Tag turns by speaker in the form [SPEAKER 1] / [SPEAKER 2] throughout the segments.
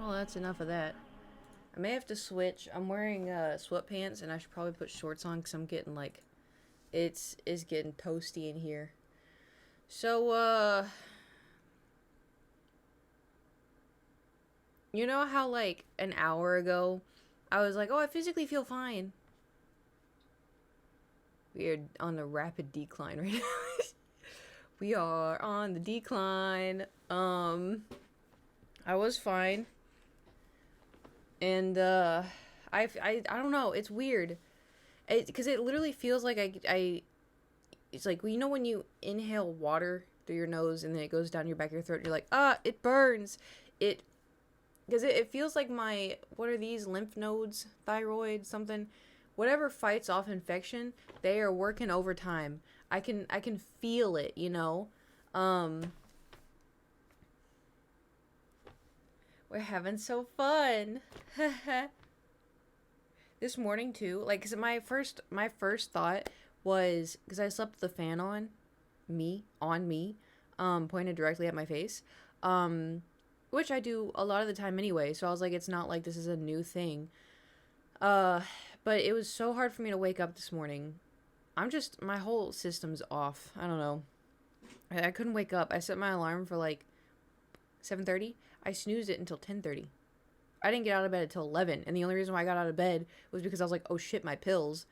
[SPEAKER 1] Well, that's enough of that. I may have to switch. I'm wearing sweatpants, and I should probably put shorts on because I'm getting like it's getting toasty in here. So, you know how like an hour ago, I was like, "Oh, I physically feel fine." We are on the rapid decline right now. We are on the decline. I was fine, and I don't know. It's weird. Because it literally feels like I it's like, well, you know when you inhale water through your nose and then it goes down your back of your throat and you're like, it burns. It because it feels like my, what are these, lymph nodes, thyroid, something, whatever fights off infection, they are working overtime. I can feel it, you know. Um we're having so fun. This morning too, like, cause my first thought was, because I slept with the fan on me, pointed directly at my face, um, which I do a lot of the time anyway. So I was like, it's not like this is a new thing. Uh, but it was so hard for me to wake up this morning. My whole system's off. I don't know. I couldn't wake up. I set my alarm for like 7:30. I snoozed it until 10:30. I didn't get out of bed until 11, and the only reason why I got out of bed was because I was like, "Oh shit, my pills."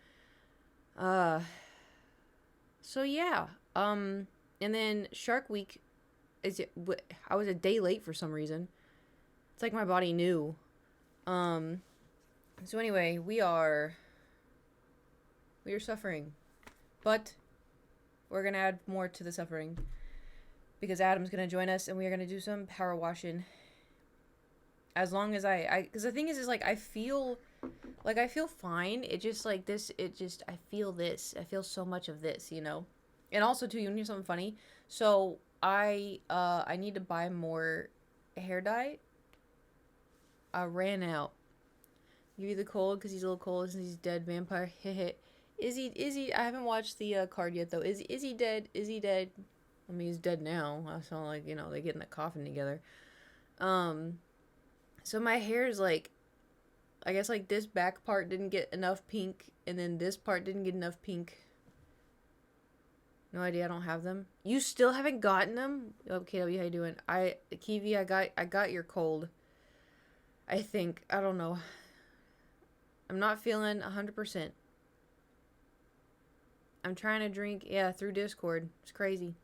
[SPEAKER 1] Uh, so yeah. And then Shark Week I was a day late for some reason. It's like my body knew. Um, so anyway, we are suffering, but we're gonna add more to the suffering because Adam's gonna join us, and we are gonna do some power washing. As long as because the thing is like I feel fine. It just like this. It just I feel this. I feel so much of this, you know. And also too, you want to hear something funny? So I need to buy more hair dye. I ran out. Give you the cold because he's a little cold since he's dead vampire. Is he? I haven't watched the card yet though. Is he dead? Is he dead? I mean, he's dead now. I saw like they get in the coffin together. Um, so my hair is like, I guess like this back part didn't get enough pink, and then this part didn't get enough pink. No idea. I don't have them. You still haven't gotten them? Oh, KW, how you doing? Kiwi, I got your cold. I think I don't know. I'm not feeling 100%. I'm trying to drink, yeah, through Discord. It's crazy.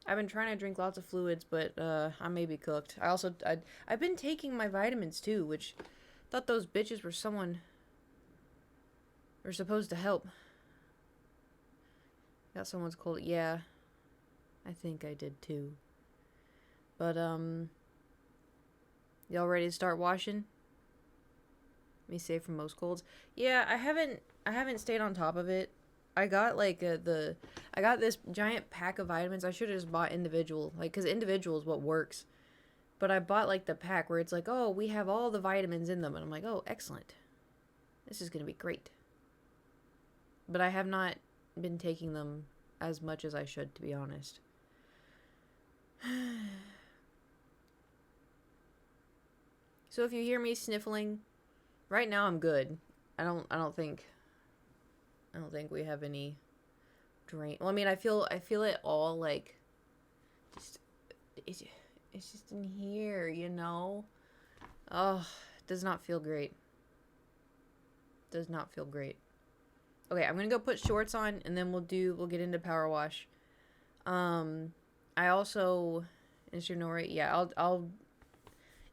[SPEAKER 1] I've been trying to drink lots of fluids, but I may be cooked. I've been taking my vitamins too, which thought those bitches were supposed to help. Got someone's cold. Yeah, I think I did too. But y'all ready to start washing? Be safe from most colds. Yeah, I haven't stayed on top of it. I got like I got this giant pack of vitamins. I should have just bought individual, like, cuz individual is what works. But I bought like the pack where it's like, "Oh, we have all the vitamins in them." And I'm like, "Oh, excellent. This is going to be great." But I have not been taking them as much as I should, to be honest. So if you hear me sniffling, right now I'm good. I don't think we have any drain. Well, I mean, I feel it all like just it's just in here, you know. Oh, it does not feel great. Does not feel great. Okay, I'm gonna go put shorts on, and then we'll get into power wash. Um, I also, as you know, right? Yeah, I'll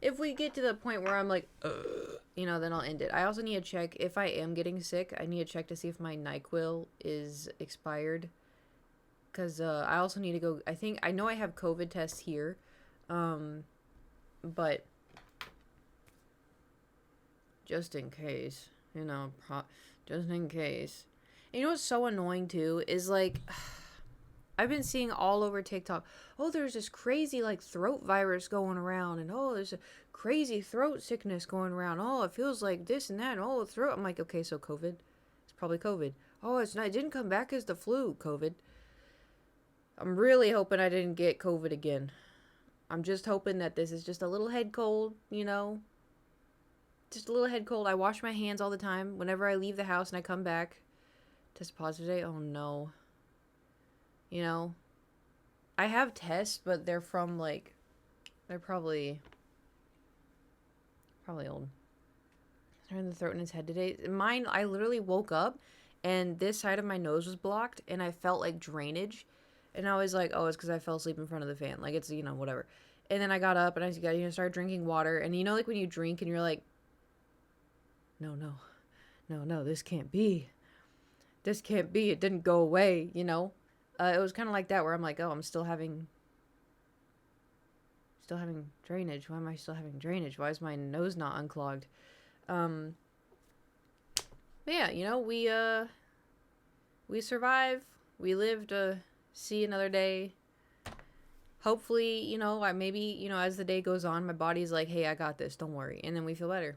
[SPEAKER 1] if we get to the point where I'm like, then I'll end it. I also need to check if I am getting sick. I need to check to see if my NyQuil is expired. Because I also need to go. I know I have COVID tests here. Um, but just in case, just in case. And you know what's so annoying too is like, I've been seeing all over TikTok, oh, there's this crazy like throat virus going around, and oh, there's a crazy throat sickness going around. Oh, it feels like this and that. And, oh, throat. I'm like, okay, so COVID. It's probably COVID. Oh, it's not. It didn't come back as the flu. COVID. I'm really hoping I didn't get COVID again. I'm just hoping that this is just a little head cold. Just a little head cold. I wash my hands all the time. Whenever I leave the house and I come back, test positive today. Oh no. You know, I have tests, but they're from like, they're probably old. Turn the throat in his head today. Mine, I literally woke up and this side of my nose was blocked and I felt like drainage. And I was like, oh, it's because I fell asleep in front of the fan. Like, it's, you know, whatever. And then I got up and I got, started drinking water. And you know, like when you drink and you're like, no, this can't be. This can't be. It didn't go away, you know? It was kind of like that where I'm like, oh, I'm still having drainage. Why am I still having drainage? Why is my nose not unclogged? But yeah, you know, we survive. We live to see another day. Hopefully, you know, maybe, you know, as the day goes on, my body's like, hey, I got this. Don't worry. And then we feel better.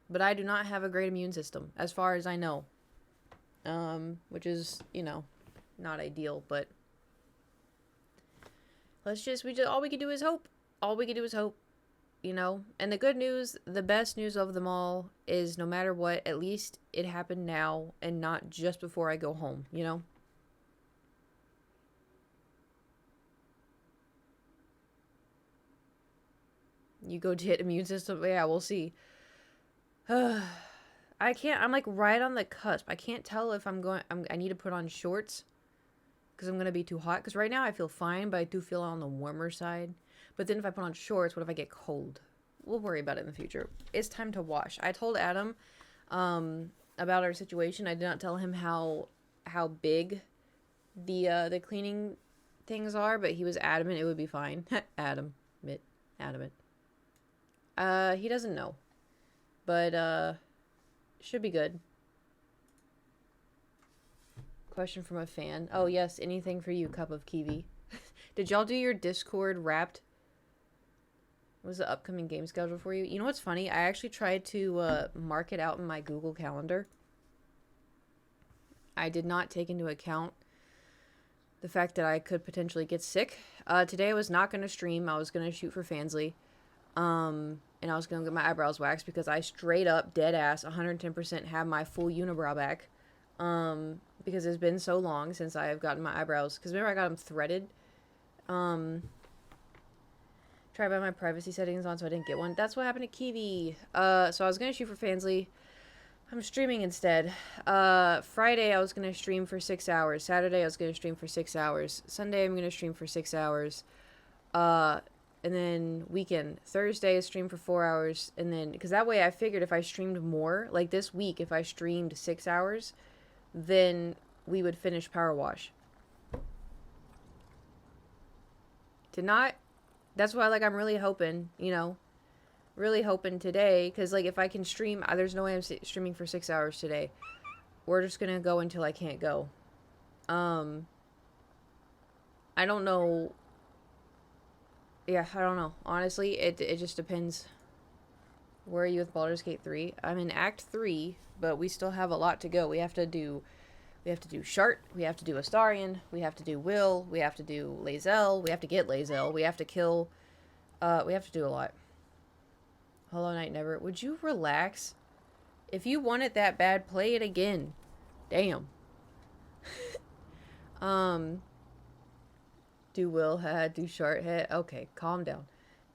[SPEAKER 1] But I do not have a great immune system, as far as I know. Which is, you know, not ideal, but all we can do is hope. All we can do is hope, you know? And the good news, the best news of them all is no matter what, at least it happened now and not just before I go home, you know? You go to hit immune system, yeah, we'll see. I can't, I'm like right on the cusp. I can't tell if I need to put on shorts because I'm going to be too hot. Because right now I feel fine, but I do feel on the warmer side. But then if I put on shorts, what if I get cold? We'll worry about it in the future. It's time to wash. I told Adam about our situation. I did not tell him how big the cleaning things are, but he was adamant it would be fine. Adamant. He doesn't know. But should be good. Question from a fan. Oh yes, anything for you, Cup of Kiwi. Did y'all do your Discord Wrapped? What was the upcoming game schedule for you? You know what's funny? I actually tried to mark it out in my Google Calendar. I did not take into account the fact that I could potentially get sick. Today I was not going to stream. I was going to shoot for Fansly. And I was going to get my eyebrows waxed because I straight up, dead ass, 110% have my full unibrow back. Because it's been so long since I have gotten my eyebrows. Because remember I got them threaded. Tried by my privacy settings on so I didn't get one. That's what happened to Kiwi. So I was going to shoot for Fansly. I'm streaming instead. Friday I was going to stream for 6 hours. Saturday I was going to stream for 6 hours. Sunday I'm going to stream for 6 hours. And then weekend, Thursday, I stream for 4 hours. And then, because that way I figured if I streamed more, like this week, if I streamed 6 hours, then we would finish Power Wash. To not, that's why, like, I'm really hoping, you know, really hoping today, because, like, if I can stream, there's no way I'm streaming for 6 hours today. We're just going to go until I can't go. I don't know. Yeah, I don't know. Honestly, it just depends. Where are you with Baldur's Gate 3? I'm in Act 3, but we still have a lot to go. We have to do Shart, we have to do Astarion, we have to do Will, we have to do Lae'zel, we have to get Lae'zel, we have to kill, we have to do a lot. Hollow Knight never. Would you relax? If you want it that bad, play it again. Damn. Do Will, do Shart, okay, calm down.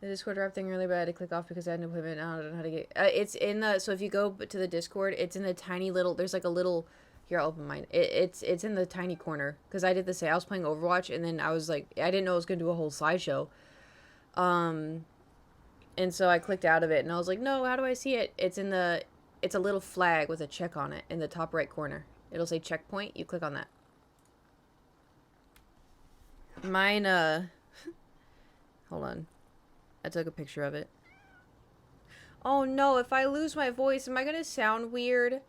[SPEAKER 1] The Discord wrap thing really bad to click off because I had no appointment. I don't know how to get. It's in the. So if you go to the Discord, it's in the tiny little. There's like a little. Here, I'll open mine. It's in the tiny corner because I did the same. I was playing Overwatch and then I was like, I didn't know I was gonna do a whole slideshow. And so I clicked out of it and I was like, no, how do I see it? It's in the. It's a little flag with a check on it in the top right corner. It'll say checkpoint. You click on that. Mine. Hold on. I took a picture of it. Oh no, if I lose my voice, am I gonna sound weird?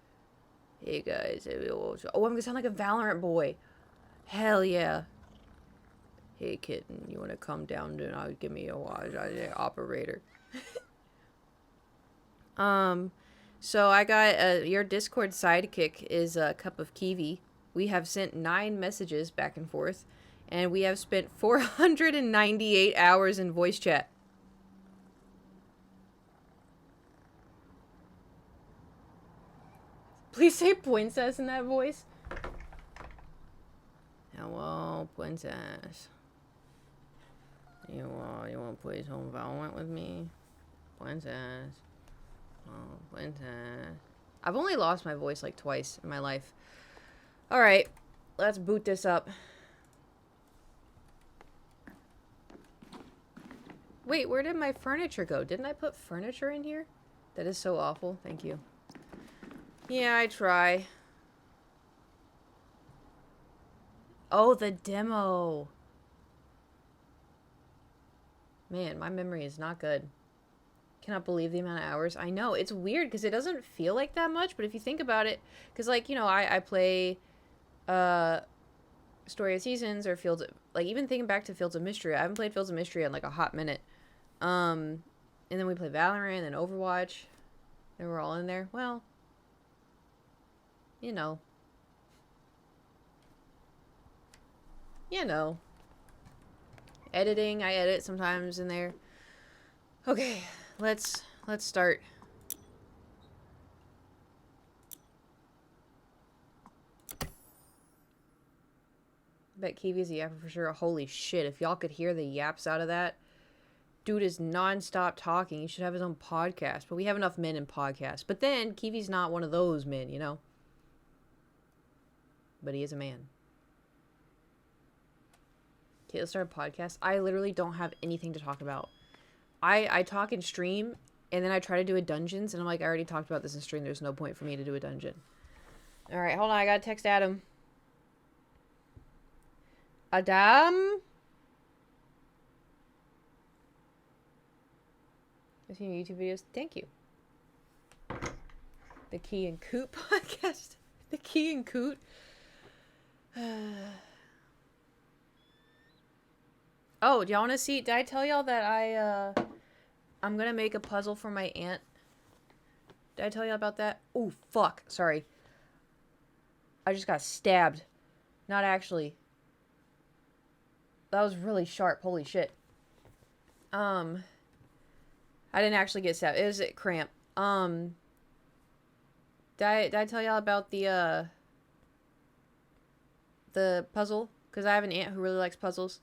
[SPEAKER 1] Hey guys, oh, I'm gonna sound like a Valorant boy. Hell yeah. Hey kitten, you wanna come down and give me a watch, operator. So I got, your Discord sidekick is a Cup of Kiwi. We have sent 9 messages back and forth, and we have spent 498 hours in voice chat. Please say princess in that voice. Hello, princess. You want to play some Valorant with me? Princess. Oh, princess. I've only lost my voice like twice in my life. Alright, let's boot this up. Wait, where did my furniture go? Didn't I put furniture in here? That is so awful. Thank you. Yeah, I try. Oh, the demo. Man, my memory is not good. Cannot believe the amount of hours. I know, it's weird because it doesn't feel like that much, but if you think about it, because like, you know, I play Story of Seasons or Fields of, like, even thinking back to Fields of Mystery, I haven't played Fields of Mystery in like a hot minute. And then we play Valorant and Overwatch. They were all in there. Well, you know. You know. Editing, I edit sometimes in there. Okay, let's start. Bet Kiwi's a yapper for sure. Holy shit, if y'all could hear the yaps out of that. Dude is non-stop talking. He should have his own podcast. But we have enough men in podcasts. But then, Kiwi's not one of those men, you know? But he is a man. Okay, let's start a podcast. I literally don't have anything to talk about. I talk in stream, and then I try to do a dungeons, and I'm like, I already talked about this in stream. There's no point for me to do a dungeon. Alright, hold on. I gotta text Adam. Adam? I've seen your YouTube videos. Thank you. The Key and Coot podcast. The Key and Coot. Oh, do y'all want to see? Did I tell y'all that I'm gonna make a puzzle for my aunt? Did I tell y'all about that? Oh, fuck. Sorry. I just got stabbed. Not actually. That was really sharp. Holy shit. I didn't actually get stabbed. It was a cramp. Did I tell y'all about the puzzle? Because I have an aunt who really likes puzzles.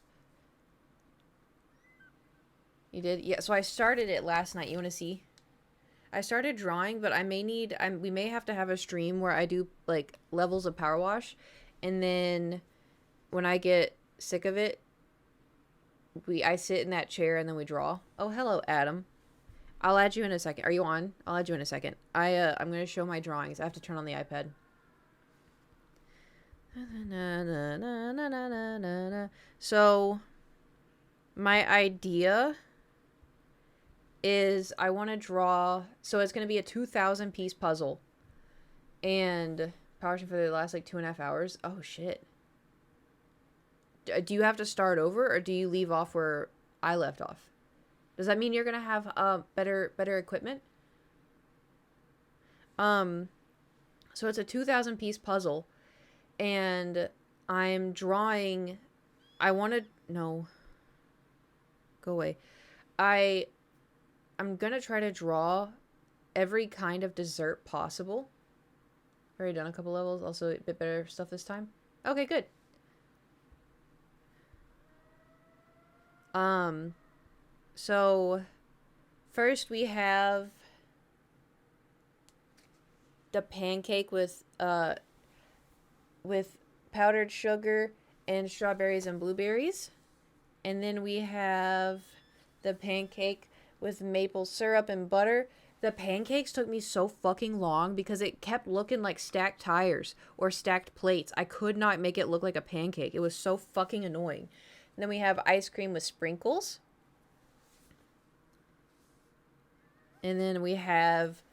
[SPEAKER 1] You did? Yeah, so I started it last night. You want to see? I started drawing, but I may need... we may have to have a stream where I do, like, levels of Power Wash. And then when I get sick of it, I sit in that chair and then we draw. Oh, hello, Adam. I'll add you in a second. Are you on? I'll add you in a second. I'm going to show my drawings. I have to turn on the iPad. So, my idea is I want to draw... So, it's going to be a 2,000 piece puzzle. And Power for the last, like, 2.5 hours. Oh, shit. Do you have to start over, or do you leave off where I left off? Does that mean you're gonna have better equipment? So it's a 2,000 piece puzzle, and I'm drawing. I want to no. Go away. I'm gonna try to draw every kind of dessert possible. Already done a couple levels. Also a bit better stuff this time. Okay, good. So first we have the pancake with powdered sugar and strawberries and blueberries. And then we have the pancake with maple syrup and butter. The pancakes took me so fucking long because it kept looking like stacked tires or stacked plates. I could not make it look like a pancake. It was so fucking annoying. And then we have ice cream with sprinkles. And then we have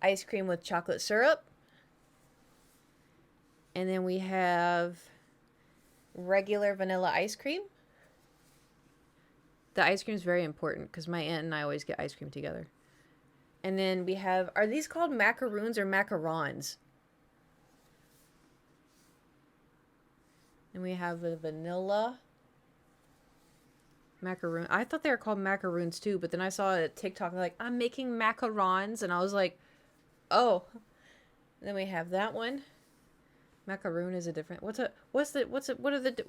[SPEAKER 1] ice cream with chocolate syrup. And then we have regular vanilla ice cream. The ice cream is very important because my aunt and I always get ice cream together. And then we have... Are these called macaroons or macarons? And we have the vanilla... macaroon. I thought they were called macaroons too, but then I saw a TikTok like, I'm making macarons, and I was like, oh. And And then we have that one. Macaroon is a different. What's the? What are the?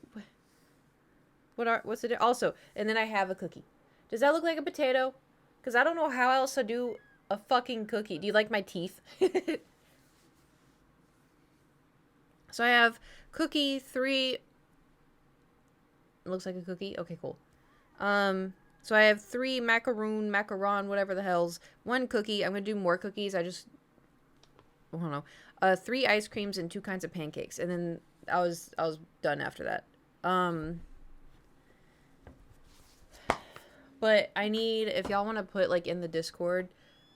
[SPEAKER 1] What's the? Also, and then I have a cookie. Does that look like a potato? Because I don't know how else to do a fucking cookie. Do you like my teeth? So I have cookie 3. It looks like a cookie. Okay, cool. So I have 3 macaron, whatever the hell's. 1 cookie. I'm gonna do more cookies. I don't know. 3 ice creams and 2 kinds of pancakes, and then I was done after that. But I need, if y'all want to put like in the Discord,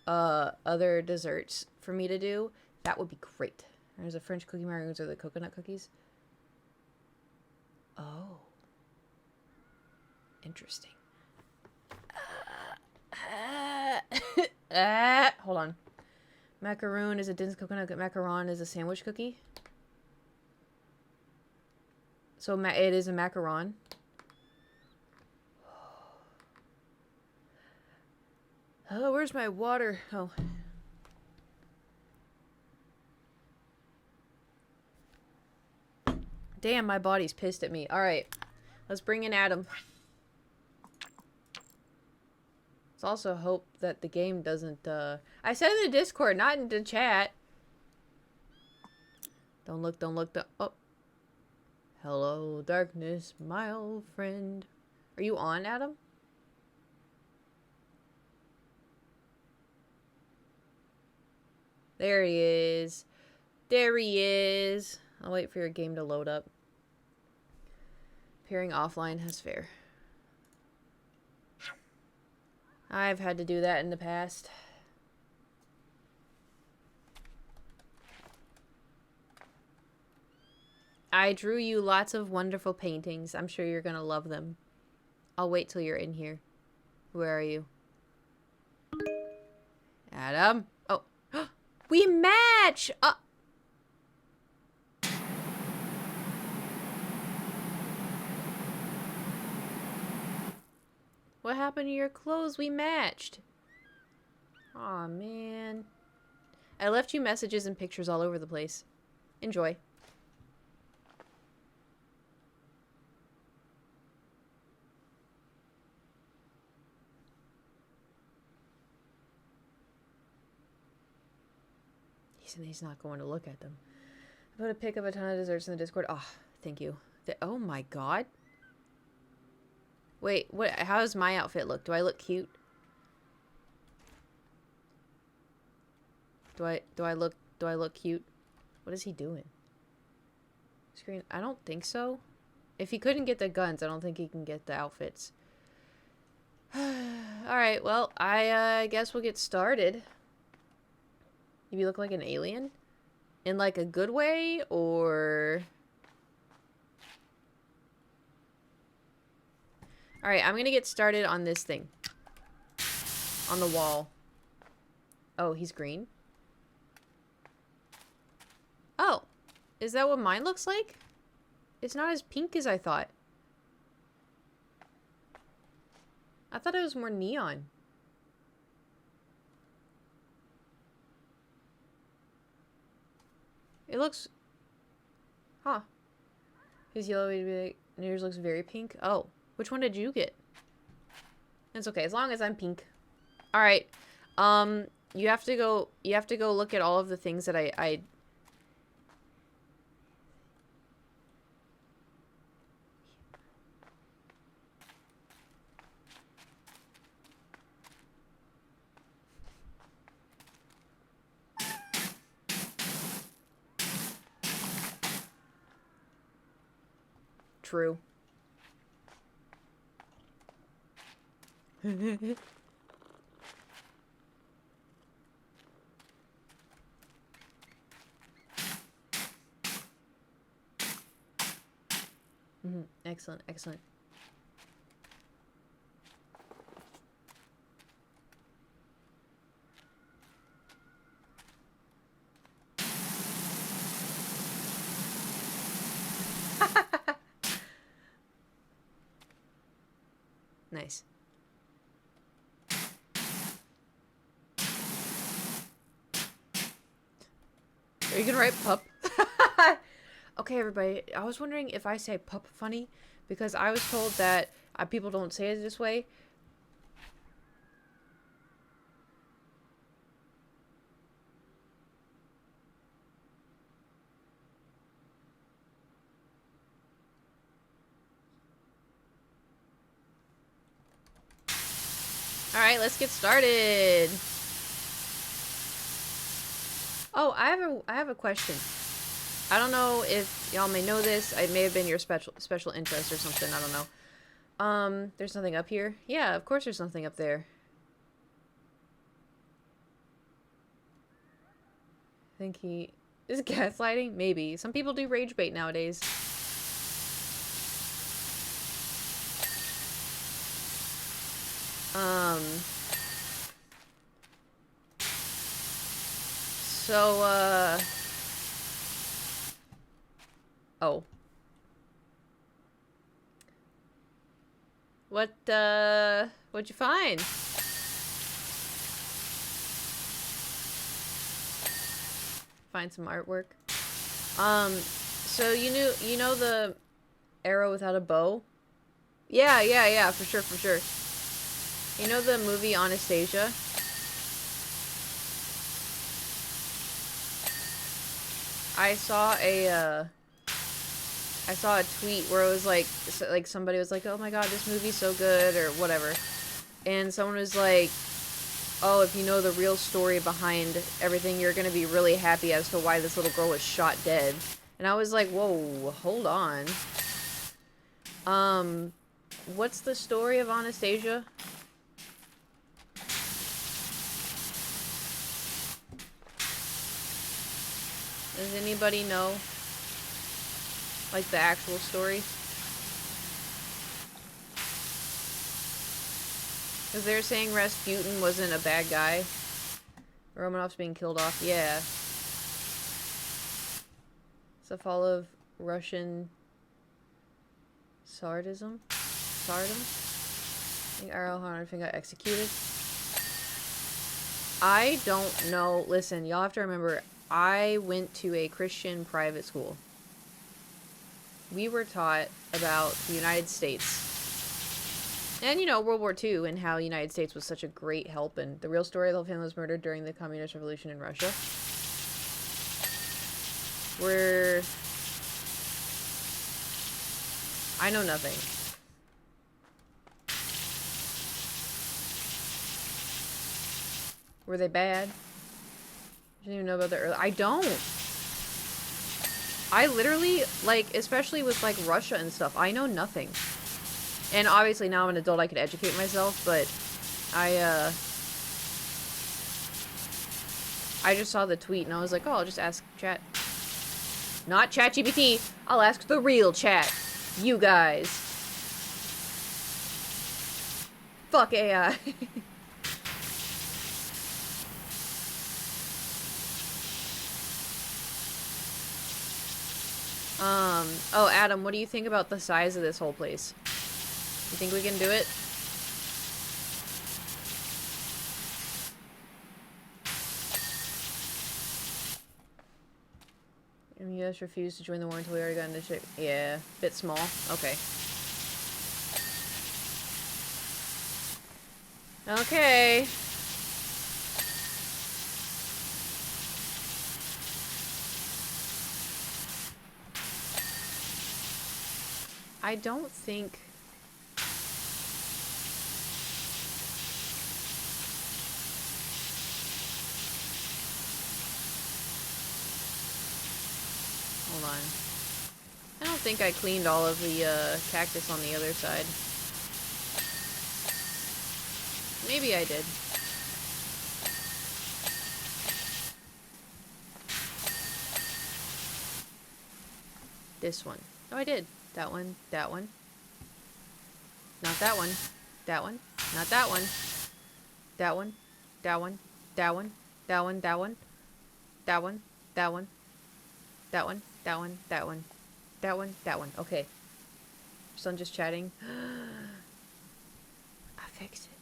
[SPEAKER 1] other desserts for me to do, that would be great. There's a French cookie macaroons or the coconut cookies. Oh, interesting. Hold on. Macaroon is a dense coconut. Macaron is a sandwich cookie. So it is a macaron. Oh, where's my water? Oh. Damn, my body's pissed at me. Alright. Let's bring in Adam. Let's also hope that the game doesn't, I said in the Discord, not in the chat. Don't look. Oh. Hello, darkness, my old friend. Are you on, Adam? There he is. There he is. I'll wait for your game to load up. Appearing offline has fair. I've had to do that in the past. I drew you lots of wonderful paintings. I'm sure you're gonna love them. I'll wait till you're in here. Where are you? Adam? Oh. We match! What happened to your clothes? We matched. Aw, man. I left you messages and pictures all over the place. Enjoy. He's not going to look at them. I'm going to pick up a ton of desserts in the Discord. Oh, thank you. Oh my god. Wait, what? How does my outfit look? Do I look cute? Do I look cute? What is he doing? Screen? I don't think so. If he couldn't get the guns, I don't think he can get the outfits. Alright, well, I guess we'll get started. You look like an alien? In like a good way, or... Alright, I'm gonna get started on this thing. On the wall. Oh, he's green? Oh. Is that what mine looks like? It's not as pink as I thought. I thought it was more neon. It looks... Huh. His yellow and yours looks very pink. Oh. Which one did you get? It's okay, as long as I'm pink. Alright. You have to go look at all of the things that I True. Excellent, excellent. Nice. you gonna write pup? Okay, everybody. I was wondering if I say pup funny, because I was told that people don't say it this way. Alright, let's get started. Oh, I have a question. I don't know if y'all may know this. It may have been your special interest or something. I don't know. There's nothing up here. Yeah, of course there's something up there. I think he is gaslighting. Maybe some people do rage bait nowadays. So, oh. What'd you find? Find some artwork. So you know the arrow without a bow? Yeah, for sure. You know the movie Anastasia? I saw a tweet where it was like somebody was like, "Oh my god, this movie's so good," or whatever. And someone was like, "Oh, if you know the real story behind everything, you're going to be really happy as to why this little girl was shot dead." And I was like, "Whoa, hold on. What's the story of Anastasia?" Does anybody know? Like, the actual story? Because they're saying Rasputin wasn't a bad guy. Romanov's being killed off. Yeah. It's the fall of Russian Tsardism? Tsardom? I think Errol Hunnerding got executed. I don't know. Listen, y'all have to remember, I went to a Christian private school. We were taught about the United States. And, you know, World War II and how the United States was such a great help. And the real story of the whole family was murdered during the Communist Revolution in Russia. I know nothing. Were they bad? I didn't even know about the early... I don't! I literally, like, especially with, like, Russia and stuff, I know nothing. And obviously now I'm an adult, I could educate myself, but I just saw the tweet and I was like, oh, I'll just ask chat. Not ChatGPT. I'll ask the real chat. You guys. Fuck AI. Oh, Adam, what do you think about the size of this whole place? You think we can do it? And the US refused to join the war until we already got into shit. Yeah, bit small. Okay. Okay. I don't think... Hold on. I don't think I cleaned all of the cactus on the other side. Maybe I did. This one. Oh, I did. That one. That one. Not that one. That one. Not that one. That one. That one. That one. That one. That one. That one. That one. That one. That one. That one. That one. That one. Okay. Son just chatting. I'll fix it.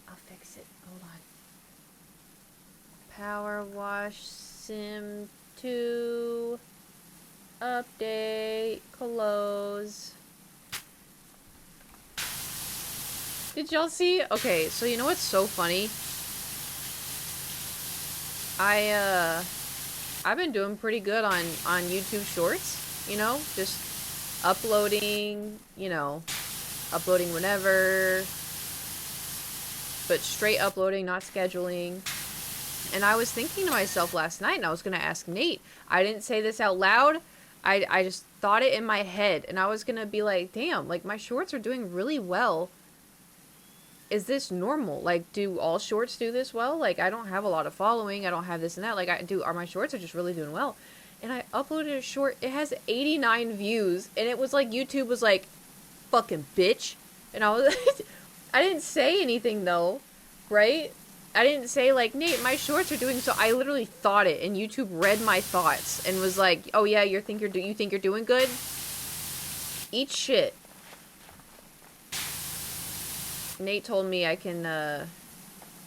[SPEAKER 1] I'll fix it. Hold on. Power wash Sim 2 update close. Did y'all see? Okay, so you know what's so funny? I've been doing pretty good on YouTube Shorts, you know, just uploading, you know, uploading whenever, but straight uploading, not scheduling. And I was thinking to myself last night, and I was gonna ask Nate. I didn't say this out loud. I just thought it in my head, and I was gonna be like, damn, like my shorts are doing really well. Is this normal? Like, do all shorts do this well? Like, I don't have a lot of following. I don't have this and that. Like, are my shorts are just really doing well? And I uploaded a short. It has 89 views. And it was like, YouTube was like, fucking bitch. And I was, I didn't say anything though, right? I didn't say like, Nate, my shorts are doing so. I literally thought it. And YouTube read my thoughts and was like, oh yeah, you think you're doing good? Eat shit. Nate told me I can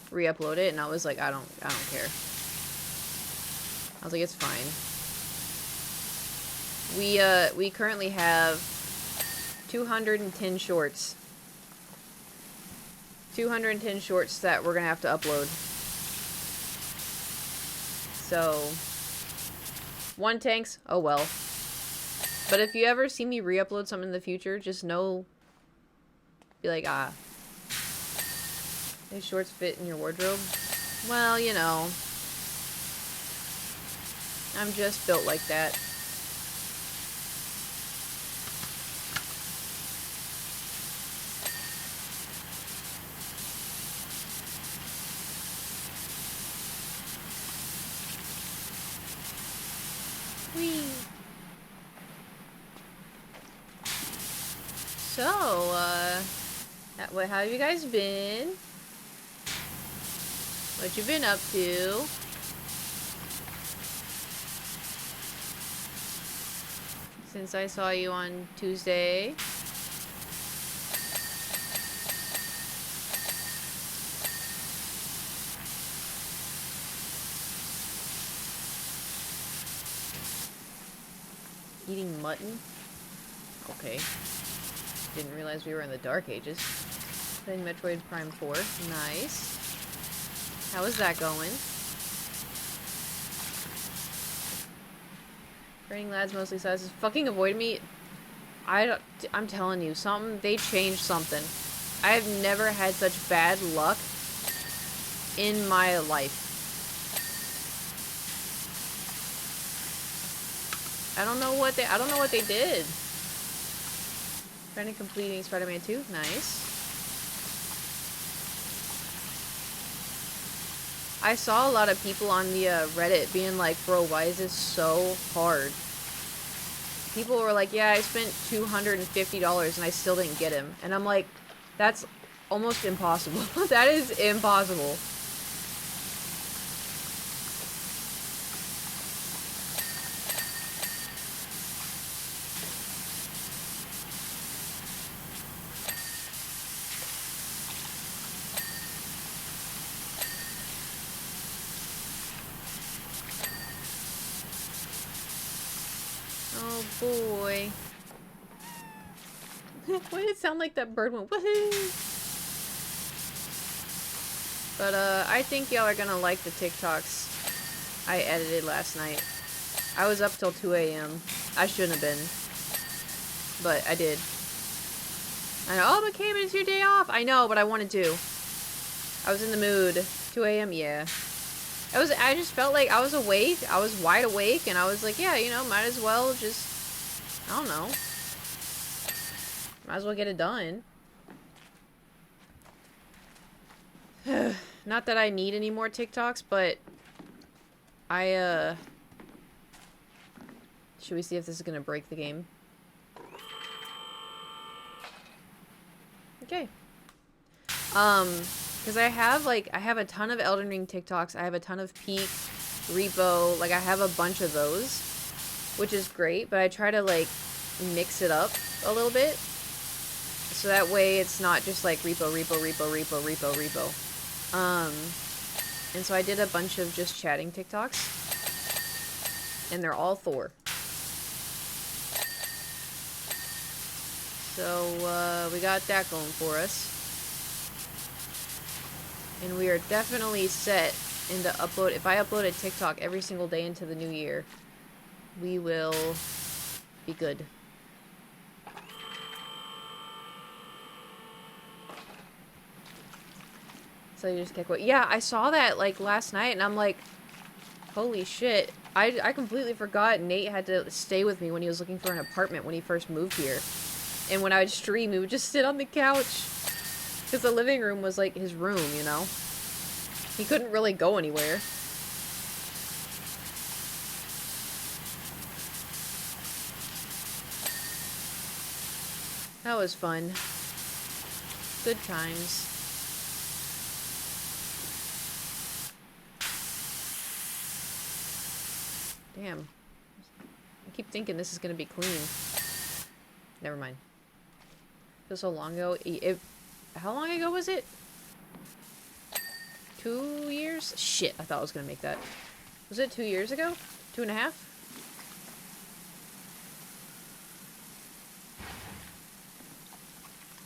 [SPEAKER 1] re-upload it, and I was like, I don't care. I was like, it's fine. We currently have 210 shorts. 210 shorts that we're gonna have to upload. So 1 tanks, oh well. But if you ever see me re-upload something in the future, just know, be like, ah. These shorts fit in your wardrobe? Well, you know. I'm just built like that. Whee! So, how have you guys been? What you been up to? Since I saw you on Tuesday. Eating mutton? Okay. Didn't realize we were in the Dark Ages. Playing Metroid Prime 4. Nice. How is that going? Raining lads mostly sizes. Fucking avoid me. I'm telling you, they changed something. I have never had such bad luck in my life. I don't know what they did. Trying to completing Spider-Man 2. Nice. I saw a lot of people on the Reddit being like, bro, why is this so hard? People were like, yeah, I spent $250 and I still didn't get him. And I'm like, that's almost impossible. That is impossible. Oh boy. Why did it sound like that bird went woohoo? But I think y'all are gonna like the TikToks I edited last night. I was up till 2 a.m. I shouldn't have been. But I did. I know, oh, but Cayman, it's your day off. I know, but I wanted to. I was in the mood. 2 a.m., yeah. I just felt like I was awake. I was wide awake, and I was like, yeah, you know, might as well just, I don't know. Might as well get it done. Not that I need any more TikToks, but should we see if this is gonna break the game? Okay. Because I have a ton of Elden Ring TikToks. I have a ton of Peak, Repo. Like, I have a bunch of those, which is great. But I try to, like, mix it up a little bit. So that way it's not just, like, Repo. And so I did a bunch of just chatting TikToks. And they're all Thor. So, we got that going for us. And we are definitely set into upload. If I upload a TikTok every single day into the new year, we will be good. So you just get what? Yeah, I saw that like last night, and I'm like, holy shit! I completely forgot Nate had to stay with me when he was looking for an apartment when he first moved here. And when I would stream, he would just sit on the couch because the living room was like his room, you know. He couldn't really go anywhere. That was fun. Good times. Damn. I keep thinking this is gonna be clean. Never mind. Feels so long ago. How long ago was it? 2 years? Shit, I thought I was gonna make that. Was it 2 years ago? 2.5?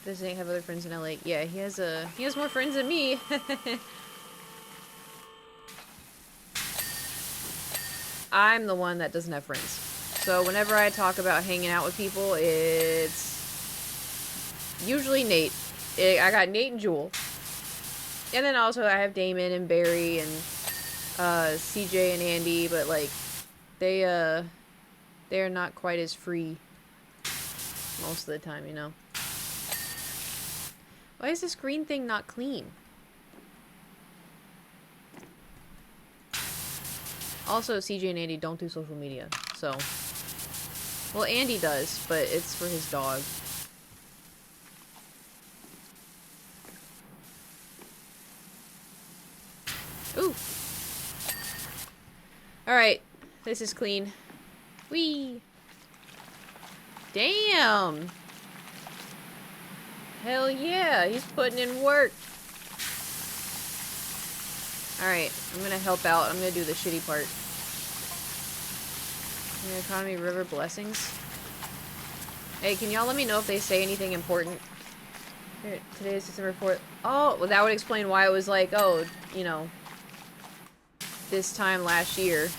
[SPEAKER 1] Does Nate have other friends in LA? Yeah, he has more friends than me. I'm the one that doesn't have friends. So whenever I talk about hanging out with people, it's usually Nate. I got Nate and Jewel. And then also I have Damon and Barry and CJ and Andy, but like they're not quite as free most of the time, you know. Why is this green thing not clean? Also, CJ and Andy don't do social media, so... Well, Andy does, but it's for his dog. Ooh! Alright, this is clean. Whee! Damn! Hell yeah, he's putting in work. Alright, I'm gonna help out. I'm gonna do the shitty part. Economy River Blessings. Hey, can y'all let me know if they say anything important? Here, today is December 4th. Oh, well that would explain why it was like, oh, you know, this time last year.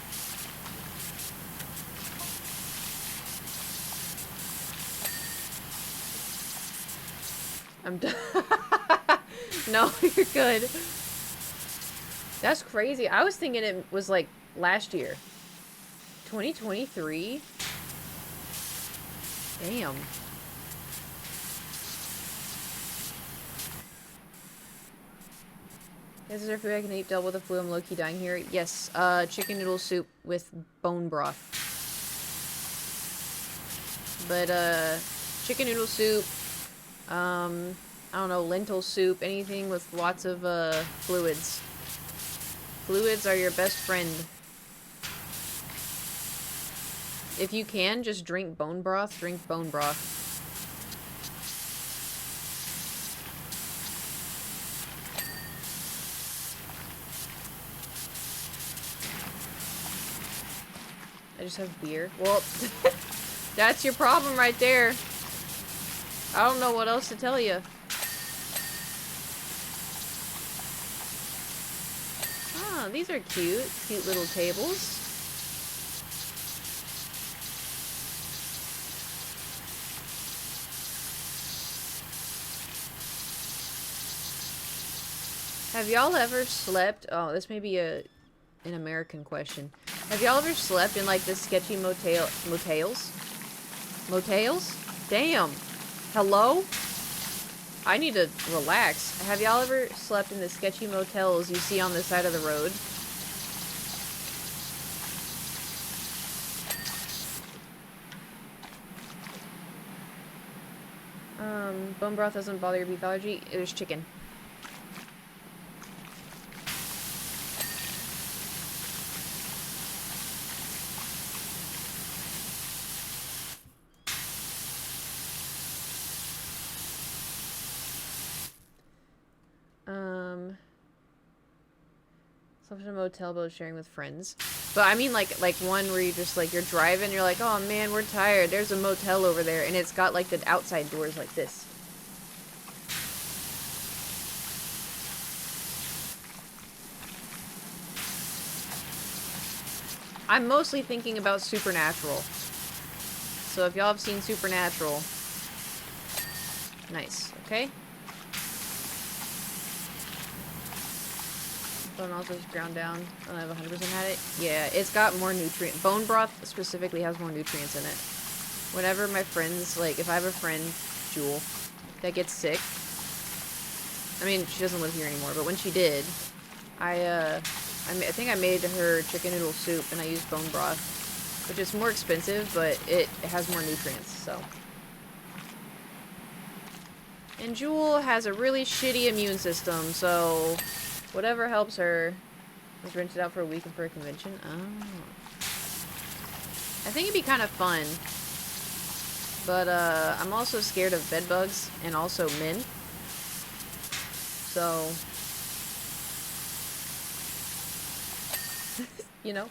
[SPEAKER 1] I'm done. No, you're good. That's crazy. I was thinking it was like last year. 2023? Damn. Is there food I can eat double the flu? I'm low-key dying here. Yes, chicken noodle soup with bone broth. But, chicken noodle soup, I don't know, lentil soup, anything with lots of, fluids. Fluids are your best friend. If you can, just drink bone broth. Drink bone broth. I just have beer. Well, that's your problem right there. I don't know what else to tell you. Oh, these are cute. Cute little tables. Have y'all ever slept? Oh, this may be an American question. Have y'all ever slept in like the sketchy motels? Motels? Damn. Hello? I need to relax. Have y'all ever slept in the sketchy motels you see on the side of the road? Bone broth doesn't bother your beef allergy? There's chicken. Slept in a motel but was sharing with friends. But I mean, like one where you just, like, you're driving, you're like, oh man, we're tired. There's a motel over there, and it's got, like, the outside doors like this. I'm mostly thinking about Supernatural. So if y'all have seen Supernatural, nice, okay? Bone also is ground down. I have 100% had it. Yeah, it's got more nutrient. Bone broth specifically has more nutrients in it. Whenever my friends, like, if I have a friend, Jewel, that gets sick, I mean, she doesn't live here anymore, but when she did, I think I made her chicken noodle soup, and I used bone broth, which is more expensive, but it has more nutrients, so. And Jewel has a really shitty immune system, so whatever helps her. Was rented out for a week and for a convention. Oh. I think it'd be kind of fun. But, I'm also scared of bed bugs and also men. So, you know.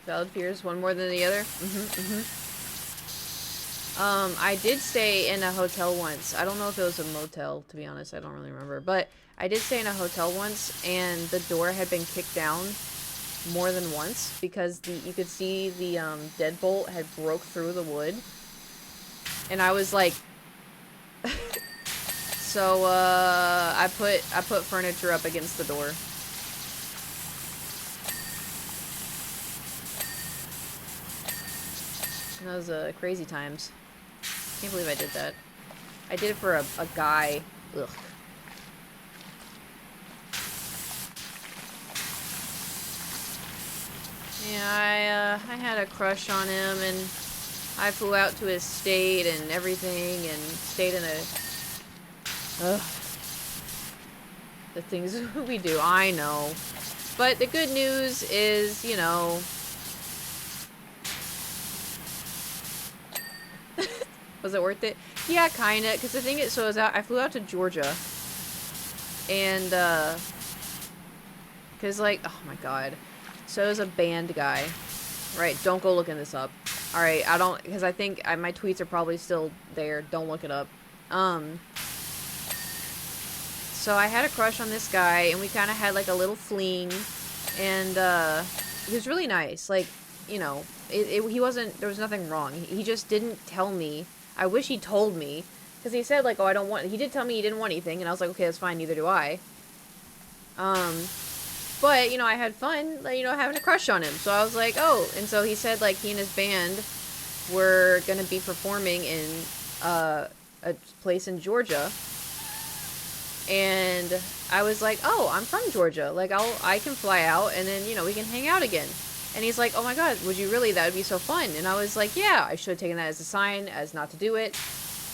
[SPEAKER 1] Valid fears, one more than the other. I did stay in a hotel once. I don't know if it was a motel, to be honest. I don't really remember. But I did stay in a hotel once, and the door had been kicked down more than once because you could see the deadbolt had broke through the wood. And I was like... So, I put furniture up against the door. That was, crazy times. Can't believe I did that. I did it for a guy. Ugh. Yeah, I had a crush on him, and I flew out to his state and everything, and stayed in a... Ugh. The things we do, I know. But the good news is, you know... Was it worth it? Yeah, kinda, because the thing is, so I flew out to Georgia, and, because, like, oh my god. So it was a band guy. Right, don't go looking this up. Alright, I don't, because I think my tweets are probably still there. Don't look it up. So I had a crush on this guy, and we kind of had, like, a little fling, and, he was really nice. Like, you know, he wasn't, there was nothing wrong. He just didn't tell me. I wish he told me, because he said, like, oh, I don't want, he did tell me he didn't want anything, and I was like, okay, that's fine, neither do I. But, you know, I had fun, like, you know, having a crush on him, so I was like, oh, and so he said, like, he and his band were gonna be performing in, a place in Georgia, and I was like, oh, I'm from Georgia, like, I can fly out, and then, you know, we can hang out again. And he's like, oh my god, would you really? That would be so fun. And I was like, yeah, I should have taken that as a sign, as not to do it.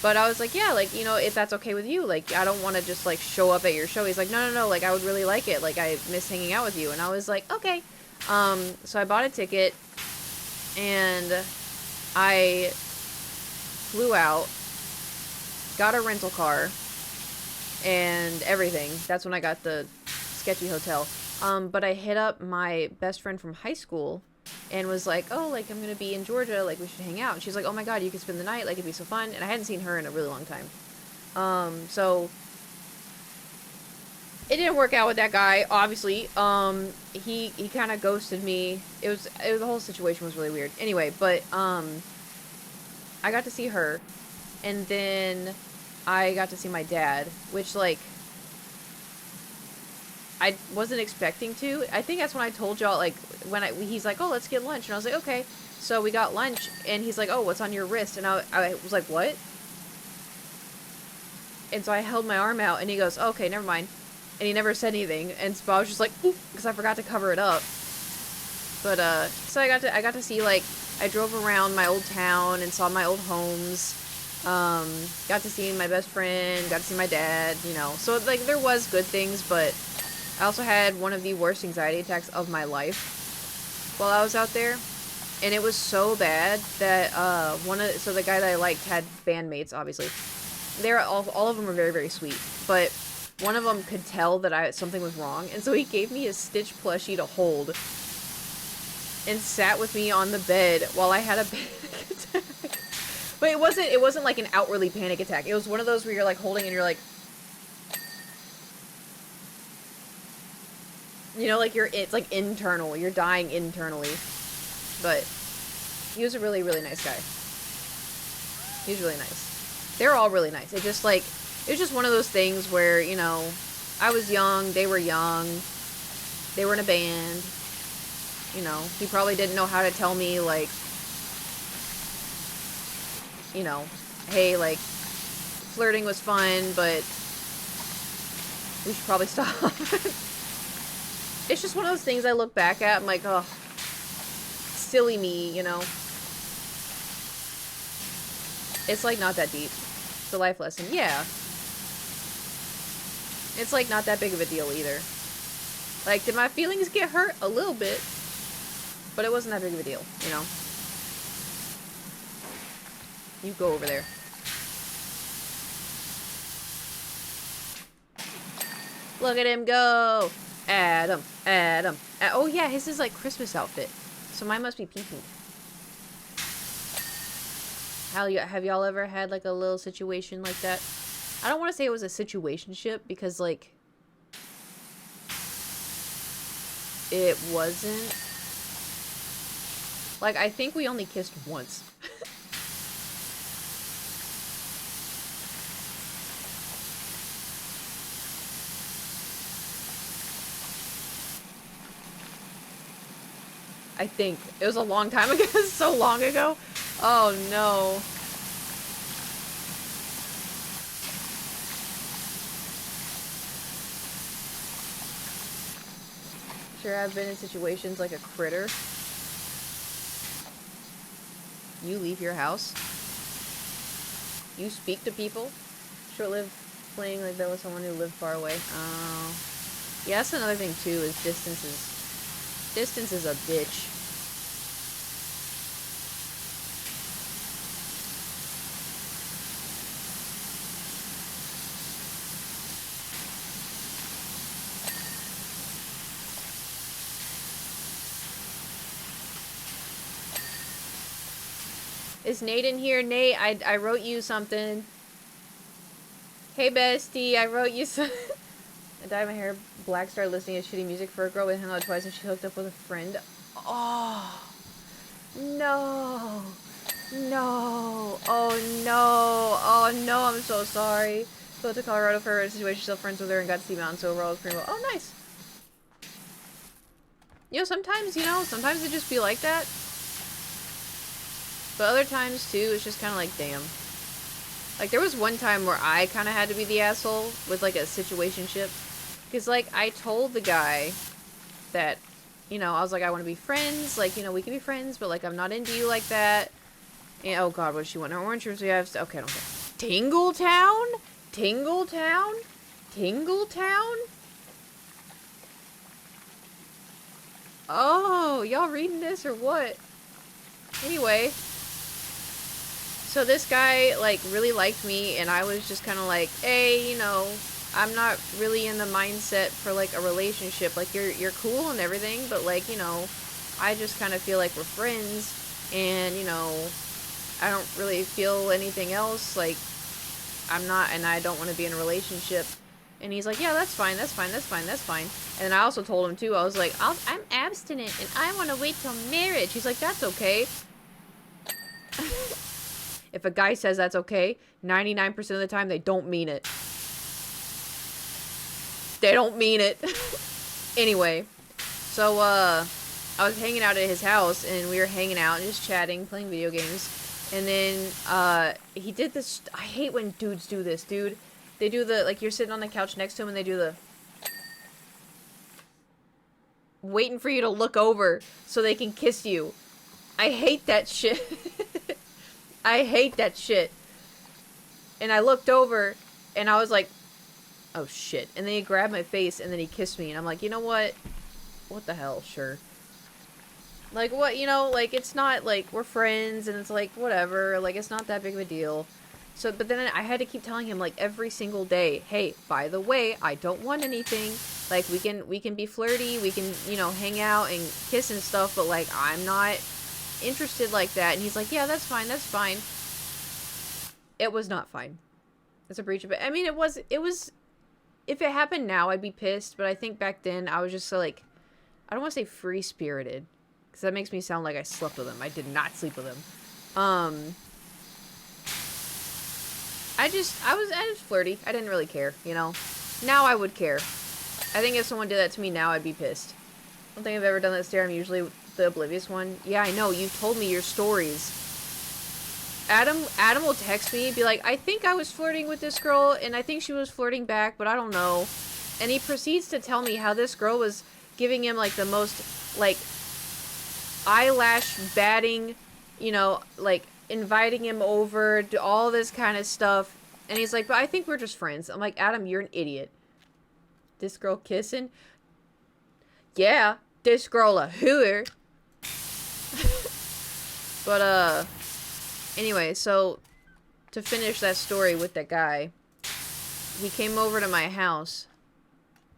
[SPEAKER 1] But I was like, yeah, like, you know, if that's okay with you, like, I don't want to just, like, show up at your show. He's like, no, like, I would really like it. Like, I miss hanging out with you. And I was like, okay. So I bought a ticket, and I flew out, got a rental car, and everything. That's when I got the sketchy hotel. But I hit up my best friend from high school and was like, oh, like, I'm gonna be in Georgia, like, we should hang out. And she's like, oh my god, you could spend the night, like, it'd be so fun. And I hadn't seen her in a really long time. So it didn't work out with that guy, obviously. He kind of ghosted me. The whole situation was really weird. Anyway, but, I got to see her, and then I got to see my dad, which, like, I wasn't expecting to. I think that's when I told y'all, like, he's like, oh, let's get lunch. And I was like, okay. So we got lunch, and he's like, oh, what's on your wrist? And I was like, what? And so I held my arm out, and he goes, oh, okay, never mind. And he never said anything. And so I was just like, because I forgot to cover it up. But, so I got to see, like, I drove around my old town and saw my old homes. Got to see my best friend, got to see my dad, you know. So, like, there was good things, but I also had one of the worst anxiety attacks of my life while I was out there. And it was so bad that so the guy that I liked had bandmates, obviously. They're all of them were very, very sweet, but one of them could tell that something was wrong, and so he gave me a Stitch plushie to hold and sat with me on the bed while I had a panic attack. But it wasn't like an outwardly panic attack. It was one of those where you're like holding and you're like, you know, like it's like internal. You're dying internally. But he was a really, really nice guy. He was really nice. They're all really nice. It was just one of those things where, you know, I was young, they were young, they were in a band, you know, he probably didn't know how to tell me, like, you know, hey, like, flirting was fun, but we should probably stop. It's just one of those things I look back at, I'm like, oh, silly me, you know. It's, like, not that deep. It's a life lesson. Yeah. It's, like, not that big of a deal either. Like, did my feelings get hurt? A little bit. But it wasn't that big of a deal, you know? You go over there. Look at him go! Adam, Adam. Oh yeah, his is like Christmas outfit. So mine must be pink. Have y'all ever had like a little situation like that? I don't want to say it was a situationship because like it wasn't. Like I think we only kissed once. I think. It was a long time ago. So long ago. Oh no. Sure, I've been in situations like a critter. You leave your house. You speak to people. Short-lived playing like that with someone who lived far away. Oh. Yeah, that's another thing too, is distance is a bitch. Is Nate in here? Nate, I wrote you something. Hey bestie, I wrote you some. I dyed my hair black, started listening to shitty music for a girl. We hung out twice and she hooked up with a friend. Oh. No. No. Oh no. Oh no, I'm so sorry. Go to Colorado for a situation, still friends with her and got to see Mountain So Roll. Pretty well. Oh nice. You know, sometimes it just be like that. But other times, too, it's just kind of like, damn. Like, there was one time where I kind of had to be the asshole with, like, a situationship. Because, like, I told the guy that, you know, I was like, I want to be friends. Like, you know, we can be friends, but, like, I'm not into you like that. And, oh, God, what does she want? Her orange rooms we have... Okay, I don't care. Tingletown? Tingletown? Tingletown? Oh, y'all reading this or what? Anyway... So this guy, like, really liked me, and I was just kind of like, hey, you know, I'm not really in the mindset for, like, a relationship. Like, you're cool and everything, but, like, you know, I just kind of feel like we're friends, and, you know, I don't really feel anything else. Like, and I don't want to be in a relationship. And he's like, yeah, that's fine, that's fine, that's fine, that's fine. And I also told him, too, I was like, I'm abstinent, and I want to wait till marriage. He's like, that's okay. If a guy says that's okay, 99% of the time, they don't mean it. They don't mean it. Anyway, so, I was hanging out at his house, and we were hanging out and just chatting, playing video games. And then, he did this. I hate when dudes do this, dude. They do the, like, you're sitting on the couch next to him, and they do the... waiting for you to look over so they can kiss you. I hate that shit. I hate that shit. And I looked over, and I was like, oh shit. And then he grabbed my face, and then he kissed me, and I'm like, you know what? What the hell? Sure. Like, what, you know, like, it's not, like, we're friends, and it's, like, whatever, like, it's not that big of a deal. So, but then I had to keep telling him, like, every single day, hey, by the way, I don't want anything. Like, we can be flirty, we can, you know, hang out and kiss and stuff, but, like, I'm not interested like that. And he's like, yeah, that's fine, that's fine. It was not fine. It's a breach of it. I mean, it was, if it happened now, I'd be pissed, but I think back then, I was just so, like, I don't want to say free-spirited, because that makes me sound like I slept with him. I did not sleep with him. I was flirty. I didn't really care, you know? Now I would care. I think if someone did that to me now, I'd be pissed. I don't think I've ever done that stare. I'm usually the oblivious one. Yeah, I know. You've told me your stories. Adam will text me, be like, I think I was flirting with this girl, and I think she was flirting back, but I don't know. And he proceeds to tell me how this girl was giving him, like, the most, like, eyelash batting, you know, like, inviting him over, do all this kind of stuff. And he's like, but I think we're just friends. I'm like, Adam, you're an idiot. This girl kissing? Yeah, this girl a hooer. But, anyway, so, to finish that story with that guy, he came over to my house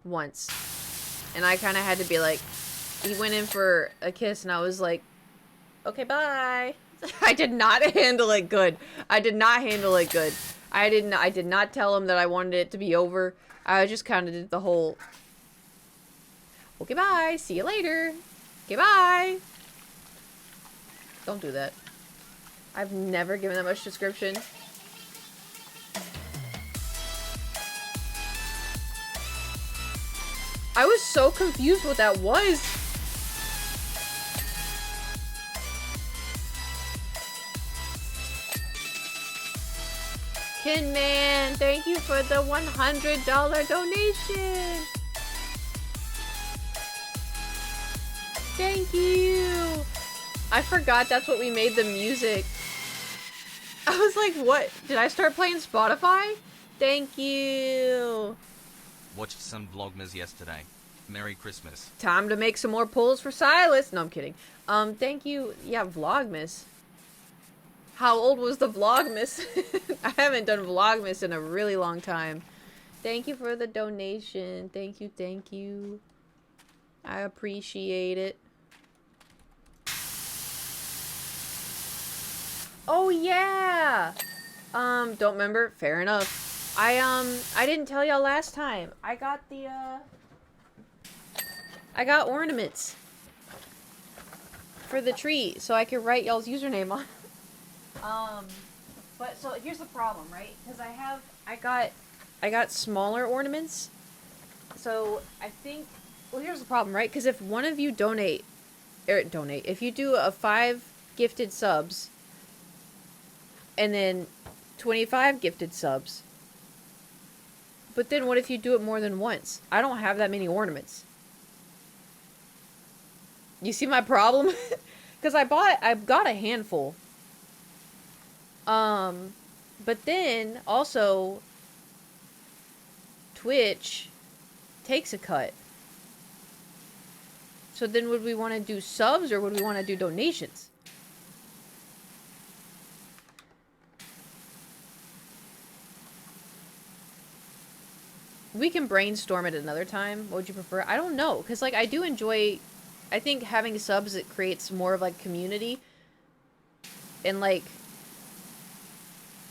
[SPEAKER 1] once. And I kind of had to be like, he went in for a kiss, and I was like, okay, bye. I did not handle it good. I did not handle it good. I did not tell him that I wanted it to be over. I just kind of did the whole, okay, bye. See you later. Okay, bye. Don't do that. I've never given that much description. I was so confused what that was. Kinman, thank you for the $100 donation. Thank you. I forgot that's what we made the music. I was like, what? Did I start playing Spotify? Thank you.
[SPEAKER 2] Watched some Vlogmas yesterday. Merry Christmas.
[SPEAKER 1] Time to make some more pulls for Silas. No, I'm kidding. Thank you. Yeah, Vlogmas. How old was the Vlogmas? I haven't done Vlogmas in a really long time. Thank you for the donation. Thank you, thank you. I appreciate it. Oh, yeah! Don't remember? Fair enough. I didn't tell y'all last time. I got the, I got ornaments for the tree, so I could write y'all's username on. But so here's the problem, right? Because I got smaller ornaments. So I think, well, here's the problem, right? Because if one of you if you do a 5 gifted subs, and then 25 gifted subs, but then what if you do it more than once? I don't have that many ornaments. You see my problem? Because I got a handful. But then, also, Twitch takes a cut. So then would we want to do subs, or would we want to do donations? We can brainstorm it another time. What would you prefer? I don't know, because, like, I do enjoy, I think having subs, it creates more of, like, community. And, like,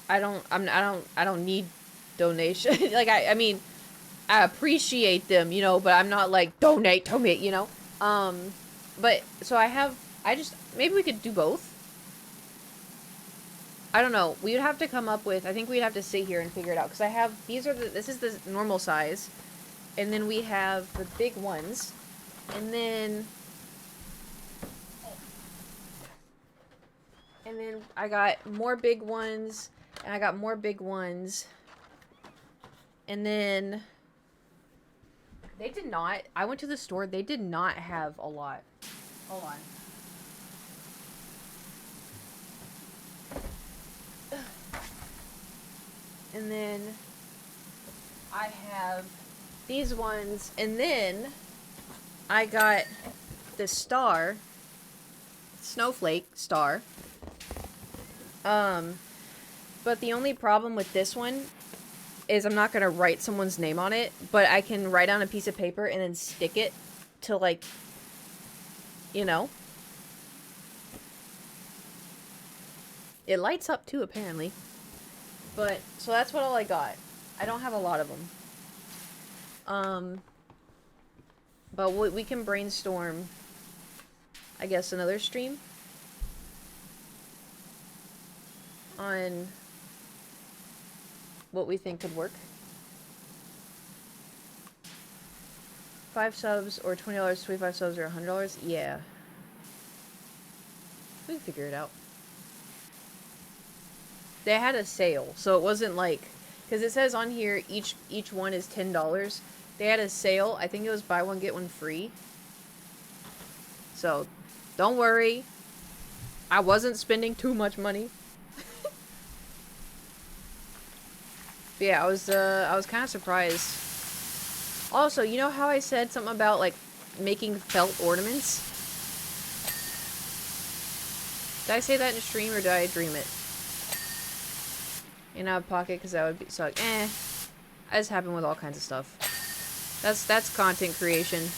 [SPEAKER 1] I don't need donation. Like, I mean, I appreciate them, you know, but I'm not like, donate, you know? But, so maybe we could do both. I don't know. We would have to come up with, I think we'd have to sit here and figure it out. Because this is the normal size. And then we have the big ones. And then I got more big ones. And I got more big ones. And then I went to the store. They did not have a lot. Hold on. And then I have these ones. And then I got the star. snowflake star. But the only problem with this one is I'm not going to write someone's name on it, but I can write on a piece of paper and then stick it to, like, you know. It lights up too, apparently. But, so that's what all I got. I don't have a lot of them. But we can brainstorm, I guess, another stream on what we think could work. 5 subs or $20, 25 subs or $100? Yeah. We can figure it out. They had a sale, so it wasn't like, because it says on here each one is $10. They had a sale. I think it was buy one get one free. So, don't worry. I wasn't spending too much money. But yeah, I was kind of surprised. Also, you know how I said something about like making felt ornaments? Did I say that in a stream or did I dream it? In out of pocket, because that would be so like, I just happen with all kinds of stuff. That's content creation.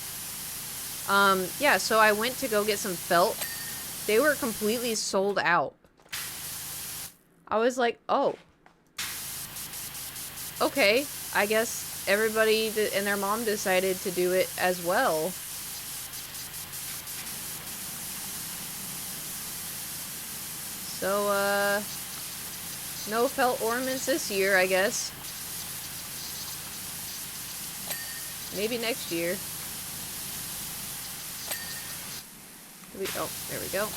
[SPEAKER 1] Yeah, so I went to go get some felt. They were completely sold out. I was like, oh. Okay, I guess everybody and their mom decided to do it as well. So, no felt ornaments this year, I guess. Maybe next year. Oh, there we go.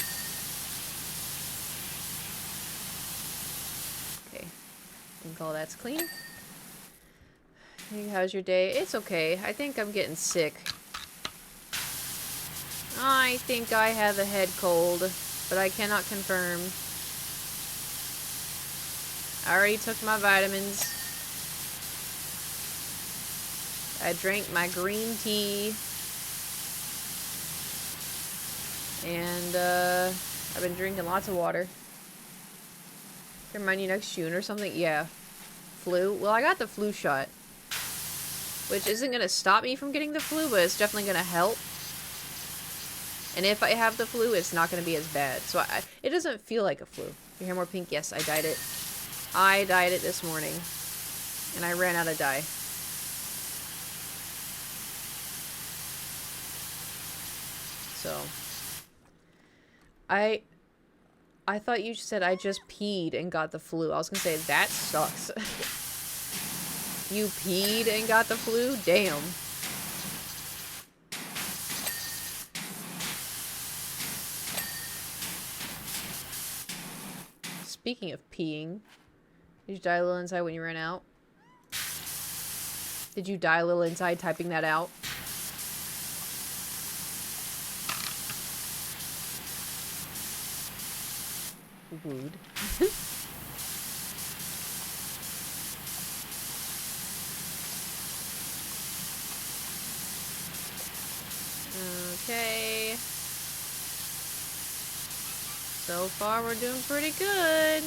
[SPEAKER 1] Okay. I think all that's clean. Hey, how's your day? It's okay. I think I'm getting sick. I think I have a head cold, but I cannot confirm. I already took my vitamins. I drank my green tea. And, I've been drinking lots of water. Can remind you next June or something? Yeah. Flu? Well, I got the flu shot. Which isn't gonna stop me from getting the flu, but it's definitely gonna help. And if I have the flu, it's not gonna be as bad. So, it doesn't feel like a flu. Your hair more pink? Yes, I dyed it. I dyed it this morning. And I ran out of dye. So. I thought you said I just peed and got the flu. I was gonna say, that sucks. You peed and got the flu? Damn. Speaking of peeing, did you die a little inside when you ran out? Did you die a little inside typing that out? Rude. Okay. So far, we're doing pretty good.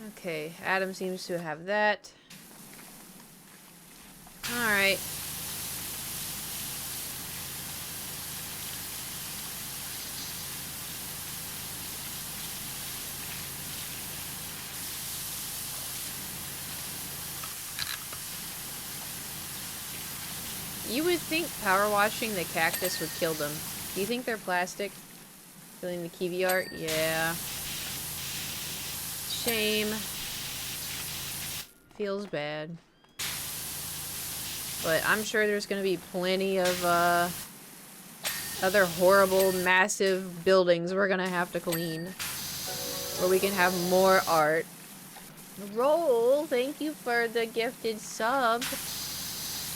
[SPEAKER 1] Okay, Adam seems to have that. Alright. You would think power washing the cactus would kill them. Do you think they're plastic? Feeling the kiwi art? Yeah. Shame. Feels bad. But I'm sure there's gonna be plenty of, other horrible, massive buildings we're gonna have to clean. Where we can have more art. Roll, thank you for the gifted sub.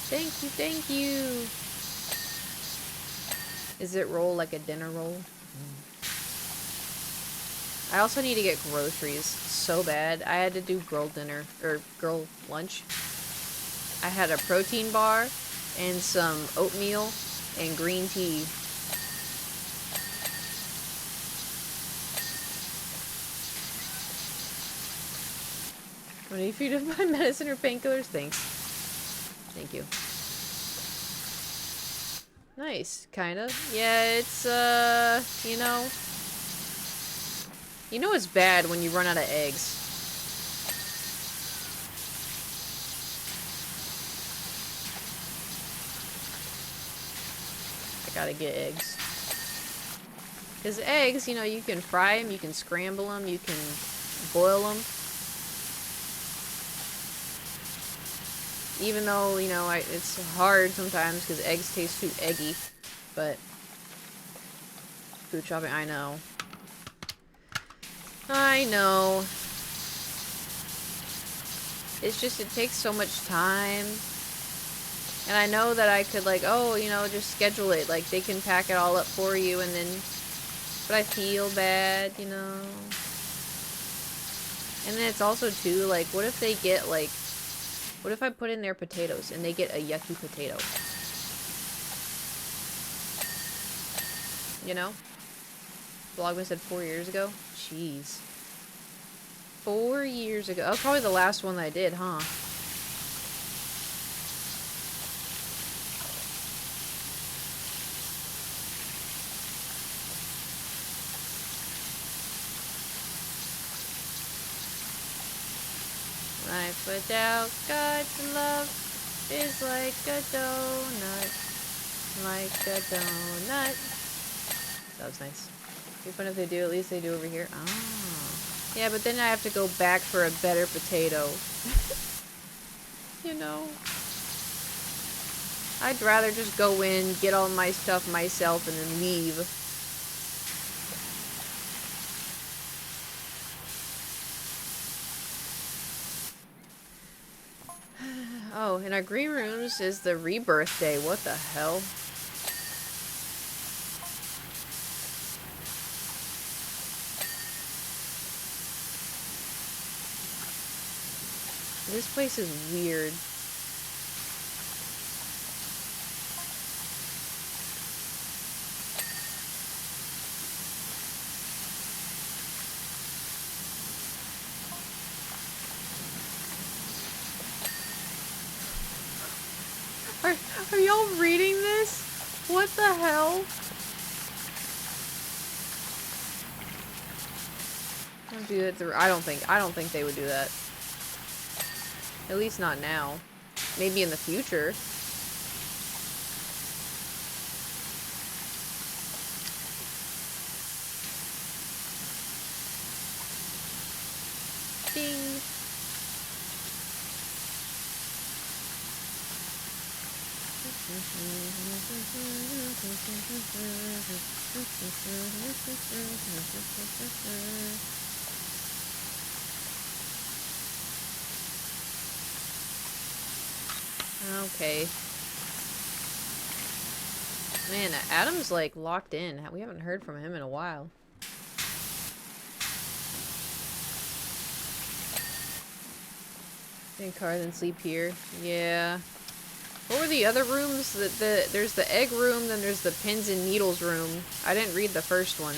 [SPEAKER 1] Thank you, thank you. Is it roll like a dinner roll? I also need to get groceries so bad. I had to do girl dinner, or girl lunch. I had a protein bar and some oatmeal and green tea. What do you feed my medicine or painkillers? Thanks. Thank you. Nice, kind of. Yeah, it's, you know... You know it's bad when you run out of eggs. I gotta get eggs. Because eggs, you know, you can fry them, you can scramble them, you can boil them. Even though, you know, it's hard sometimes because eggs taste too eggy. But, food shopping, I know. I know. It's just, it takes so much time. And I know that I could, like, oh, you know, just schedule it. Like, they can pack it all up for you and then... But I feel bad, you know. And then it's also, too, like, what if they get, like... What if I put in their potatoes and they get a yucky potato? You know? Vlogmas said 4 years ago? Jeez. 4 years ago. Oh, probably the last one that I did, huh? Life without God's love is like a donut. Like a donut. That was nice. Be fun if they do, at least they do over here. Oh. Yeah, but then I have to go back for a better potato. You know? I'd rather just go in, get all my stuff myself, and then leave. Oh, in our green rooms is the rebirth day. What the hell? This place is weird. Are y'all reading this? What the hell? Don't do that through. I don't think they would do that. At least not now. Maybe in the future. Ding. Okay. Man, Adam's like locked in. We haven't heard from him in a while. In car, then sleep here. Yeah. What were the other rooms? There's the egg room, then there's the pins and needles room. I didn't read the first one.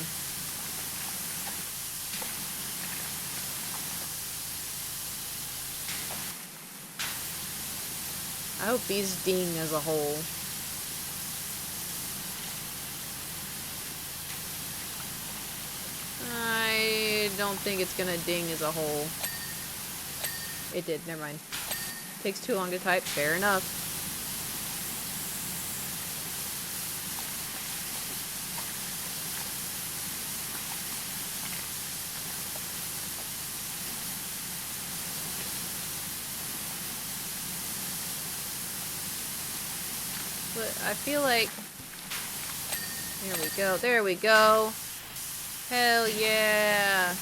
[SPEAKER 1] I hope these ding as a whole. I don't think it's gonna ding as a whole. It did, never mind. Takes too long to type, fair enough. But I feel like... There we go, there we go. Hell yeah.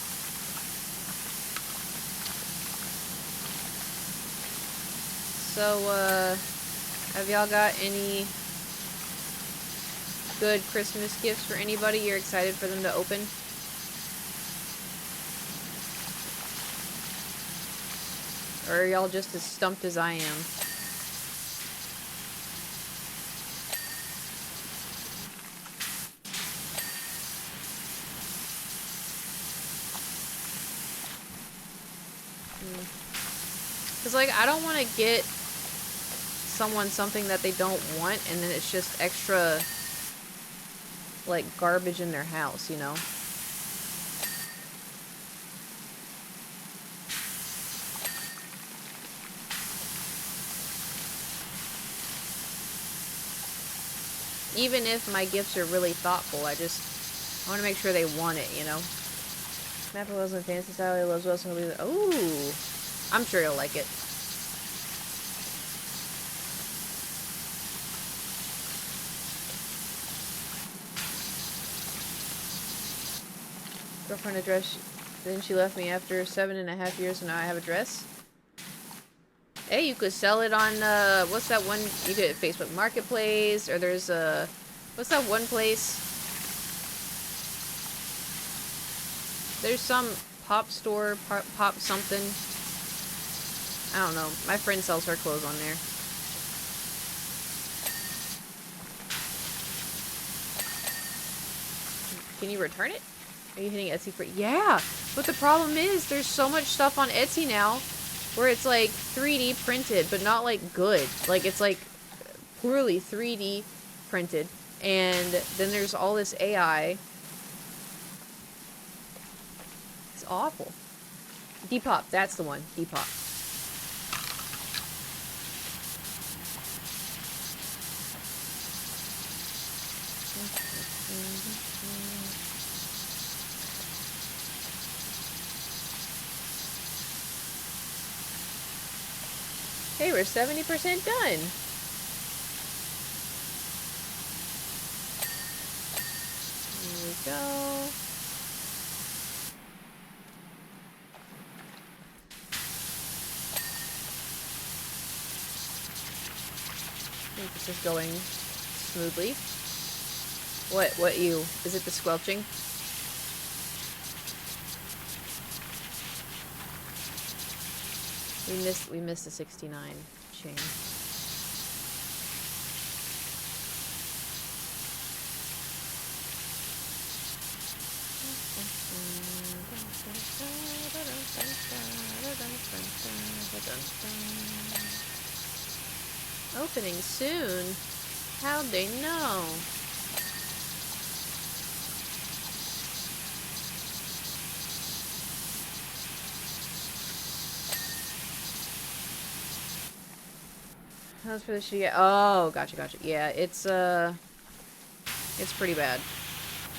[SPEAKER 1] So, have y'all got any good Christmas gifts for anybody you're excited for them to open? Or are y'all just as stumped as I am? Because, like, I don't want to get someone something that they don't want, and then it's just extra, like, garbage in their house, you know? Even if my gifts are really thoughtful, I want to make sure they want it, you know? Mappa Wilson Fantasy Style, he loves Wilson. Ooh! I'm sure he'll like it. Girlfriend address, then she left me after 7.5 years, and now I have a dress. Hey, you could sell it on, what's that one? You could Facebook Marketplace, or there's what's that one place? There's some pop store, pop something. I don't know. My friend sells her clothes on there. Can you return it? Are you hitting Etsy for? Yeah! But the problem is, there's so much stuff on Etsy now where it's like 3D printed, but not like good. Like it's like poorly 3D printed. And then there's all this AI. It's awful. Depop, that's the one. Depop. Hey, we're 70% done. Here we go. I think this is going smoothly. What you? Is it the squelching? We missed the 69 chain. Opening soon? How'd they know? How's for the shitty? Oh, gotcha. Yeah, it's pretty bad.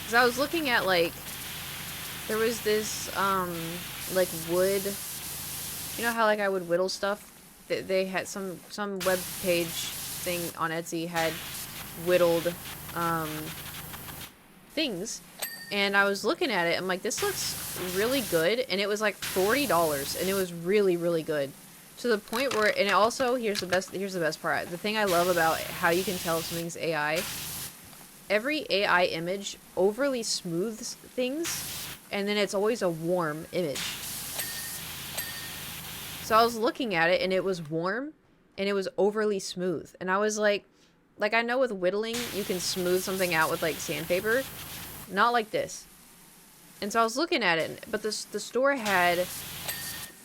[SPEAKER 1] Cause I was looking at like, there was this like wood. You know how like I would whittle stuff? They had some web page thing on Etsy had whittled things, and I was looking at it. I'm like, this looks really good, and it was like $40, and it was really good. To the point where, and also, here's the best part. The thing I love about how you can tell if something's AI, every AI image overly smooths things, and then it's always a warm image. So I was looking at it, and it was warm, and it was overly smooth. And I was like I know with whittling, you can smooth something out with, like, sandpaper. Not like this. And so I was looking at it, but the store had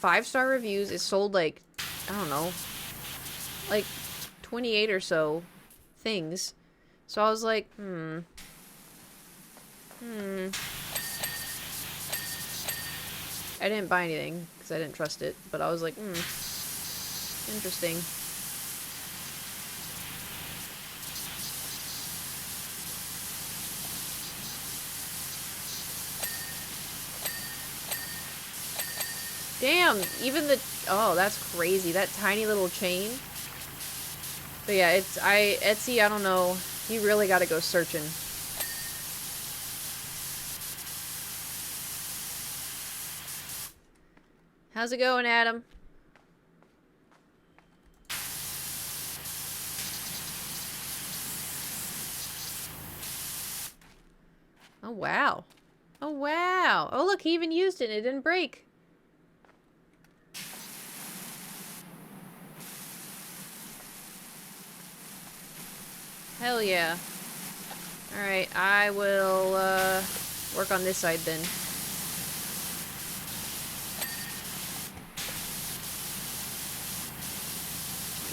[SPEAKER 1] 5-star reviews. It sold, like, I don't know, like 28 or so things. So I was like, I didn't buy anything because I didn't trust it, but I was like, interesting. Damn, even the, oh, that's crazy. That tiny little chain. But yeah, Etsy, I don't know. You really gotta go searching. How's it going, Adam? Oh, wow. Oh, wow. Oh, look, he even used it and it didn't break. Hell yeah. Alright, I will, work on this side then.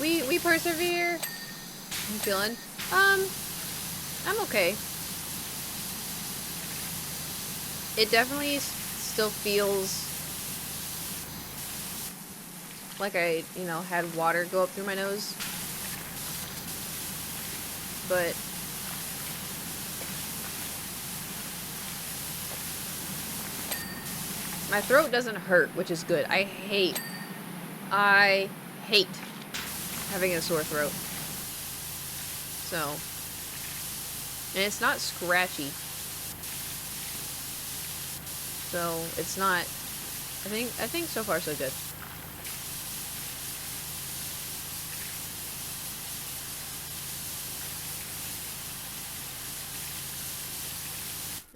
[SPEAKER 1] We persevere. I'm feeling. I'm okay. It definitely still feels like I, you know, had water go up through my nose. But my throat doesn't hurt, which is good. I hate having a sore throat. So, and it's not scratchy. So, it's not, I think so far so good.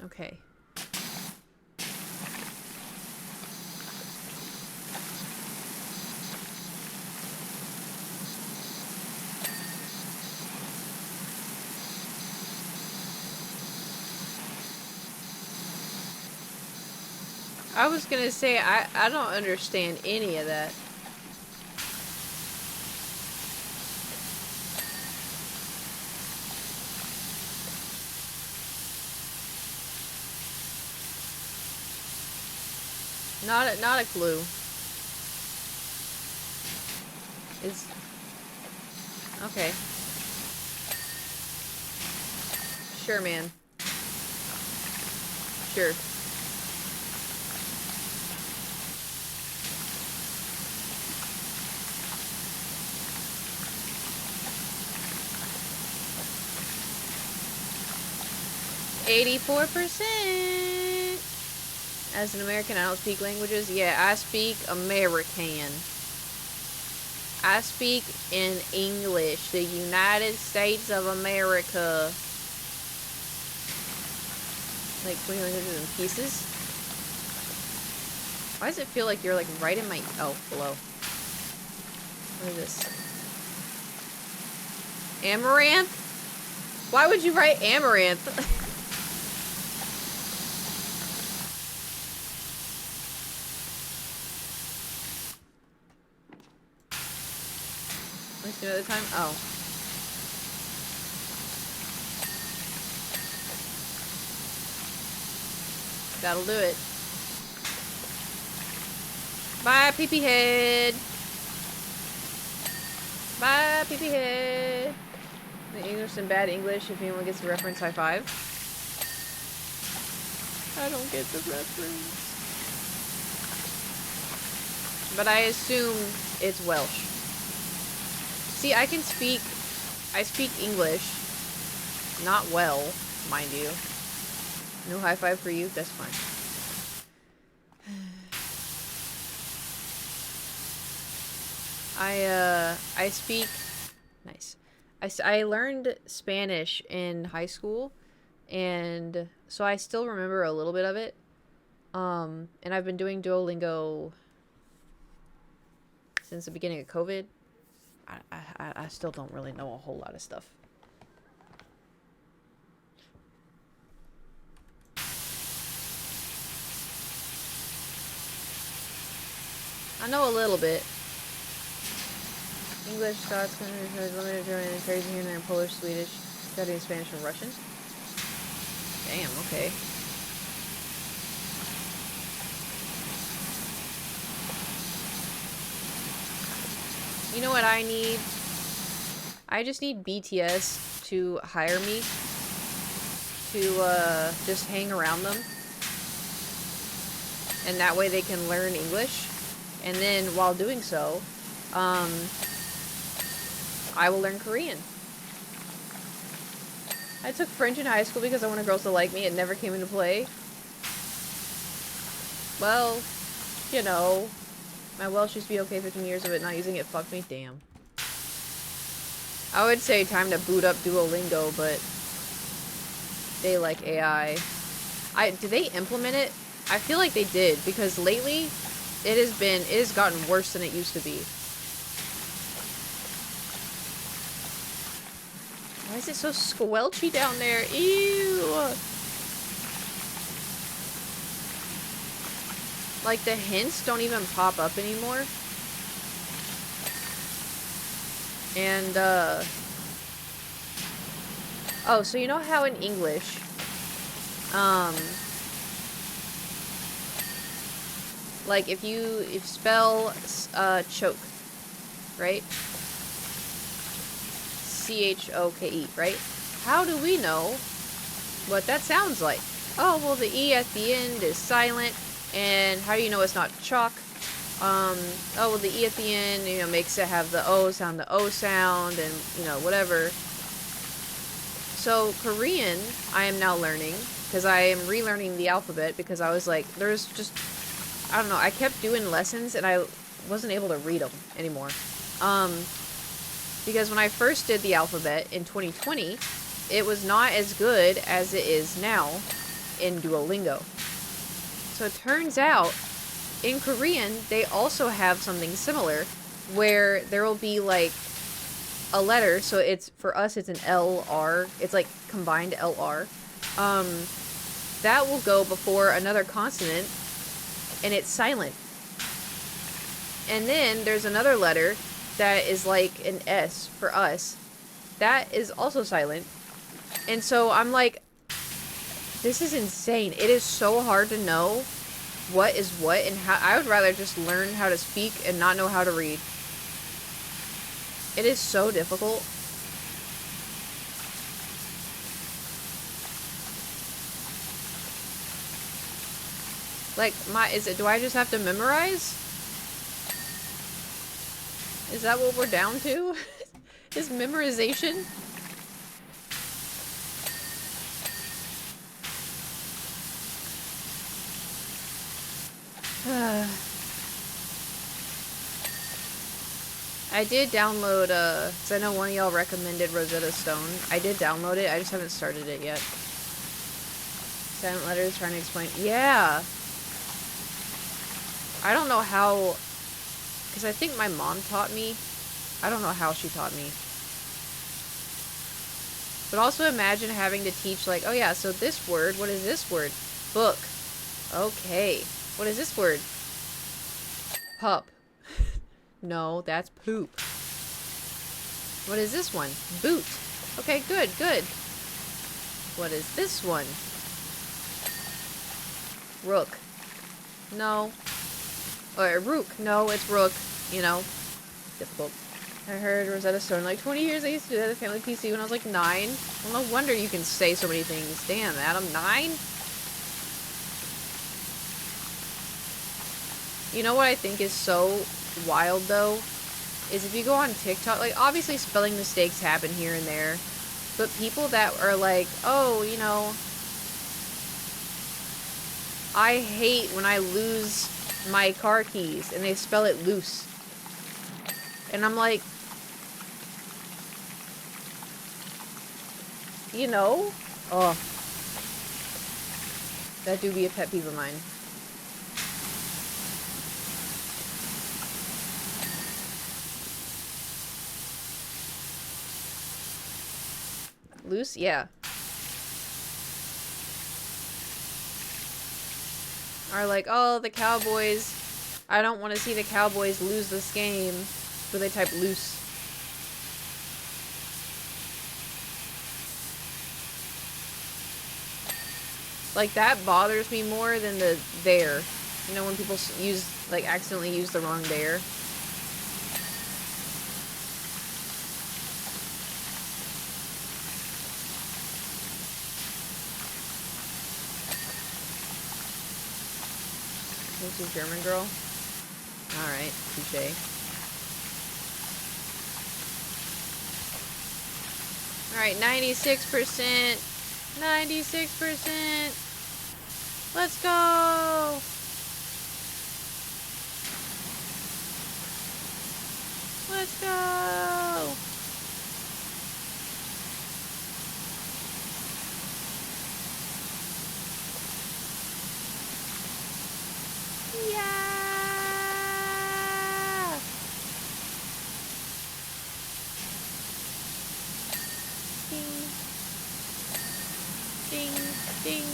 [SPEAKER 1] Okay. I was gonna say, I don't understand any of that. Not a clue. It's okay. Sure, man. Sure. %. As an American, I don't speak languages. Yeah, I speak American. I speak in English. The United States of America. Like 20 languages in pieces. Why does it feel like you're like right in my... Oh, below. What is this? Amaranth? Why would you write amaranth? Let's do another time. Oh. That'll do it. Bye, pee-pee head. Bye, pee-pee head. The English and bad English. If anyone gets the reference, high five. I don't get the reference. But I assume it's Welsh. See, I speak English. Not well, mind you. No high five for you? That's fine. I speak... Nice. I learned Spanish in high school, and so I still remember a little bit of it. And I've been doing Duolingo since the beginning of COVID. I still don't really know a whole lot of stuff. I know a little bit. English, Scots, limited German, and crazy here and there in Polish, Swedish, studying Spanish and Russian. Damn, okay. You know what I need? I just need BTS to hire me to just hang around them. And that way they can learn English. And then while doing so, I will learn Korean. I took French in high school because I wanted girls to like me. It never came into play. Well, you know, my Welsh used to be okay 15 years of it not using it. Fuck me, damn. I would say time to boot up Duolingo, but they like AI. Did they implement it? I feel like they did, because lately it has gotten worse than it used to be. Why is it so squelchy down there? Ew! Like, the hints don't even pop up anymore. And, oh, so you know how in English, like if you spell, choke, right? C-H-O-K-E, right? How do we know what that sounds like? Oh, well, the E at the end is silent, and how do you know it's not chalk? Oh, well, the E at the end, you know, makes it have the O sound, and, you know, whatever. So, Korean, I am now learning, because I am relearning the alphabet, because I was like, there's just, I don't know, I kept doing lessons, and I wasn't able to read them anymore. Because when I first did the alphabet in 2020, it was not as good as it is now in Duolingo. So it turns out, in Korean, they also have something similar, where there will be, like, a letter, so it's, for us, it's an LR, it's like combined LR, that will go before another consonant, and it's silent. And then there's another letter that is like an S for us, that is also silent. And so I'm like, this is insane. It is so hard to know what is what, and how. I would rather just learn how to speak and not know how to read. It is so difficult. Like, do I just have to memorize? Is that what we're down to? Is memorization? I did download, because I know one of y'all recommended Rosetta Stone. I did download it, I just haven't started it yet. Silent letters, trying to explain. Yeah! I don't know how, because I think my mom taught me. I don't know how she taught me. But also imagine having to teach, like, oh yeah, so this word, what is this word? Book. Okay. What is this word? Pup. No, that's poop. What is this one? Boot. Okay, good, good. What is this one? Rook. No. Or rook. No, it's rook. You know. Difficult. I heard Rosetta Stone like 20 years. I used to do that at Family PC when I was like 9. Well, no wonder you can say so many things. Damn, Adam, 9? You know what I think is so wild, though? Is if you go on TikTok, like, obviously spelling mistakes happen here and there, but people that are like, oh, you know, I hate when I lose my car keys, and they spell it loose. And I'm like, you know? Oh. That do be a pet peeve of mine. Loose? Yeah. Are like, oh, the Cowboys. I don't want to see the Cowboys lose this game. So they type loose. Like, that bothers me more than the there. You know, when people use, like, accidentally use the wrong there. This is German girl. Alright, touche. Alright, 96%. 96%. Let's go! Let's go! Yeah! Ding, ding.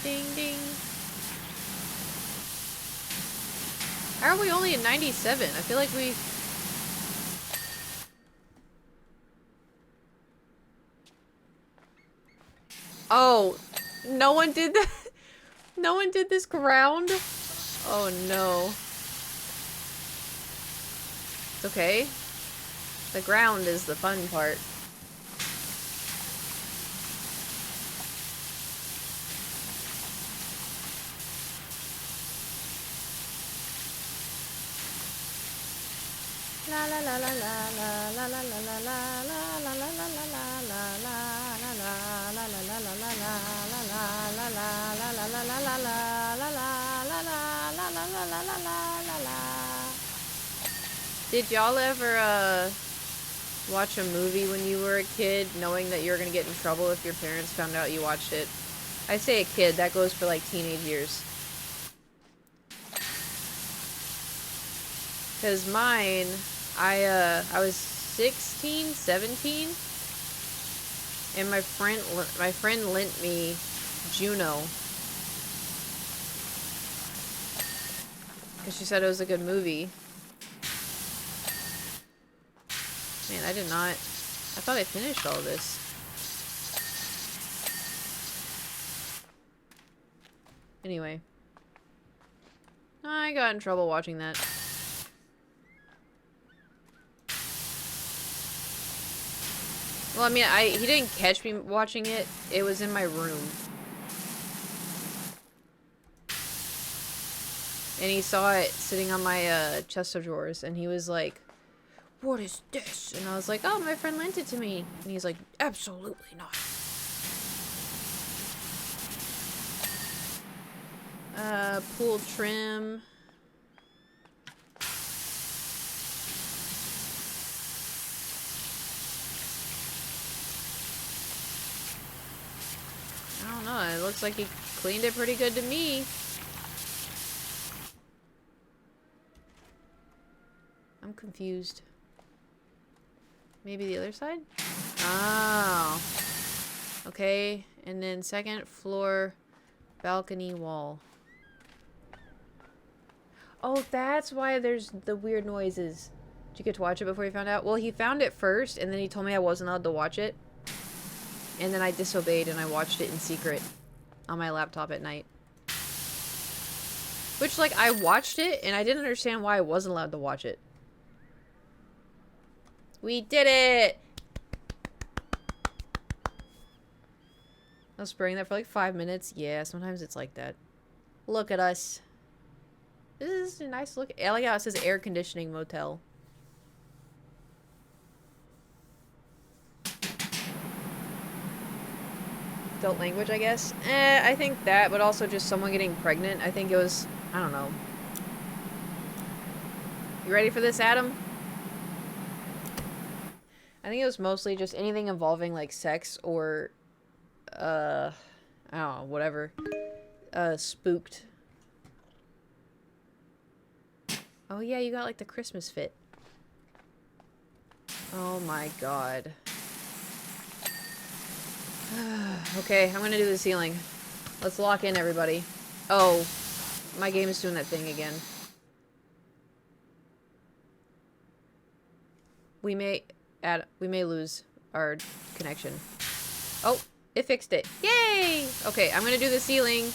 [SPEAKER 1] Ding, ding. How are we only at 97? I feel like we... Oh, no one did that? No one did this ground? Oh no. It's okay. The ground is the fun part. La la la la la la la la la la la la la la la la la Did y'all ever watch a movie when you were a kid knowing that you were gonna get in trouble if your parents found out you watched it? I say a kid, that goes for like teenage years. Cause mine, I was 16, 17, and my friend lent me Juno. Cause she said it was a good movie. Man, I did not. I thought I finished all this. Anyway. I got in trouble watching that. Well, I mean, he didn't catch me watching it. It was in my room. And he saw it sitting on my chest of drawers, and he was like, "What is this?" And I was like, "Oh, my friend lent it to me." And he's like, "Absolutely not." Pool trim. I don't know, it looks like he cleaned it pretty good to me. I'm confused. Maybe the other side? Oh. Okay, and then second floor balcony wall. Oh, that's why there's the weird noises. Did you get to watch it before you found out? Well, he found it first, and then he told me I wasn't allowed to watch it. And then I disobeyed, and I watched it in secret on my laptop at night. Which, like, I watched it, and I didn't understand why I wasn't allowed to watch it. We did it! I was spraying that for like 5 minutes. Yeah, sometimes it's like that. Look at us. This is a nice look. I like how it says air conditioning motel. Adult language, I guess. I think that, but also just someone getting pregnant. I think it was, I don't know. You ready for this, Adam? I think it was mostly just anything involving like sex or I don't know, whatever. Spooked. Oh yeah, you got like the Christmas fit. Oh my god. Okay, I'm gonna do the ceiling. Let's lock in, everybody. Oh, my game is doing that thing again. We may lose our connection. Oh, it fixed it. Yay! Okay, I'm gonna do the ceiling.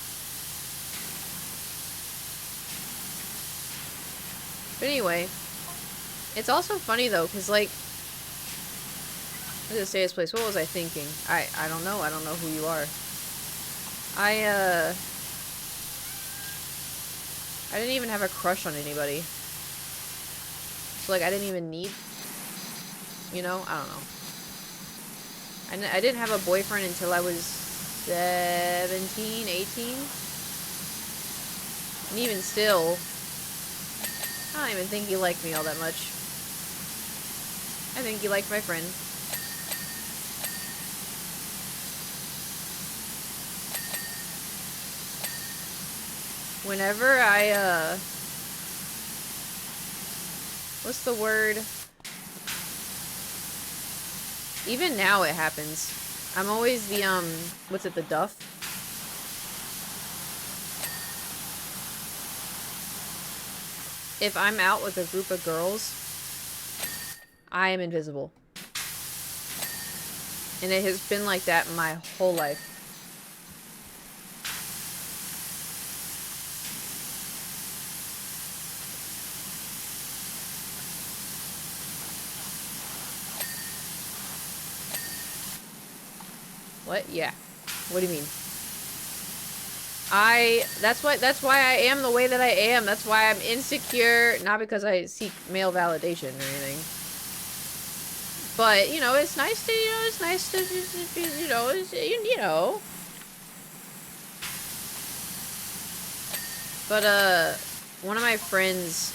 [SPEAKER 1] But anyway, it's also funny though, cause like, I'm gonna stay this place. What was I thinking? I don't know. I don't know who you are. I didn't even have a crush on anybody. So like, I didn't even need. You know, I don't know. I didn't have a boyfriend until I was 17, 18. And even still, I don't even think he liked me all that much. I think he liked my friend. Whenever I, what's the word? Even now it happens. I'm always the, what's it, the duff? if I'm out with a group of girls, I am invisible. And it has been like that my whole life. What? Yeah. What do you mean? That's why I am the way that I am. That's why I'm insecure, not because I seek male validation or anything. But, you know, it's nice to, But, one of my friends,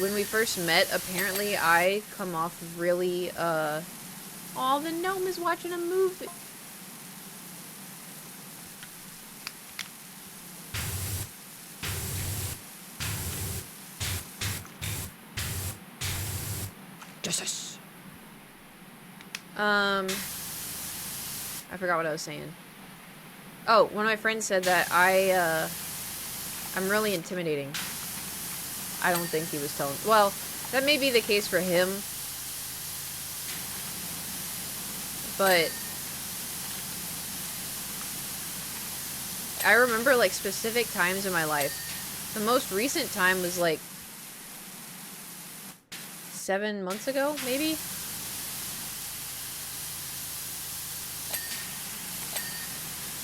[SPEAKER 1] when we first met, apparently I come off really, oh, the gnome is watching a movie. Justice. I forgot what I was saying. Oh, one of my friends said that I'm really intimidating. I don't think he was telling. Well, that may be the case for him. But I remember, like, specific times in my life. The most recent time was, like, 7 months ago, maybe?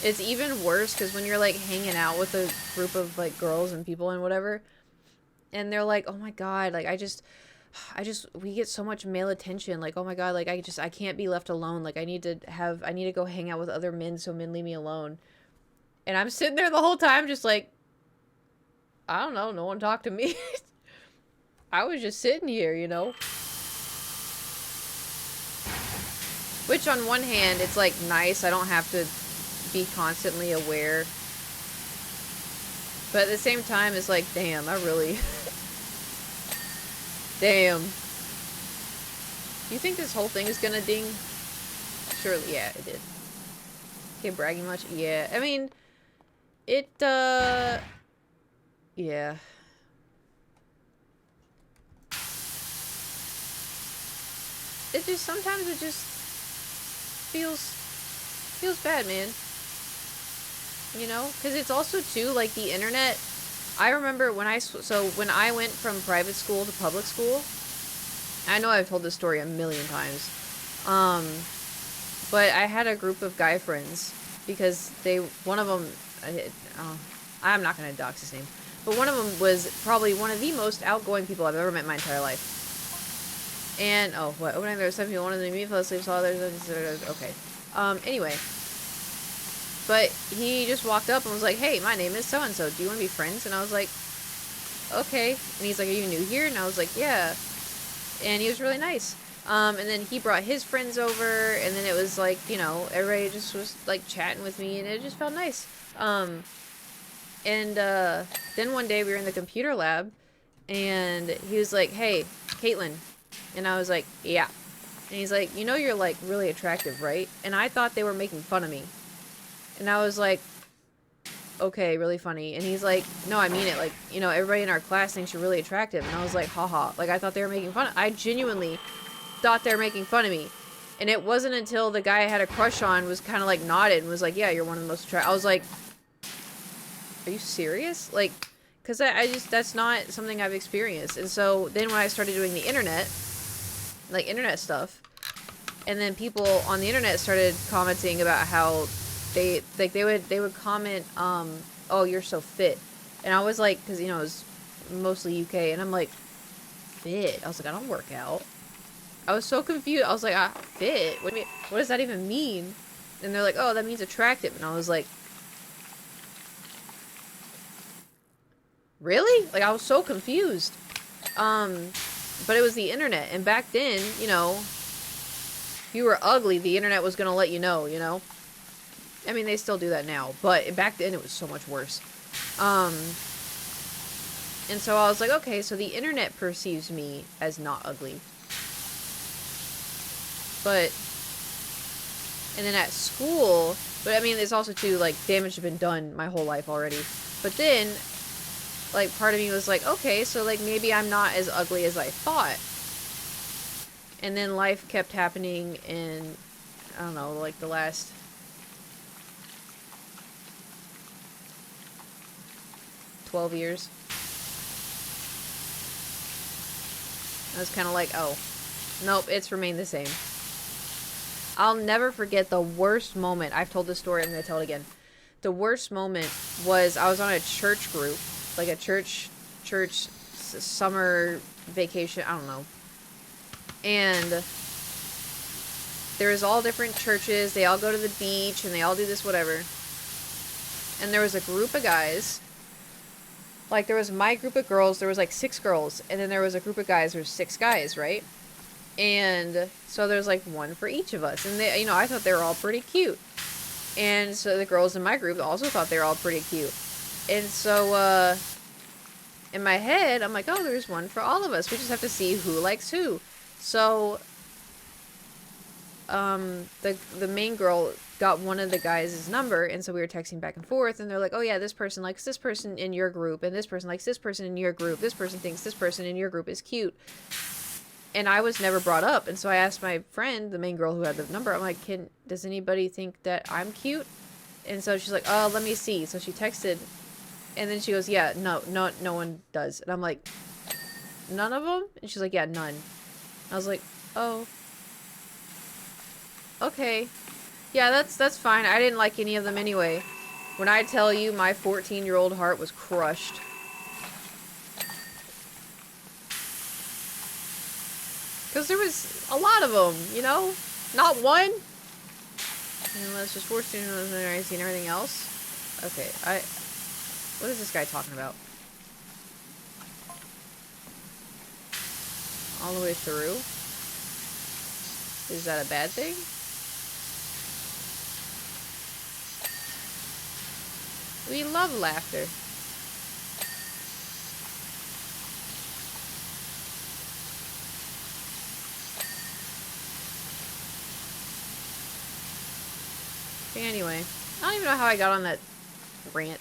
[SPEAKER 1] It's even worse because when you're, like, hanging out with a group of, like, girls and people and whatever, and they're like, oh my god, like, we get so much male attention, like, oh my god, like, I can't be left alone, like, I need to go hang out with other men so men leave me alone. And I'm sitting there the whole time just like, I don't know, no one talked to me. I was just sitting here, you know? Which on one hand, it's like nice, I don't have to be constantly aware. But at the same time, it's like, damn, I really... Damn. You think this whole thing is gonna ding? Surely, yeah, it did. Okay, bragging much? Yeah, I mean, it, yeah. Sometimes it just feels bad, man. You know? Because it's also, too, like, the internet. I remember when I went from private school to public school, I know I've told this story a million times, but I had a group of guy friends, because one of them, I'm not going to dox his name, but one of them was probably one of the most outgoing people I've ever met in my entire life. And, opening there were some people, one of them immediately fell asleep, saw others, okay. Anyway. But he just walked up and was like, hey, my name is so-and-so, do you want to be friends? And I was like, okay. And he's like, are you new here? And I was like, yeah. And he was really nice. And then he brought his friends over, and then it was like, you know, everybody just was, like, chatting with me, and it just felt nice. Then one day we were in the computer lab, and he was like, hey, Caitlin. And I was like, yeah. And he's like, you know you're, like, really attractive, right? And I thought they were making fun of me. And I was like, okay, really funny. And he's like, no, I mean it. Like, you know, everybody in our class thinks you're really attractive. And I was like, haha. Like, I thought they were making fun. I genuinely thought they were making fun of me. And it wasn't until the guy I had a crush on was kind of, like, nodded and was like, yeah, you're one of the most attractive. I was like, are you serious? Like, because I just, that's not something I've experienced. And so then when I started doing the internet, like, internet stuff, and then people on the internet started commenting about how they would comment, oh, you're so fit. And I was like, because, you know, it was mostly UK, and I'm like, fit? I was like, I don't work out. I was so confused. I was like, fit? What does that even mean? And they're like, oh, that means attractive. And I was like, really? Like, I was so confused. But it was the internet, and back then, you know, if you were ugly, the internet was gonna let you know, you know? I mean, they still do that now, but back then it was so much worse. And so I was like, okay, so the internet perceives me as not ugly. But, and then at school, but I mean, it's also too, like, damage has been done my whole life already. But then, like, part of me was like, okay, so, like, maybe I'm not as ugly as I thought. And then life kept happening in, I don't know, like, the last... $12 years. I was kind of like, oh, nope, it's remained the same. I'll never forget the worst moment. I've told this story, I'm going to tell it again. The worst moment was I was on a church group, like a church summer vacation, I don't know. And there was all different churches, they all go to the beach, and they all do this whatever. And there was a group of guys. Like, there was my group of girls, there was like 6 girls, and then there was a group of guys, there was 6 guys, right? And so there's like one for each of us. And they, you know, I thought they were all pretty cute. And so the girls in my group also thought they were all pretty cute. And so, in my head, I'm like, oh, there's one for all of us. We just have to see who likes who. So, the main girl got one of the guys' number, and so we were texting back and forth, and they're like, oh yeah, this person likes this person in your group, and this person likes this person in your group, this person thinks this person in your group is cute. And I was never brought up, and so I asked my friend, the main girl who had the number, I'm like, does anybody think that I'm cute? And so she's like, oh, let me see. So she texted, and then she goes, yeah, no one does. And I'm like, none of them? And she's like, yeah, none. I was like, oh, okay. Yeah, that's fine. I didn't like any of them anyway. When I tell you my 14-year-old heart was crushed. Because there was a lot of them, you know? Not one. Unless just 14 and everything else. Okay, what is this guy talking about? All the way through? Is that a bad thing? We love laughter. Anyway, I don't even know how I got on that rant.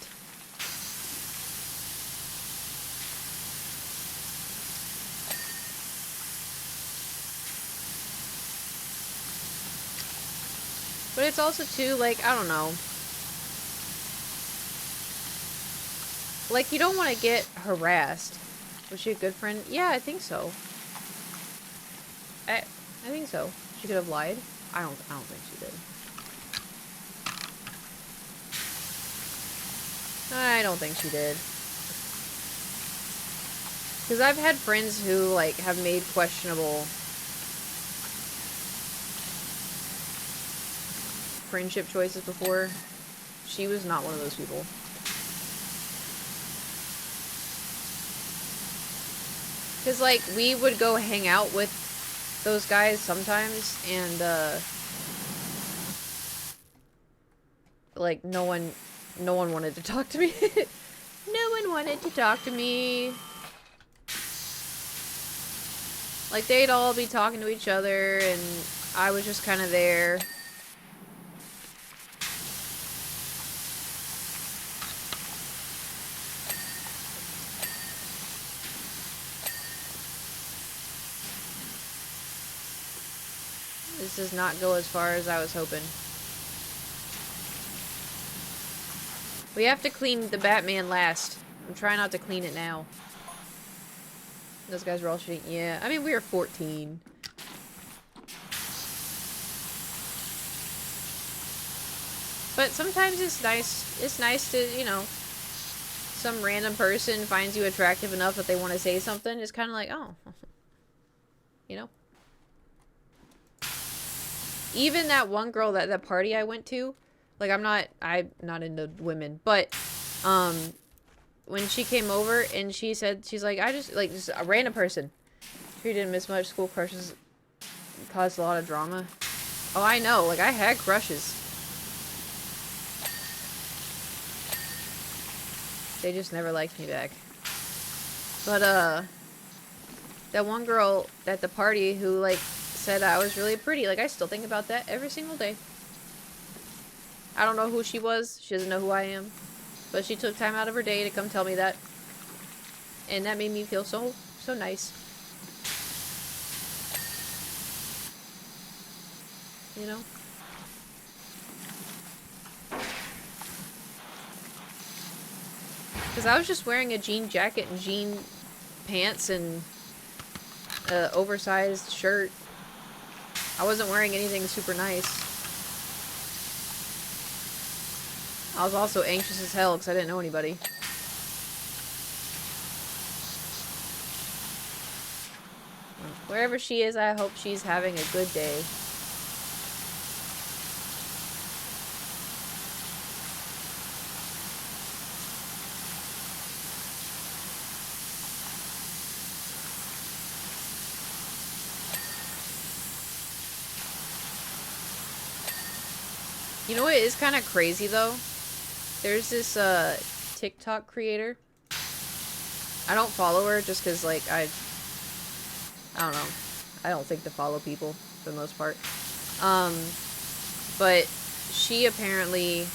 [SPEAKER 1] But it's also too, like, I don't know. Like, you don't want to get harassed. Was she a good friend? Yeah, I think so. I think so. She could have lied. I don't think she did. I don't think she did. Because I've had friends who, like, have made questionable friendship choices before. She was not one of those people. Because, like, we would go hang out with those guys sometimes, and, like, no one wanted to talk to me. No one wanted to talk to me. Like, they'd all be talking to each other, and I was just kind of there. This does not go as far as I was hoping. We have to clean the Batman last. I'm trying not to clean it now. Those guys were all shooting. Yeah, I mean, we were 14. But sometimes it's nice to, you know, some random person finds you attractive enough that they want to say something. It's kind of like, oh, you know? Even that one girl, that party I went to, like, I'm not into women, but, when she came over and she said, she's like, just a random person. She didn't miss much. School crushes caused a lot of drama. Oh, I know. Like, I had crushes. They just never liked me back. But, that one girl at the party who, like, said I was really pretty. Like, I still think about that every single day. I don't know who she was. She doesn't know who I am. But she took time out of her day to come tell me that. And that made me feel so nice. You know? Because I was just wearing a jean jacket and jean pants and an oversized shirt. I wasn't wearing anything super nice. I was also anxious as hell because I didn't know anybody. Wherever she is, I hope she's having a good day. You know what is kind of crazy though? There's this TikTok creator. I don't follow her just because like I don't know. I don't think to follow people for the most part. But she apparently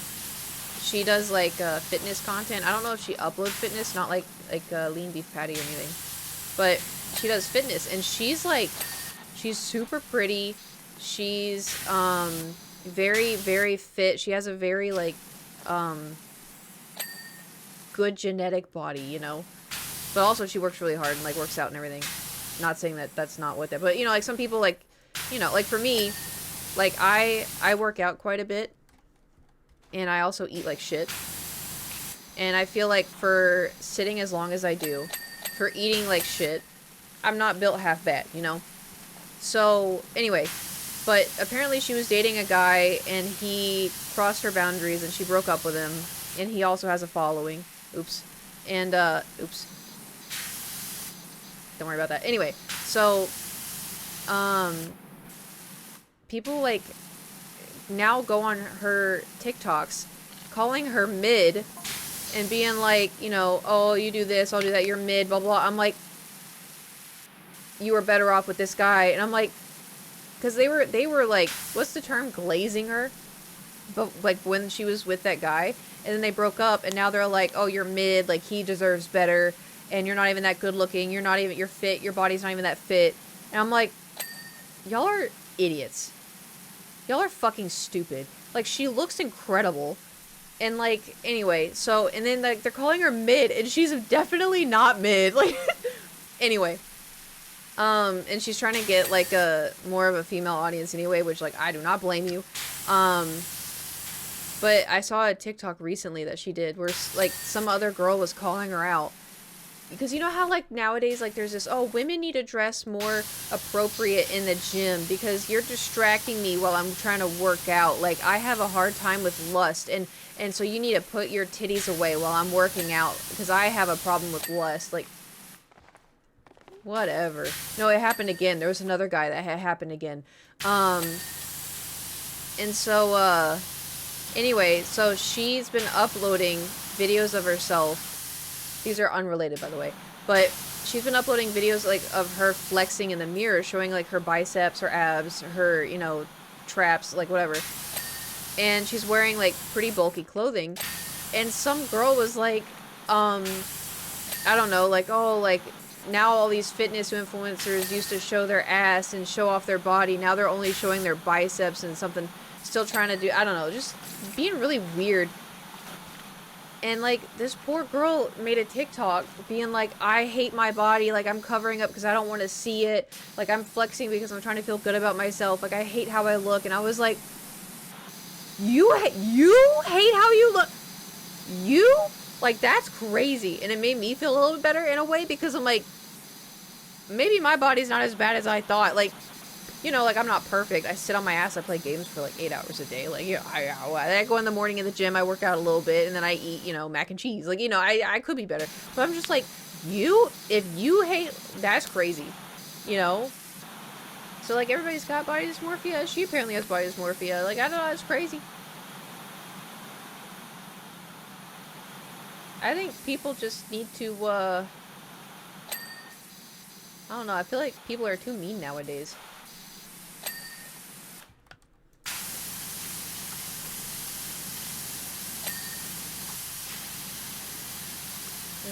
[SPEAKER 1] she does like fitness content. I don't know if she uploads fitness, not like lean beef patty or anything. But she does fitness and she's super pretty. She's very, very fit. She has a very like good genetic body, you know. But also she works really hard and like works out and everything. Not saying that that's not what that, but you know, like some people like, you know, like for me, like I work out quite a bit and I also eat like shit. And I feel like for sitting as long as I do, for eating like shit, I'm not built half bad, you know? So, anyway, but apparently she was dating a guy and he crossed her boundaries and she broke up with him. And he also has a following. Oops. And, oops. Don't worry about that. Anyway, so, people, like, now go on her TikToks calling her mid and being like, you know, oh, you do this, I'll do that, you're mid, blah, blah. I'm like, you were better off with this guy. And I'm like, because they were like, what's the term, glazing her? But like when she was with that guy, and then they broke up, and now they're like, oh, you're mid, like he deserves better, and you're not even that good looking, you're fit, your body's not even that fit. And I'm like, y'all are idiots. Y'all are fucking stupid. Like, she looks incredible. And like, anyway, so, and then like they're calling her mid, and she's definitely not mid. Like, anyway. And she's trying to get like a more of a female audience anyway, which like I do not blame you. But I saw a TikTok recently that she did where like some other girl was calling her out. Because you know how like nowadays like there's this, oh, women need to dress more appropriate in the gym because you're distracting me while I'm trying to work out. Like I have a hard time with lust and so you need to put your titties away while I'm working out because I have a problem with lust. Like, whatever. No, it happened again. There was another guy that had happened again. And so, anyway, so she's been uploading videos of herself. These are unrelated, by the way. But she's been uploading videos, like, of her flexing in the mirror, showing, like, her biceps, her abs, her, you know, traps, like, whatever. And she's wearing, like, pretty bulky clothing. And some girl was like, I don't know, like, oh, like, now all these fitness influencers used to show their ass and show off their body. Now they're only showing their biceps and something, still trying to do, I don't know, just being really weird. And like, this poor girl made a TikTok being like, I hate my body, like I'm covering up because I don't want to see it. Like I'm flexing because I'm trying to feel good about myself. Like I hate how I look. And I was like, you hate how you look? You? Like, that's crazy. And it made me feel a little bit better in a way because I'm like, maybe my body's not as bad as I thought. Like, you know, like, I'm not perfect. I sit on my ass. I play games for, like, 8 hours a day. Like, you know, I go in the morning in the gym. I work out a little bit. And then I eat, you know, mac and cheese. Like, you know, I could be better. But I'm just like, if you hate, that's crazy. You know? So, like, everybody's got body dysmorphia. She apparently has body dysmorphia. Like, I don't know. It's crazy. I think people just need to, I don't know, I feel like people are too mean nowadays.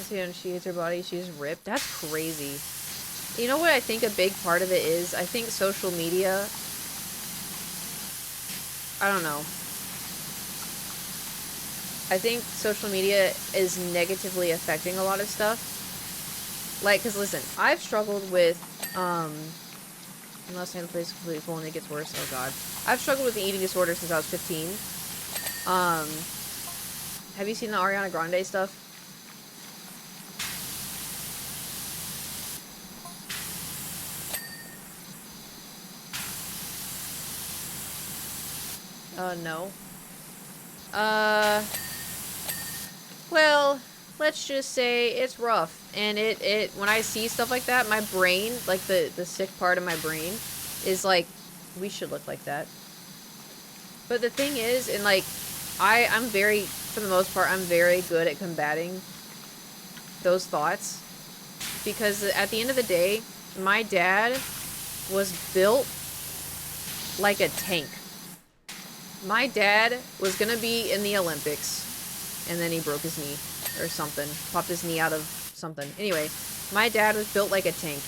[SPEAKER 1] see when she hates her body, she's ripped. That's crazy. You know what I think a big part of it is? I think social media... I don't know. I think social media is negatively affecting a lot of stuff. Like, because listen, I've struggled with, unless the place is completely full and it gets worse, oh god. I've struggled with an eating disorder since I was 15. Have you seen the Ariana Grande stuff? No. Well, let's just say it's rough. And when I see stuff like that, my brain, like the sick part of my brain, is like, we should look like that. But the thing is, and like, I'm very, for the most part, I'm very good at combating those thoughts. Because at the end of the day, my dad was built like a tank. My dad was gonna be in the Olympics, and then he broke his knee, or something. Popped his knee out of something. Anyway, my dad was built like a tank.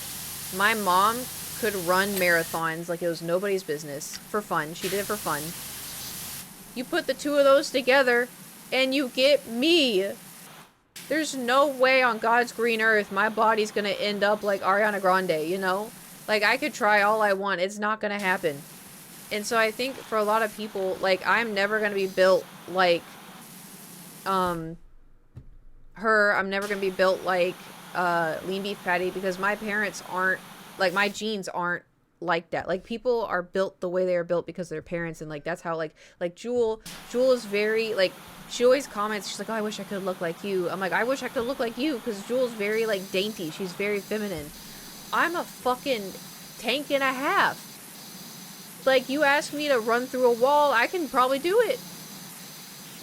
[SPEAKER 1] My mom could run marathons like it was nobody's business, for fun. She did it for fun. You put the two of those together, and you get me. There's no way on God's green earth my body's gonna end up like Ariana Grande, you know? Like, I could try all I want. It's not gonna happen. And so I think for a lot of people, like, I'm never gonna be built like, her. I'm never gonna be built like, Lean Beef Patty, because my parents aren't, like, my genes aren't like that. Like, people are built the way they are built because of their parents, and, like, that's how, like Jewel is very, like, she always comments, she's like, oh, I wish I could look like you. I'm like, I wish I could look like you, because Jewel's very, like, dainty. She's very feminine. I'm a fucking tank and a half. Like, you ask me to run through a wall, I can probably do it.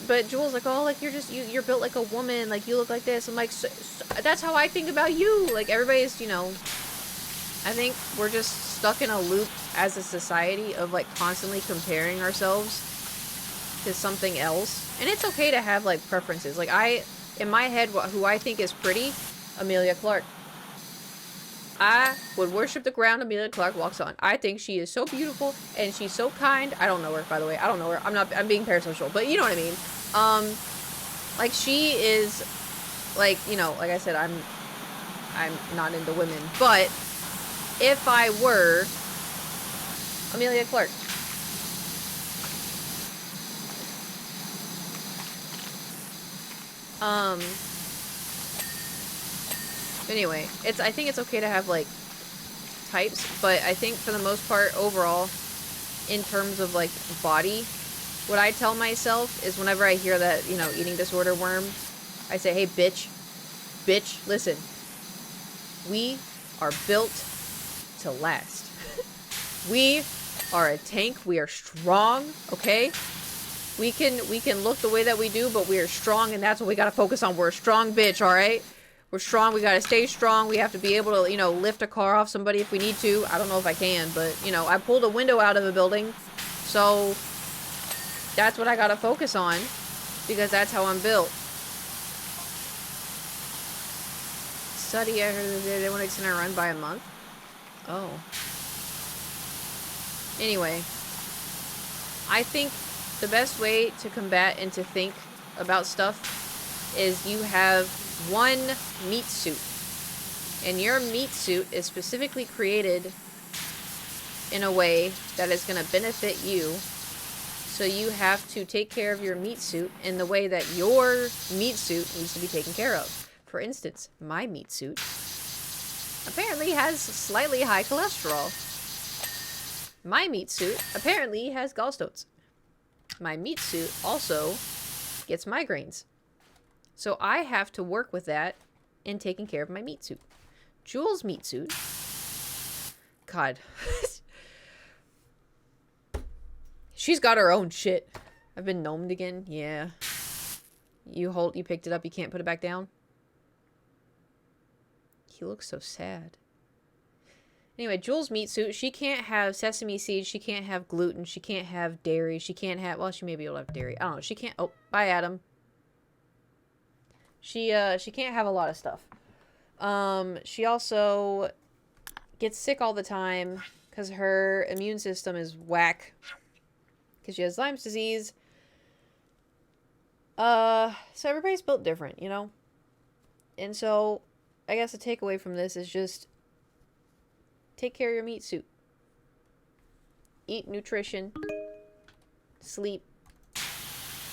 [SPEAKER 1] But Jewel's like, oh, like, you're built like a woman, like, you look like this. I'm like, so, that's how I think about you. Like, everybody's, you know, I think we're just stuck in a loop as a society of, like, constantly comparing ourselves to something else. And it's okay to have, like, preferences. Like, in my head, who I think is pretty, Emilia Clarke. I would worship the ground Emilia Clarke walks on. I think she is so beautiful, and she's so kind. I don't know her, by the way. I don't know her. I'm being parasocial, but you know what I mean. Like, she is, like, you know, like I said, I'm not into women, but if I were Emilia Clarke. Anyway, I think it's okay to have, like, types, but I think for the most part, overall, in terms of, like, body, what I tell myself is whenever I hear that, you know, eating disorder worm, I say, hey, bitch, listen, we are built to last. We are a tank, we are strong, okay? We can look the way that we do, but we are strong, and that's what we gotta focus on. We're a strong bitch, alright? We're strong, we gotta stay strong, we have to be able to, you know, lift a car off somebody if we need to. I don't know if I can, but, you know, I pulled a window out of a building, so that's what I gotta focus on, because that's how I'm built. Study, I heard they want to extend our run by a month. Oh. Anyway, I think the best way to combat and to think about stuff is you have one meat suit. And your meat suit is specifically created in a way that is going to benefit you. So you have to take care of your meat suit in the way that your meat suit needs to be taken care of. For instance, my meat suit apparently has slightly high cholesterol. My meat suit apparently has gallstones. My meat suit also gets migraines. So I have to work with that in taking care of my meat suit. Jewel's meat suit. God. She's got her own shit. I've been gnomed again. Yeah. You picked it up, you can't put it back down? He looks so sad. Anyway, Jewel's meat suit, she can't have sesame seeds, she can't have gluten, she can't have dairy, she can't have, well, she may be able to have dairy. I don't know, she can't, oh, bye, Adam. She can't have a lot of stuff. She also gets sick all the time because her immune system is whack. Because she has Lyme's disease. So everybody's built different, you know? And so, I guess the takeaway from this is just take care of your meat suit. Eat nutrition. Sleep.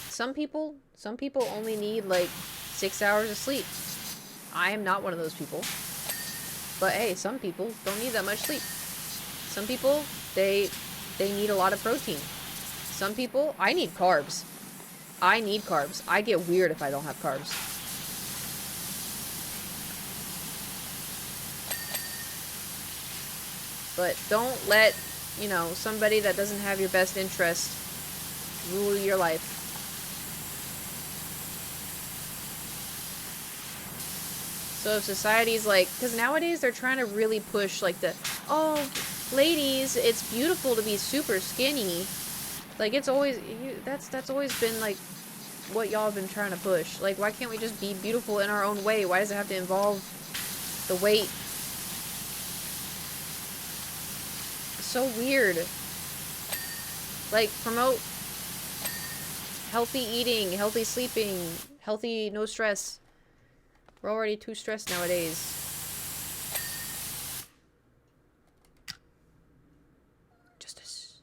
[SPEAKER 1] Some people only need like 6 hours of sleep. I am not one of those people. But hey, some people don't need that much sleep. Some people, they need a lot of protein. Some people, I need carbs. I need carbs. I get weird if I don't have carbs. But don't let, you know, somebody that doesn't have your best interest rule your life. So if society's like, because nowadays they're trying to really push like the, oh, ladies, it's beautiful to be super skinny. Like it's always, that's always been like what y'all have been trying to push. Like why can't we just be beautiful in our own way? Why does it have to involve the weight? So weird. Like promote healthy eating, healthy sleeping, healthy no stress. We're already too stressed nowadays. Justice.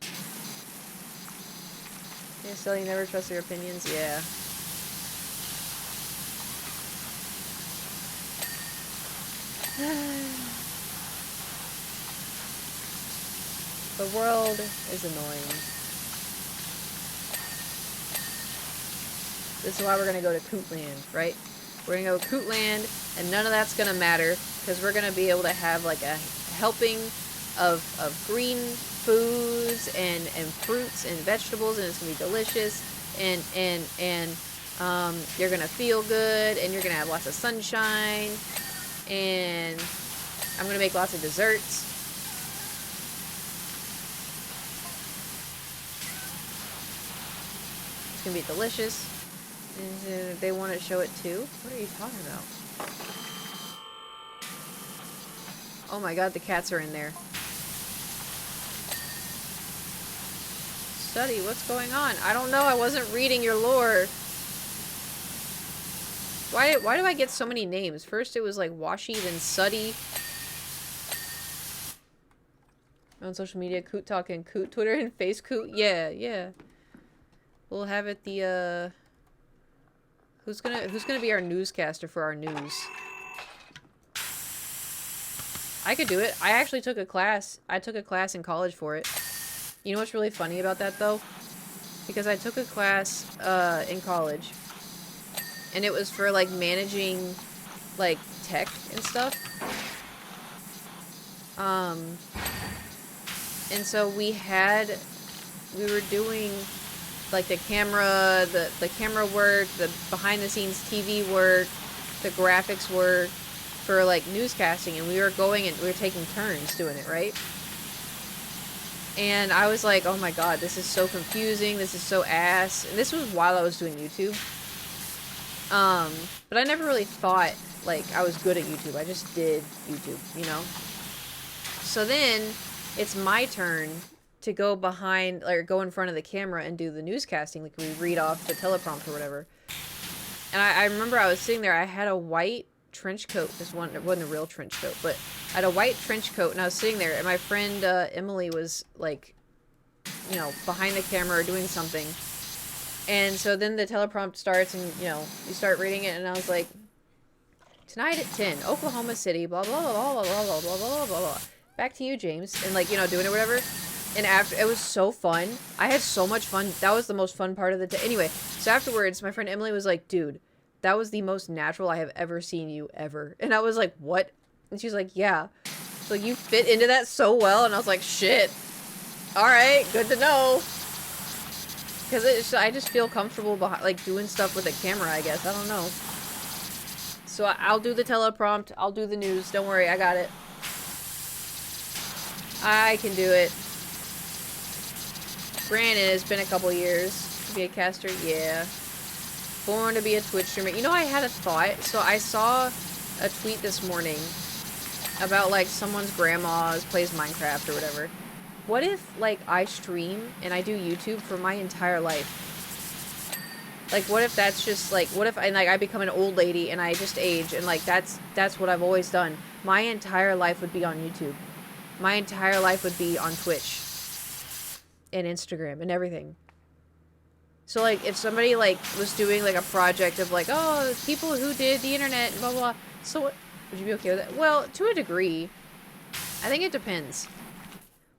[SPEAKER 1] Yeah, so you never trust their opinions? Yeah. The world is annoying. This is why we're gonna go to Cootland, right? We're gonna go to Cootland, and none of that's gonna matter, because we're gonna be able to have like a helping of green foods and fruits and vegetables, and it's gonna be delicious, and you're gonna feel good, and you're gonna have lots of sunshine, and I'm gonna make lots of desserts. It's gonna be delicious. And they want to show it too? What are you talking about? Oh my god, the cats are in there. Study, what's going on? I don't know, I wasn't reading your lore. Why do I get so many names? First it was like Washi, then Suddy. On social media, Coot Talk and Coot Twitter and Face Coot. Yeah. We'll have it the Who's gonna be our newscaster for our news? I could do it. I actually took a class. I took a class in college for it. You know what's really funny about that though? Because I took a class in college, and it was for like managing like tech and stuff. And so we were doing like the camera work, the behind the scenes TV work, the graphics work for like newscasting, and we were taking turns doing it, right? And I was like, oh my god, this is so confusing, this is so ass. And this was while I was doing YouTube. But I never really thought like I was good at YouTube. I just did YouTube, you know? So then it's my turn to go behind, or go in front of the camera and do the newscasting, like we read off the teleprompter or whatever. And I remember I was sitting there, I had a white trench coat, it wasn't a real trench coat, but I had a white trench coat, and I was sitting there, and my friend Emily was like, you know, behind the camera or doing something. And so then the teleprompt starts, and you know, you start reading it, and I was like, tonight at 10, Oklahoma City, blah blah blah blah blah blah blah blah blah blah. Back to you, James. And like, you know, doing it or whatever. And after, it was so fun. I had so much fun. That was the most fun part of the day. Anyway, so afterwards, my friend Emily was like, dude, that was the most natural I have ever seen you ever. And I was like, what? And she's like, yeah. So you fit into that so well. And I was like, shit. All right, good to know. Because I just feel comfortable behind, like doing stuff with a camera, I guess. I don't know. So I'll do the teleprompt. I'll do the news. Don't worry, I got it. I can do it. Granted, it's been a couple years to be a caster. Yeah. born to be a Twitch streamer. You know, I had a thought. So I saw a tweet this morning about, like, someone's grandma plays Minecraft or whatever. What if, like, I stream and I do YouTube for my entire life? Like, what if that's just, like, what if I become an old lady and I just age and, like, that's what I've always done. My entire life would be on YouTube. My entire life would be on Twitch. And Instagram and everything. So, like, if somebody, like, was doing, like, a project of, like, oh, people who did the internet and blah, blah, blah. So, what, would you be okay with that? Well, to a degree. I think it depends.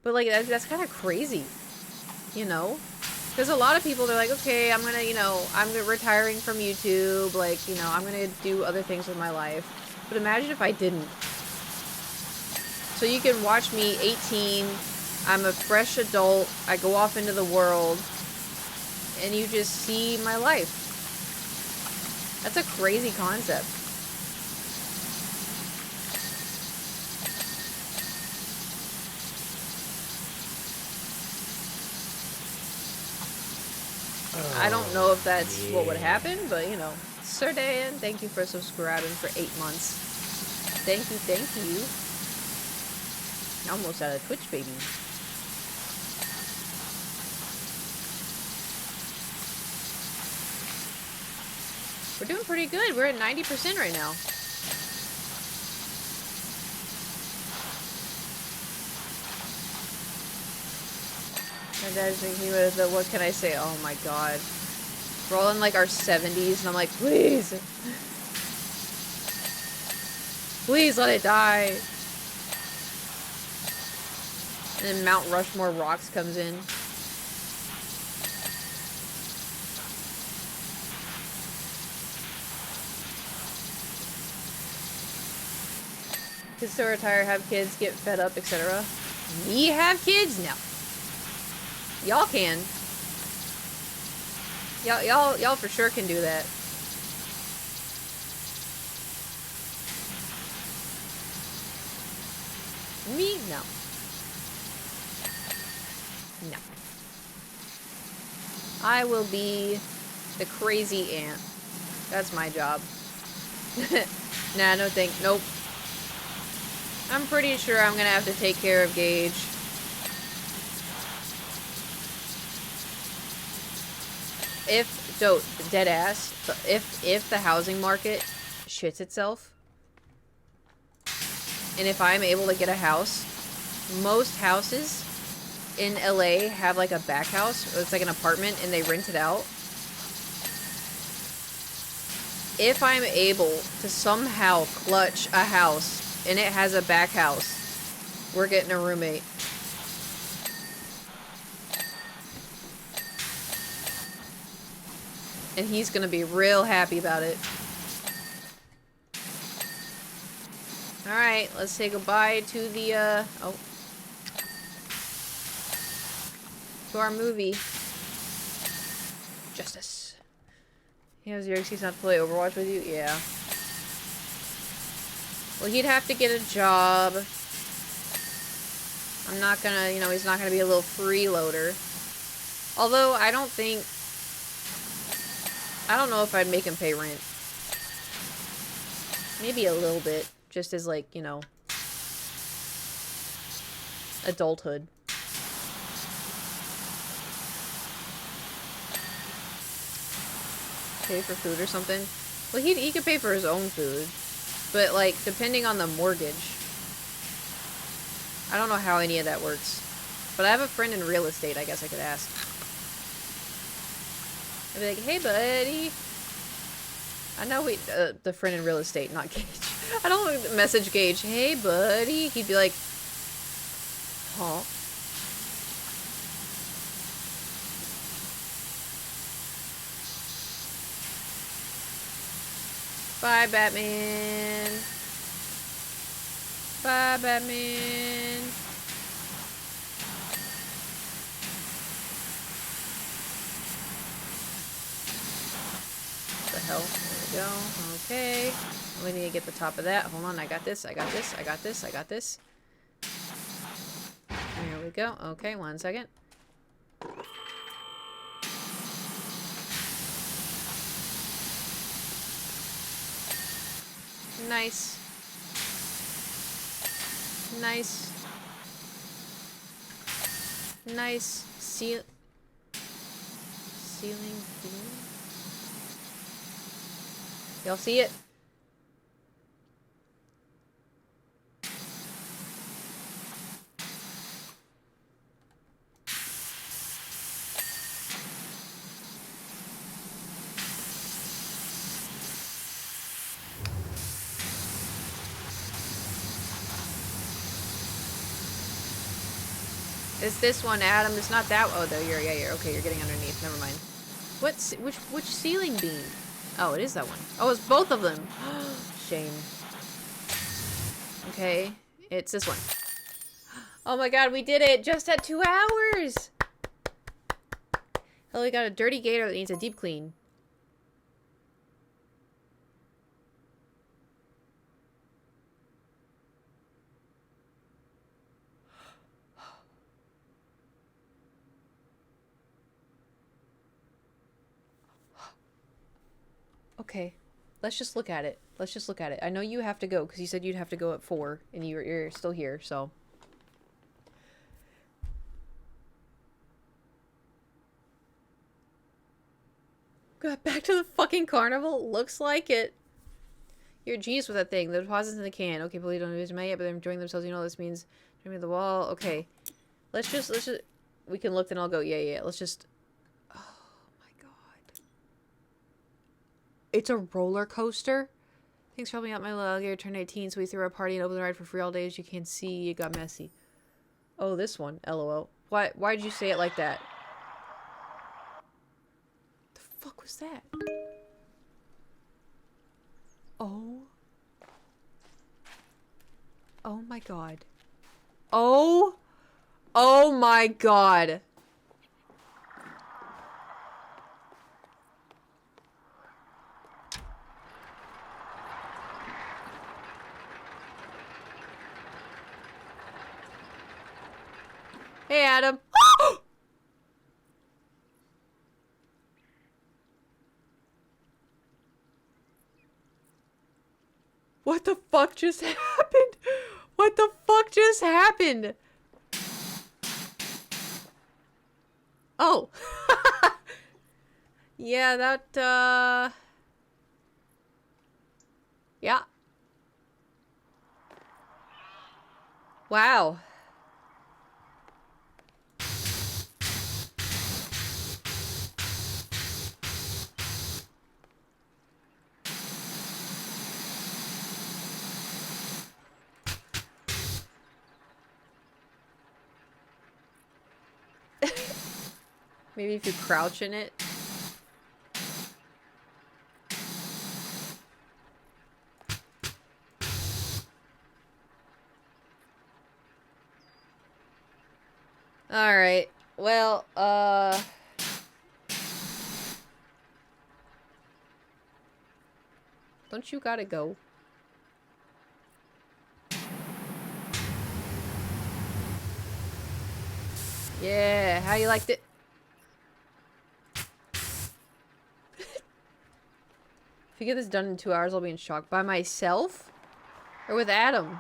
[SPEAKER 1] But, like, that's kind of crazy. You know? Because a lot of people, they're like, okay, I'm gonna, you know, I'm retiring from YouTube. Like, you know, I'm gonna do other things with my life. But imagine if I didn't. So you can watch me 18. I'm a fresh adult. I go off into the world. And you just see my life. That's a crazy concept. I don't know if that's what would happen, but you know. Sir Dan, thank you for subscribing for 8 months. Thank you, thank you. Almost out of Twitch, baby. We're doing pretty good. We're at 90% right now. My dad's thinking with the, what can I say? Oh my god. We're all in like our 70s and I'm like, please. Please let it die. And then Mount Rushmore Rocks comes in. Kids to retire, have kids, get fed up, etc. Me have kids? No. Y'all can. Y'all for sure can do that. Me? No. No. I will be the crazy aunt. That's my job. Nah, no thank. Nope. I'm pretty sure I'm gonna have to take care of Gage. Dead ass, if the housing market shits itself, and if I'm able to get a house, most houses in LA have like a back house, it's like an apartment and they rent it out. If I'm able to somehow clutch a house and it has a back house, we're getting a roommate. And he's gonna be real happy about it. Alright, let's say goodbye to the, to our movie. Justice. He has your excuse not to play Overwatch with you? Yeah. Well, he'd have to get a job. I'm not gonna, you know, he's not gonna be a little freeloader. Although, I don't know if I'd make him pay rent. Maybe a little bit. Just as, like, you know, adulthood. Pay for food or something. Well, he could pay for his own food. But, like, depending on the mortgage. I don't know how any of that works. But I have a friend in real estate, I guess I could ask. I'd be like, hey, buddy. I know the friend in real estate, not Gage. I don't message Gage, hey, buddy. He'd be like, huh? Bye, Batman. Bye, Batman. What the hell? There we go. Okay. We need to get the top of that. Hold on, I got this, I got this, I got this, I got this. There we go. Okay, 1 second. Nice. Nice. Nice. Ceiling beam? Y'all see it? It's this one, Adam. It's not that. Oh, though you're okay. You're getting underneath. Never mind. Which ceiling beam? Oh, it is that one. Oh, it's both of them. Shame. Okay, it's this one. Oh my God, we did it just at 2 hours. Oh, we got a dirty gator that needs a deep clean. Okay, let's just look at it. Let's just look at it. I know you have to go because you said you'd have to go at 4, and you're still here. So. Got back to the fucking carnival. Looks like it. You're a genius with that thing. The deposits in the can. Okay, please don't use them yet, but they're enjoying themselves. You know what this means. Show the wall. Okay, let's just. We can look, then I'll go. Yeah. Let's just. Oh my God. It's a roller coaster. Thanks for helping out my little girl. Turned 18, so we threw a party and opened the ride for free all day. As you can see, it got messy. Oh, this one. LOL. Why did you say it like that? The fuck was that? Oh. Oh my God. Oh. Oh my God. Hey, Adam. What the fuck just happened? What the fuck just happened? Oh. Yeah, that, yeah. Wow. Maybe if you crouch in it. Alright. Well, don't you gotta go? Yeah, how you liked it? If you get this done in 2 hours, I'll be in shock. By myself? Or with Adam?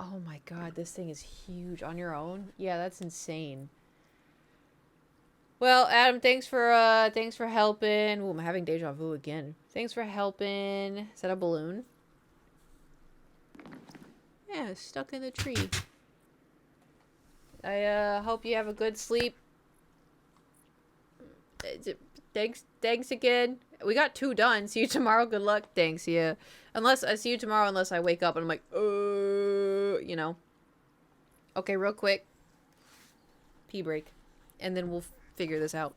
[SPEAKER 1] Oh my God, this thing is huge. On your own? Yeah, that's insane. Well, Adam, thanks for helping. Ooh, I'm having deja vu again. Thanks for helping. Is that a balloon? Yeah, it's stuck in the tree. I hope you have a good sleep. Thanks again. We got 2 done. See you tomorrow. Good luck. Thanks. Yeah. Unless I see you tomorrow, unless I wake up and I'm like, you know. Okay, real quick. Pee break, and then we'll figure this out.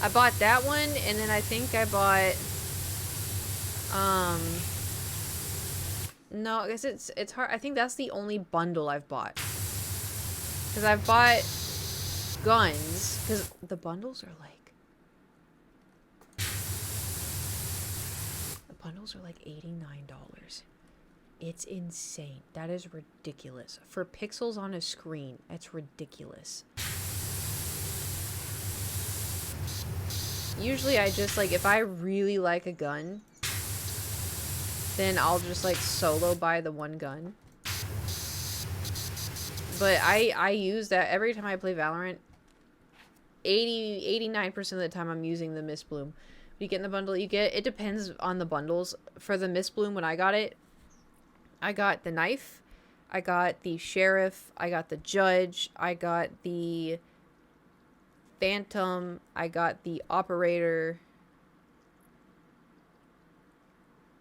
[SPEAKER 1] I bought that one, and then I think I bought, no, I guess it's hard. I think that's the only bundle I've bought. Because I've bought guns, because the bundles are like, $89. It's insane. That is ridiculous. For pixels on a screen, that's ridiculous. Usually I just, like, if I really like a gun, then I'll just, like, solo buy the one gun. But I use that every time I play Valorant. 89% of the time I'm using the Mist Bloom. You get in the bundle, it depends on the bundles. For the Mist Bloom, when I got it, I got the knife, I got the sheriff, I got the judge, I got the phantom, I got the operator,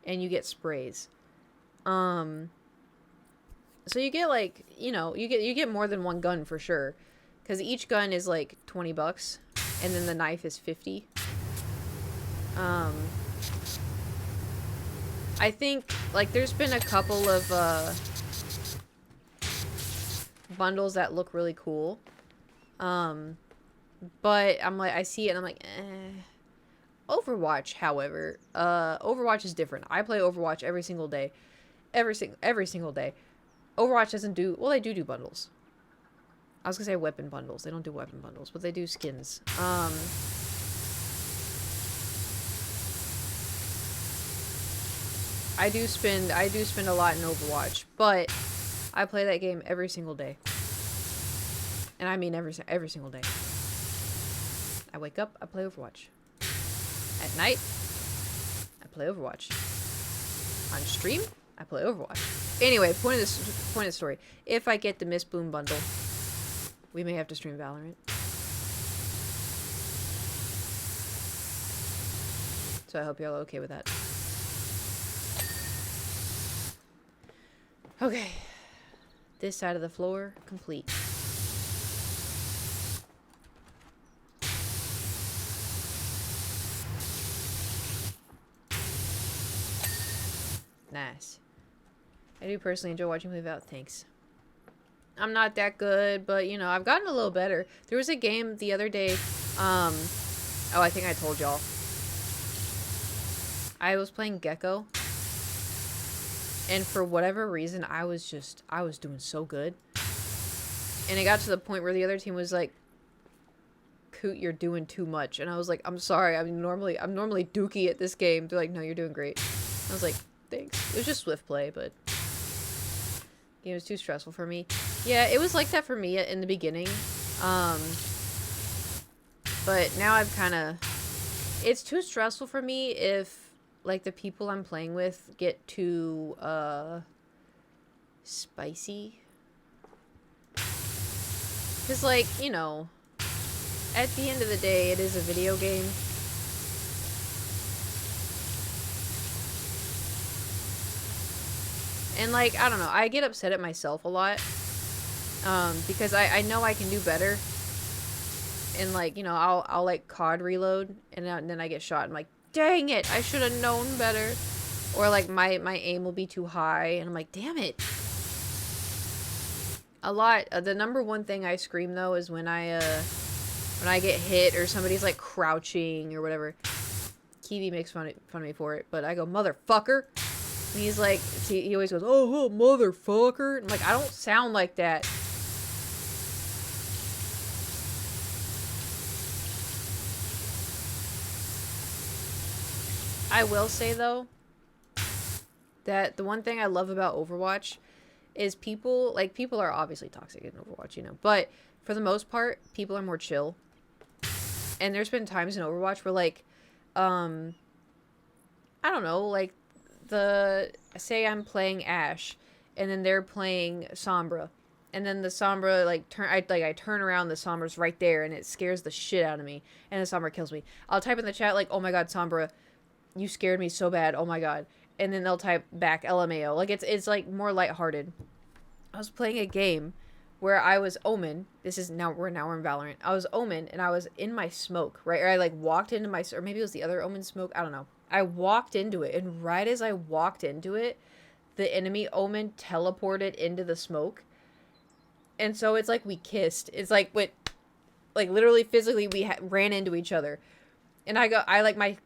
[SPEAKER 1] and you get sprays. So you get, like, you know, you get more than one gun for sure, because each gun is like $20, and then the knife is $50. I think, like, there's been a couple of bundles that look really cool. But I'm like, I see it and I'm like, eh. Overwatch, however, Overwatch is different. I play Overwatch every single day. Every single day. Overwatch doesn't do, well, they do bundles. I was gonna say weapon bundles. They don't do weapon bundles, but they do skins. I do spend a lot in Overwatch, but I play that game every single day. And I mean every single day. I wake up, I play Overwatch. At night, I play Overwatch. On stream, I play Overwatch. Anyway, point of the story. If I get the Mist Bloom bundle, we may have to stream Valorant. So I hope y'all are okay with that. Okay. This side of the floor, complete. Nice. I do personally enjoy watching Move Out. Thanks. I'm not that good, but, you know, I've gotten a little better. There was a game the other day, oh, I think I told y'all. I was playing Gecko. And for whatever reason, I was doing so good. And it got to the point where the other team was like, Coot, you're doing too much. And I was like, I'm sorry, I'm normally dookie at this game. They're like, no, you're doing great. I was like, thanks. It was just swift play, but the game was too stressful for me. Yeah, it was like that for me in the beginning. But now I've kind of, it's too stressful for me if, like, the people I'm playing with get too, spicy. Because, like, you know, at the end of the day, it is a video game. And, like, I don't know, I get upset at myself a lot. Because I know I can do better. And, like, you know, I'll like, COD reload, and then I get shot. I'm like, dang it, I should have known better. Or, like, my aim will be too high, and I'm like, damn it. A lot, the number one thing I scream, though, is when I get hit, or somebody's, like, crouching, or whatever. Kiwi makes fun of me for it, but I go, motherfucker. And he's like, he always goes, oh, motherfucker. I'm like, I don't sound like that. I will say, though, that the one thing I love about Overwatch is people are obviously toxic in Overwatch, you know, but for the most part, people are more chill. And there's been times in Overwatch where, like, I don't know, like, say I'm playing Ashe, and then they're playing Sombra, and then the Sombra, like, I turn around, the Sombra's right there, and it scares the shit out of me, and the Sombra kills me. I'll type in the chat, like, oh my god, Sombra, you scared me so bad, oh my god. And then they'll type back LMAO. Like, it's like more lighthearted. I was playing a game where I was Omen. This is now we're in Valorant. I was Omen and I was in my smoke, right? Or I like walked into my, or maybe it was the other Omen smoke. I don't know. I walked into it, and right as I walked into it, the enemy Omen teleported into the smoke. And so it's like we kissed. It's like what, like literally physically we ran into each other. And I like my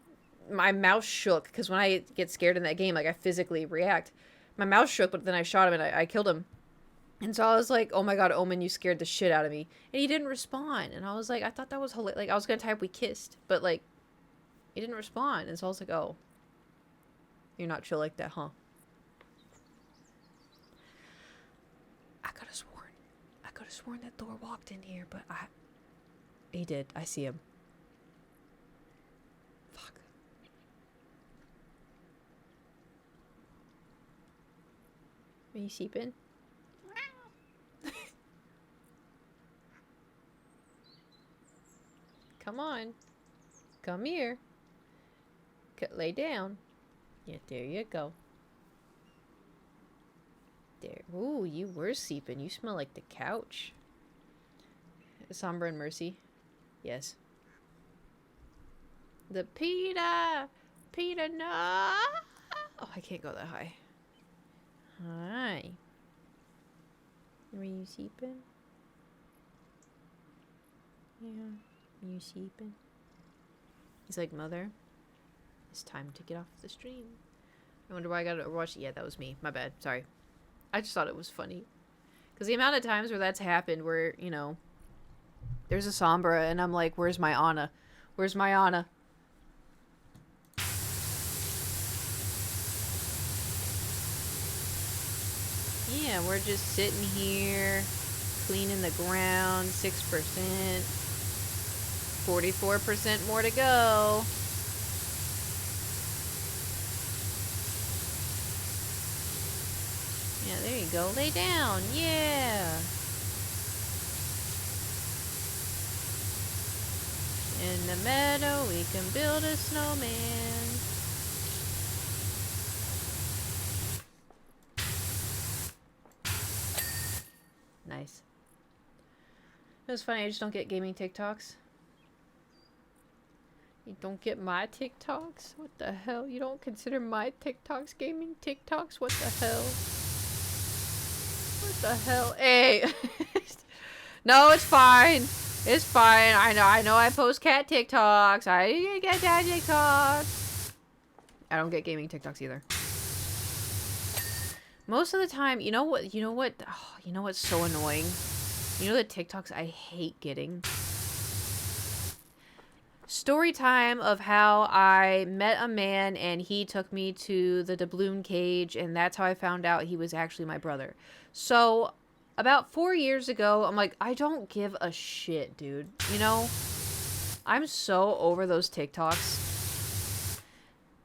[SPEAKER 1] mouse shook because when I get scared in that game, like I physically react. My mouse shook, but then I shot him and I killed him. And so I was like, oh my god, Omen, you scared the shit out of me. And he didn't respond. And I was like, I thought that was hilarious. Like, I was going to type we kissed, but like, he didn't respond. And so I was like, oh, you're not chill like that, huh? I could have sworn that Thor walked in here, but he did. I see him. Fuck. Are you sleeping? Come on. Come here. Lay down. Yeah, there you go. There. Ooh, you were sleeping. You smell like the couch. Sombra and Mercy. Yes. The Peter! Peter, no! Oh, I can't go that high. Hi. Were you sleeping? Yeah. Are you sleeping? He's like, Mother, it's time to get off the stream. I wonder why I got to watch. Yeah, that was me. My bad. Sorry. I just thought it was funny. Because the amount of times where that's happened where, you know, there's a Sombra and I'm like, where's my Ana? Where's my Ana? Yeah, we're just sitting here, cleaning the ground, 6%, 44% more to go. Yeah, there you go. Lay down. Yeah. In the meadow, we can build a snowman. Nice. It was funny, I just don't get gaming TikToks. You don't get my TikToks? What the hell? You don't consider my TikToks gaming TikToks? What the hell? What the hell? Hey! No, it's fine. It's fine. I know I post cat TikToks. I get dad TikToks. I don't get gaming TikToks either. Most of the time, you know what, oh, you know what's so annoying? You know the TikToks I hate getting? Story time of how I met a man and he took me to the doubloon cage and that's how I found out he was actually my brother. So, about 4 years ago, I'm like, I don't give a shit, dude. You know? I'm so over those TikToks.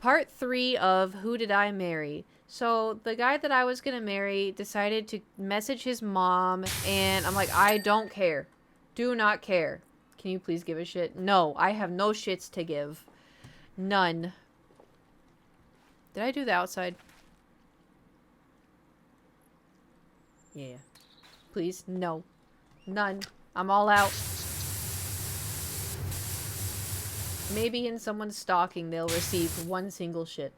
[SPEAKER 1] Part 3 of Who Did I Marry? So, the guy that I was gonna marry decided to message his mom, and I'm like, I don't care. Do not care. Can you please give a shit? No, I have no shits to give. None. Did I do the outside? Yeah. Please? No. None. I'm all out. Maybe in someone's stocking they'll receive one single shit.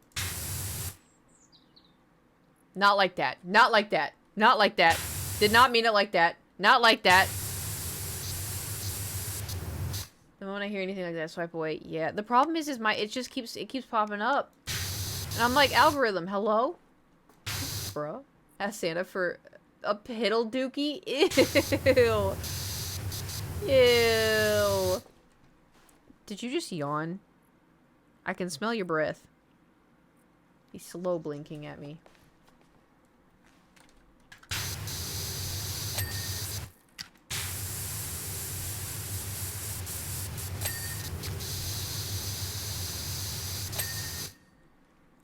[SPEAKER 1] Not like that. Not like that. Not like that. Did not mean it like that. Not like that. The moment I hear anything like that, swipe away. Yeah. The problem is it just keeps popping up. And I'm like, algorithm, hello? Bruh. Ask Santa for a piddle dookie? Ew. Ew. Did you just yawn? I can smell your breath. He's slow blinking at me.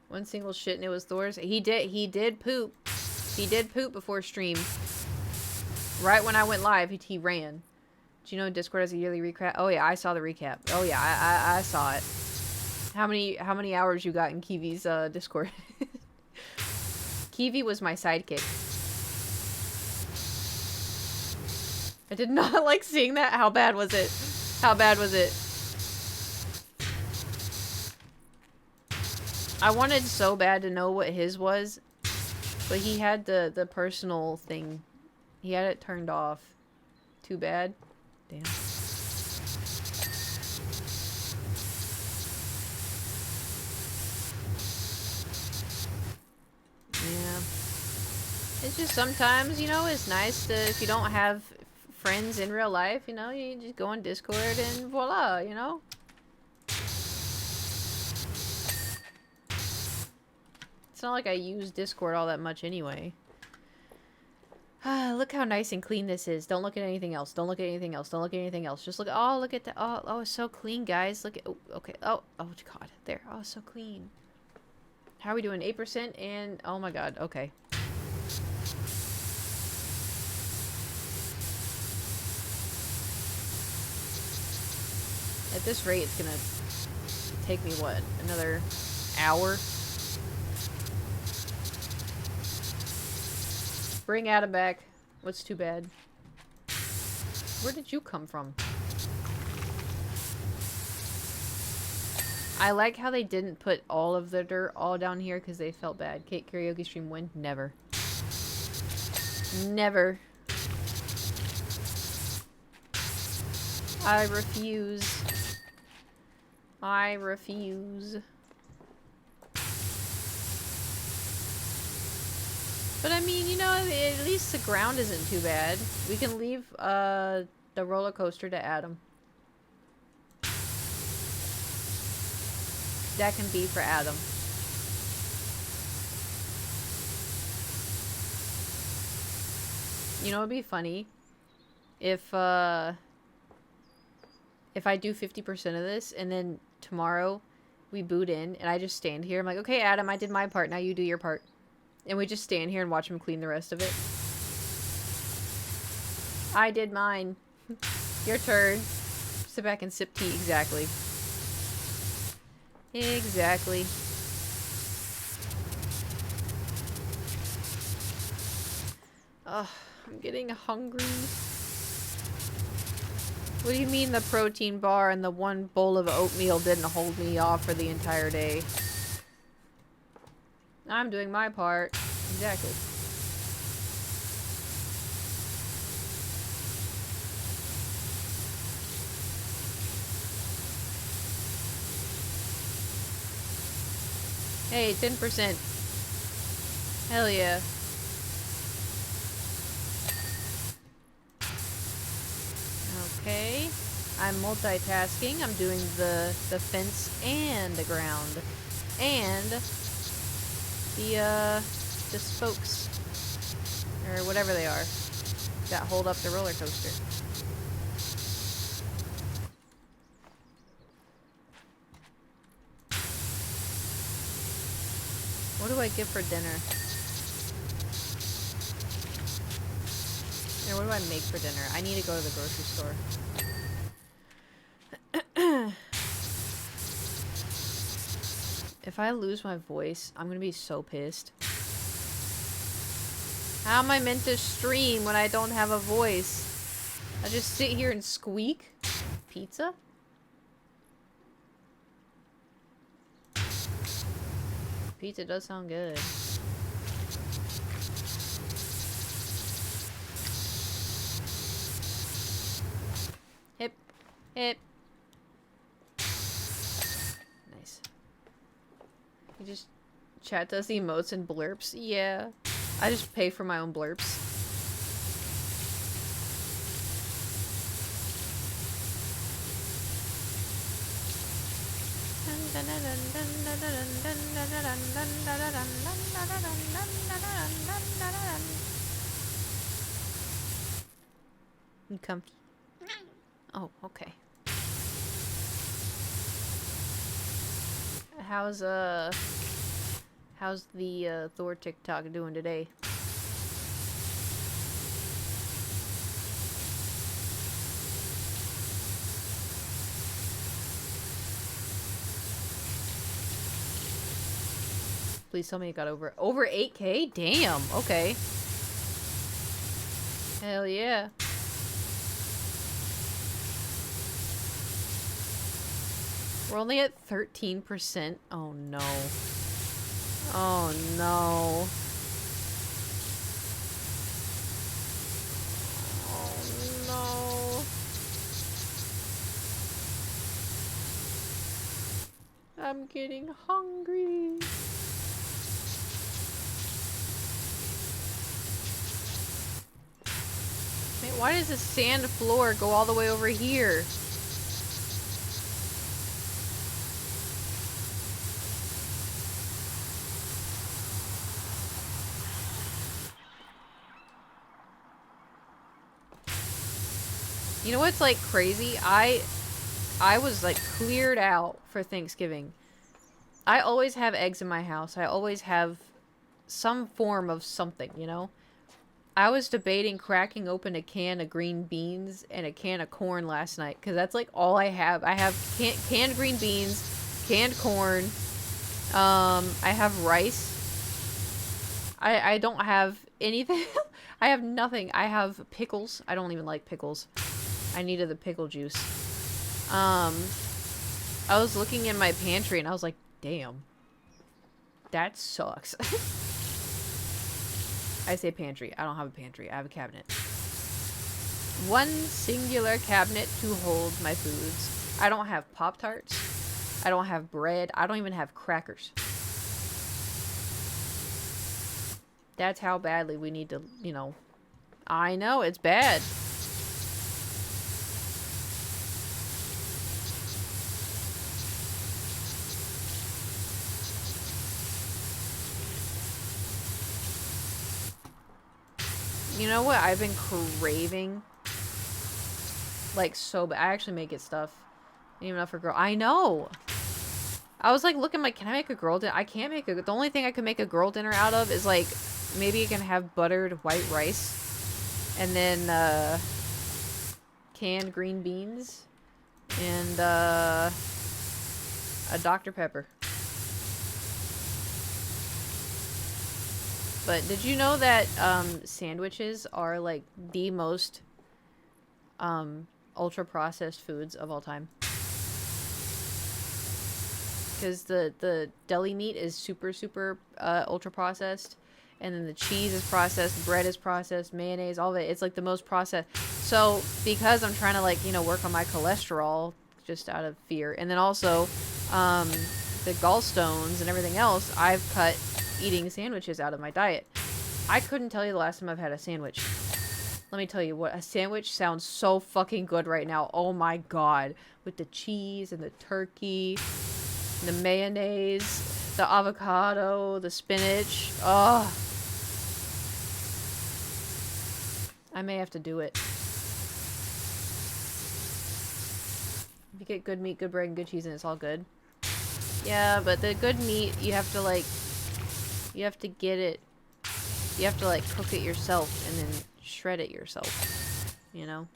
[SPEAKER 1] One single shit and it was Thor's. He did poop. He did poop before stream. Right when I went live, he ran. Do you know Discord has a yearly recap? Oh yeah, I saw the recap. Oh yeah, I saw it. How many hours you got in Kiwi's Discord? Kiwi was my sidekick. I did not like seeing that. How bad was it? How bad was it? I wanted so bad to know what his was, but he had the personal thing. He had it turned off. Too bad. Damn. Yeah. It's just sometimes, you know, it's nice to, if you don't have friends in real life, you know, you just go on Discord and voila, you know? It's not like I use Discord all that much anyway. Look how nice and clean this is. Don't look at anything else. Don't look at anything else. Don't look at anything else. Just look at, oh, look at that. Oh, it's so clean, guys. Look at, oh, okay. Oh, God. There. Oh, it's so clean. How are we doing? 8% and, oh my God. Okay. At this rate, it's gonna take me, what, another hour? Bring Adam back. What's too bad? Where did you come from? I like how they didn't put all of the dirt all down here because they felt bad. Kate karaoke stream win? Never. Never. I refuse. I refuse. But I mean, you know, at least the ground isn't too bad. We can leave the roller coaster to Adam. That can be for Adam. You know, it'd be funny if I do 50% of this and then tomorrow we boot in and I just stand here. I'm like, okay, Adam, I did my part. Now you do your part. And we just stand here and watch him clean the rest of it. I did mine. Your turn. Sit back and sip tea. Exactly. Exactly. Ugh, I'm getting hungry. What do you mean the protein bar and the one bowl of oatmeal didn't hold me off for the entire day? I'm doing my part. Exactly. Hey, 10%. Hell yeah. Okay. I'm multitasking. I'm doing the fence and the ground. And the spokes. Or whatever they are. That hold up the roller coaster. What do I get for dinner? Or what do I make for dinner? I need to go to the grocery store. If I lose my voice, I'm gonna be so pissed. How am I meant to stream when I don't have a voice? I just sit here and squeak? Pizza? Pizza does sound good. Hip. Hip. Nice. You just chat does the emotes and blurps? Yeah. I just pay for my own blurps. You comfy? Oh, okay. How's the Thor TikTok doing today? Please tell me it got over 8K? Damn, okay. Hell yeah. We're only at 13%. Oh no. Oh no. Oh no. I'm getting hungry. Man, why does the sand floor go all the way over here? You know what's like crazy? I was like cleared out for Thanksgiving. I always have eggs in my house. I always have some form of something, you know? I was debating cracking open a can of green beans and a can of corn last night because that's like all I have. I have canned green beans, canned corn. I have rice. I don't have anything. I have nothing. I have pickles. I don't even like pickles. I needed the pickle juice. I was looking in my pantry and I was like, damn. That sucks. I say pantry. I don't have a pantry. I have a cabinet. One singular cabinet to hold my foods. I don't have Pop-Tarts. I don't have bread. I don't even have crackers. That's how badly we need to, you know. I know, it's bad. You know what I've been craving? Like, so bad. I actually make it stuff. Even enough for girl. I know! I was like, looking like, can I make a girl dinner? I can't make a... The only thing I can make a girl dinner out of is like, maybe you can have buttered white rice. And then, canned green beans. And, a Dr. Pepper. But did you know that sandwiches are like the most ultra processed foods of all time? Because the deli meat is super ultra processed, and then the cheese is processed, bread is processed, mayonnaise, all of it. It's like the most processed. So because I'm trying to like, you know, work on my cholesterol just out of fear, and then also the gallstones and everything else, I've cut eating sandwiches out of my diet. I couldn't tell you the last time I've had a sandwich. Let me tell you what, a sandwich sounds so fucking good right now. Oh my god. With the cheese and the turkey, and the mayonnaise, the avocado, the spinach. Oh. I may have to do it. If you get good meat, good bread, and good cheese, and it's all good. Yeah, but the good meat, you have to like... You have to get it, you have to like cook it yourself and then shred it yourself, you know?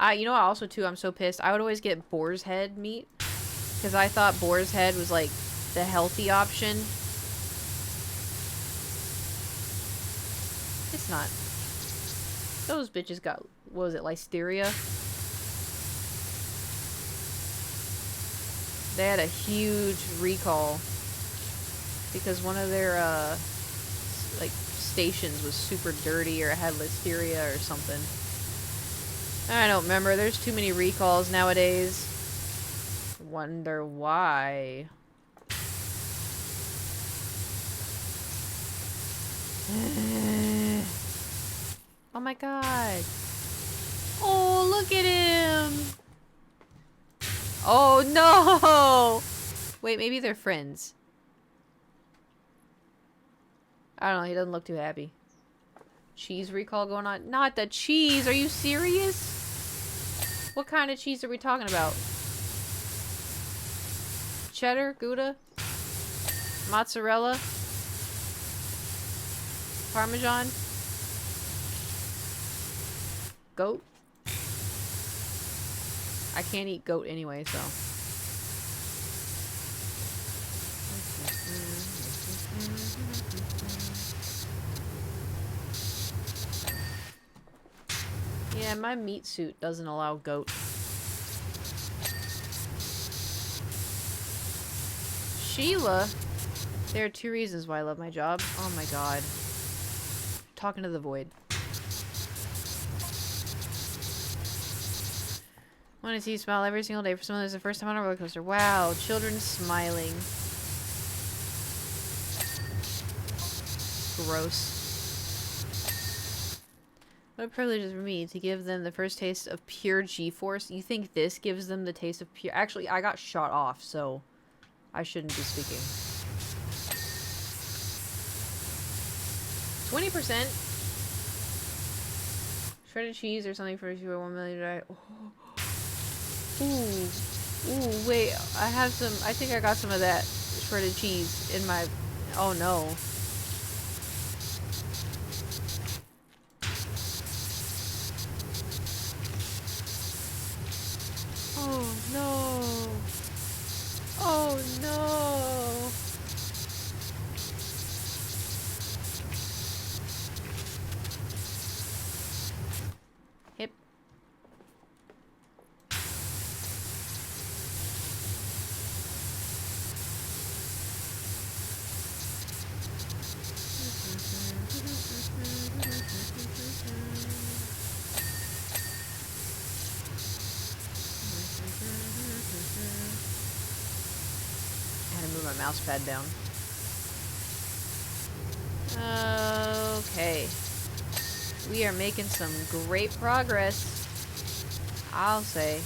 [SPEAKER 1] You know what also too, I'm so pissed. I would always get boar's head meat because I thought boar's head was like the healthy option. It's not. Those bitches got, what was it, listeria? They had a huge recall. Because one of their, like, stations was super dirty or it had listeria or something. I don't remember. There's too many recalls nowadays. Wonder why. Oh my god. Oh, look at him! Oh no! Wait, maybe they're friends. I don't know, he doesn't look too happy. Cheese recall going on? Not the cheese! Are you serious? What kind of cheese are we talking about? Cheddar? Gouda? Mozzarella? Parmesan? Goat? I can't eat goat anyway, so... Yeah, my meat suit doesn't allow goat. Sheila. There are 2 reasons why I love my job. Oh my god. Talking to the void. I want to see you smile every single day. For someone who's the first time on a roller coaster. Wow, children smiling. Gross. What a privilege is for me to give them the first taste of pure G-force. You think this gives them the taste of pure... Actually, I got shot off, so I shouldn't be speaking. 20%. Shredded cheese or something for you for 1 million today. Oh. Ooh. Ooh, wait. I have some... I think I got some of that shredded cheese in my... Oh, no. Oh, no. Oh, no. Hip. I had to move my mouse pad down. Okay. We are making some great progress, I'll say.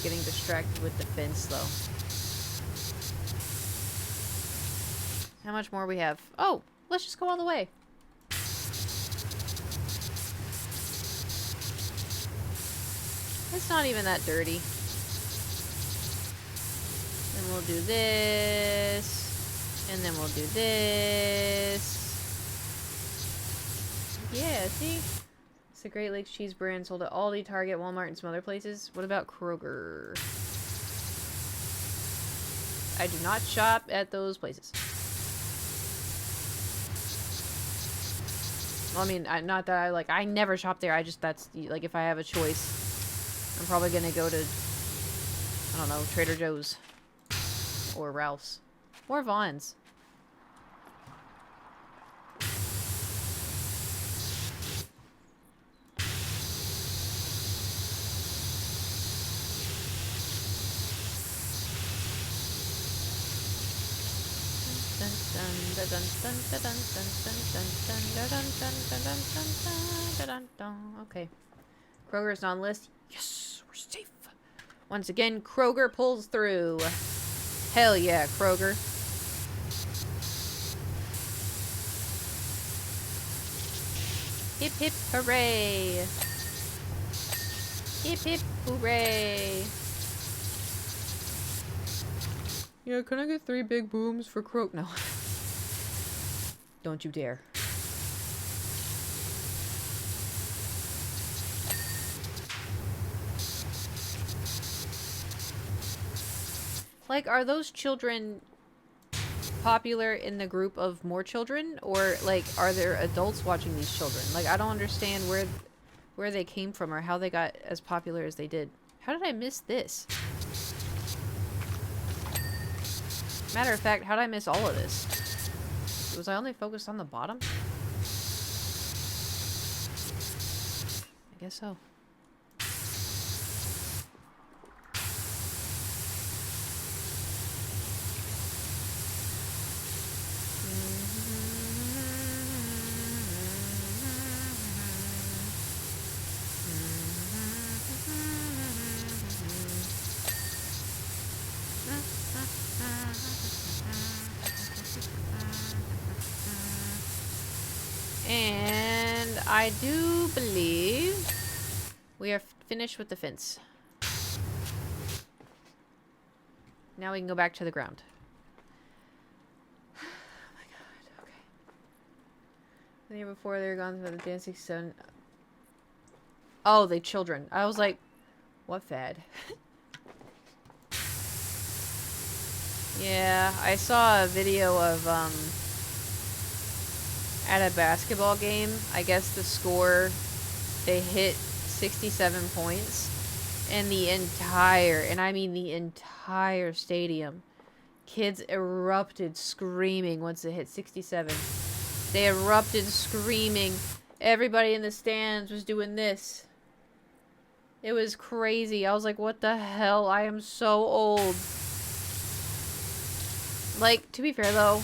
[SPEAKER 1] Getting distracted with the fence, though. How much more we have? Oh, let's just go all the way. It's not even that dirty. Then we'll do this. And then we'll do this. Yeah, see? It's the Great Lakes cheese brand sold at Aldi, Target, Walmart, and some other places. What about Kroger? I do not shop at those places. Well, I mean, not that I, like, I never shop there. I just, that's, like, if I have a choice, I'm probably gonna go to, I don't know, Trader Joe's. Or Ralph's. Or Vaughn's. Okay. Kroger's on list. Yes, we're safe. Once again, Kroger pulls through. Hell yeah, Kroger. Hip hip hooray. Hip hip hooray. Yeah, can I get 3 big booms for Kroger? No. Don't you dare. Like, are those children popular in the group of more children? Or, like, are there adults watching these children? Like, I don't understand where they came from or how they got as popular as they did. How did I miss this? Matter of fact, how did I miss all of this? Was I only focused on the bottom? I guess so. And I do believe we are finished with the fence. Now we can go back to the ground. Oh my god, okay. The year before they were gone for the dancing son. Oh, the children. I was like, what fad? Yeah, I saw a video of, at a basketball game, I guess the score, they hit 67 points, And the entire, and I mean the entire stadium, kids erupted screaming once it hit 67. They erupted screaming. Everybody in the stands was doing this. It was crazy. I was like, what the hell? I am so old. Like, to be fair though,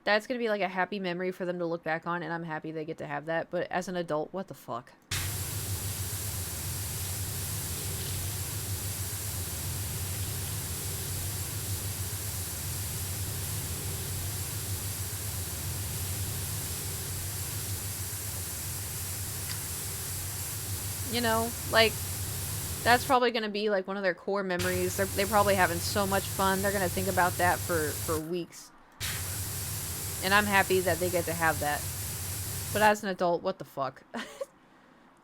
[SPEAKER 1] that's gonna be like a happy memory for them to look back on, and I'm happy they get to have that. But as an adult, what the fuck? You know, like, that's probably going to be, like, one of their core memories. They're probably having so much fun. They're going to think about that for weeks. And I'm happy that they get to have that. But as an adult, what the fuck?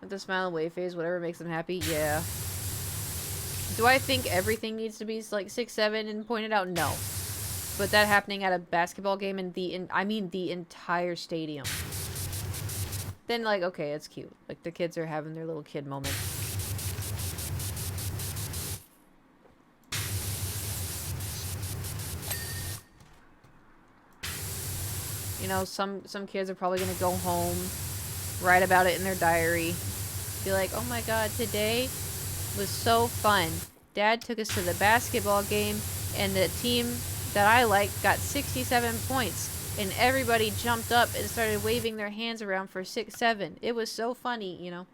[SPEAKER 1] With the smile and wave phase, whatever makes them happy, yeah. Do I think everything needs to be, like, 6'7" and pointed out? No. But that happening at a basketball game I mean the entire stadium. Then, like, okay, it's cute. Like, the kids are having their little kid moment. You know, some kids are probably gonna go home, write about it in their diary, be like, oh my god, today was so fun. Dad took us to the basketball game, and the team that I liked got 67 points. And everybody jumped up and started waving their hands around for 6-7. It was so funny, you know.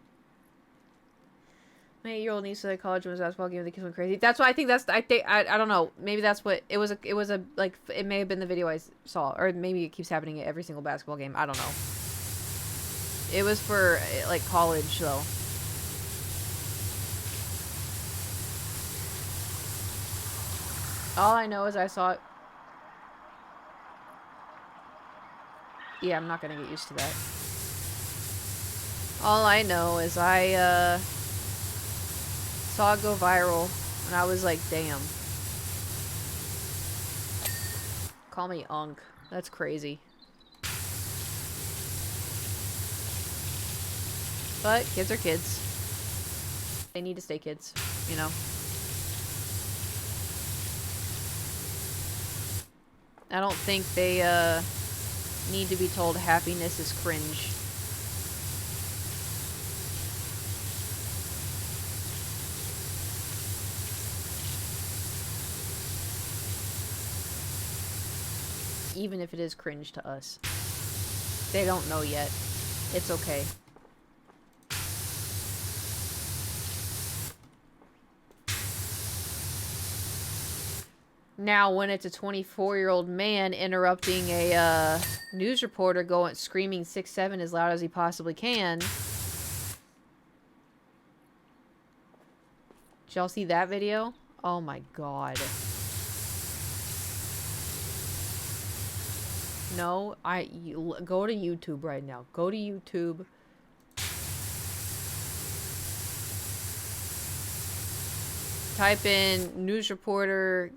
[SPEAKER 1] My 8-year-old niece was at college when it was a basketball game. The kids went crazy. That's why I think I don't know. Maybe that's what it was. Like, it may have been the video I saw, or maybe it keeps happening at every single basketball game. I don't know. It was for like college though. All I know is I saw it. Yeah, I'm not gonna get used to that. All I know is I saw it go viral, and I was like, damn. Call me Unk. That's crazy. But kids are kids. They need to stay kids, you know? I don't think they need to be told happiness is cringe. Even if it is cringe to us. They don't know yet. It's okay. Now, when it's a 24-year-old man interrupting a news reporter going screaming 6-7 as loud as he possibly can. Did y'all see that video? Oh my god. No, go to YouTube right now. Go to YouTube. Type in news reporter,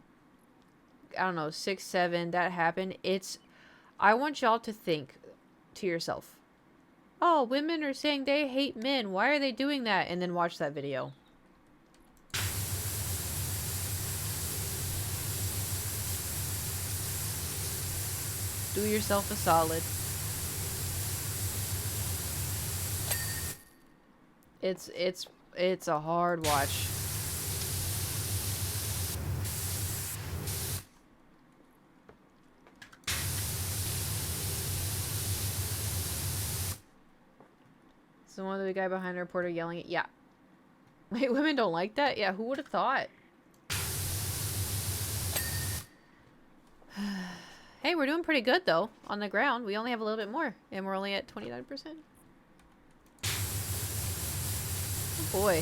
[SPEAKER 1] I don't know, 6-7, that happened. I want y'all to think to yourself, oh, women are saying they hate men. Why are they doing that? And then watch that video. Do yourself a solid. It's a hard watch. So one of the guy behind the reporter yelling at, yeah. Wait, women don't like that? Yeah, who would have thought? Hey, we're doing pretty good, though, on the ground. We only have a little bit more, and we're only at 29%. Oh, boy.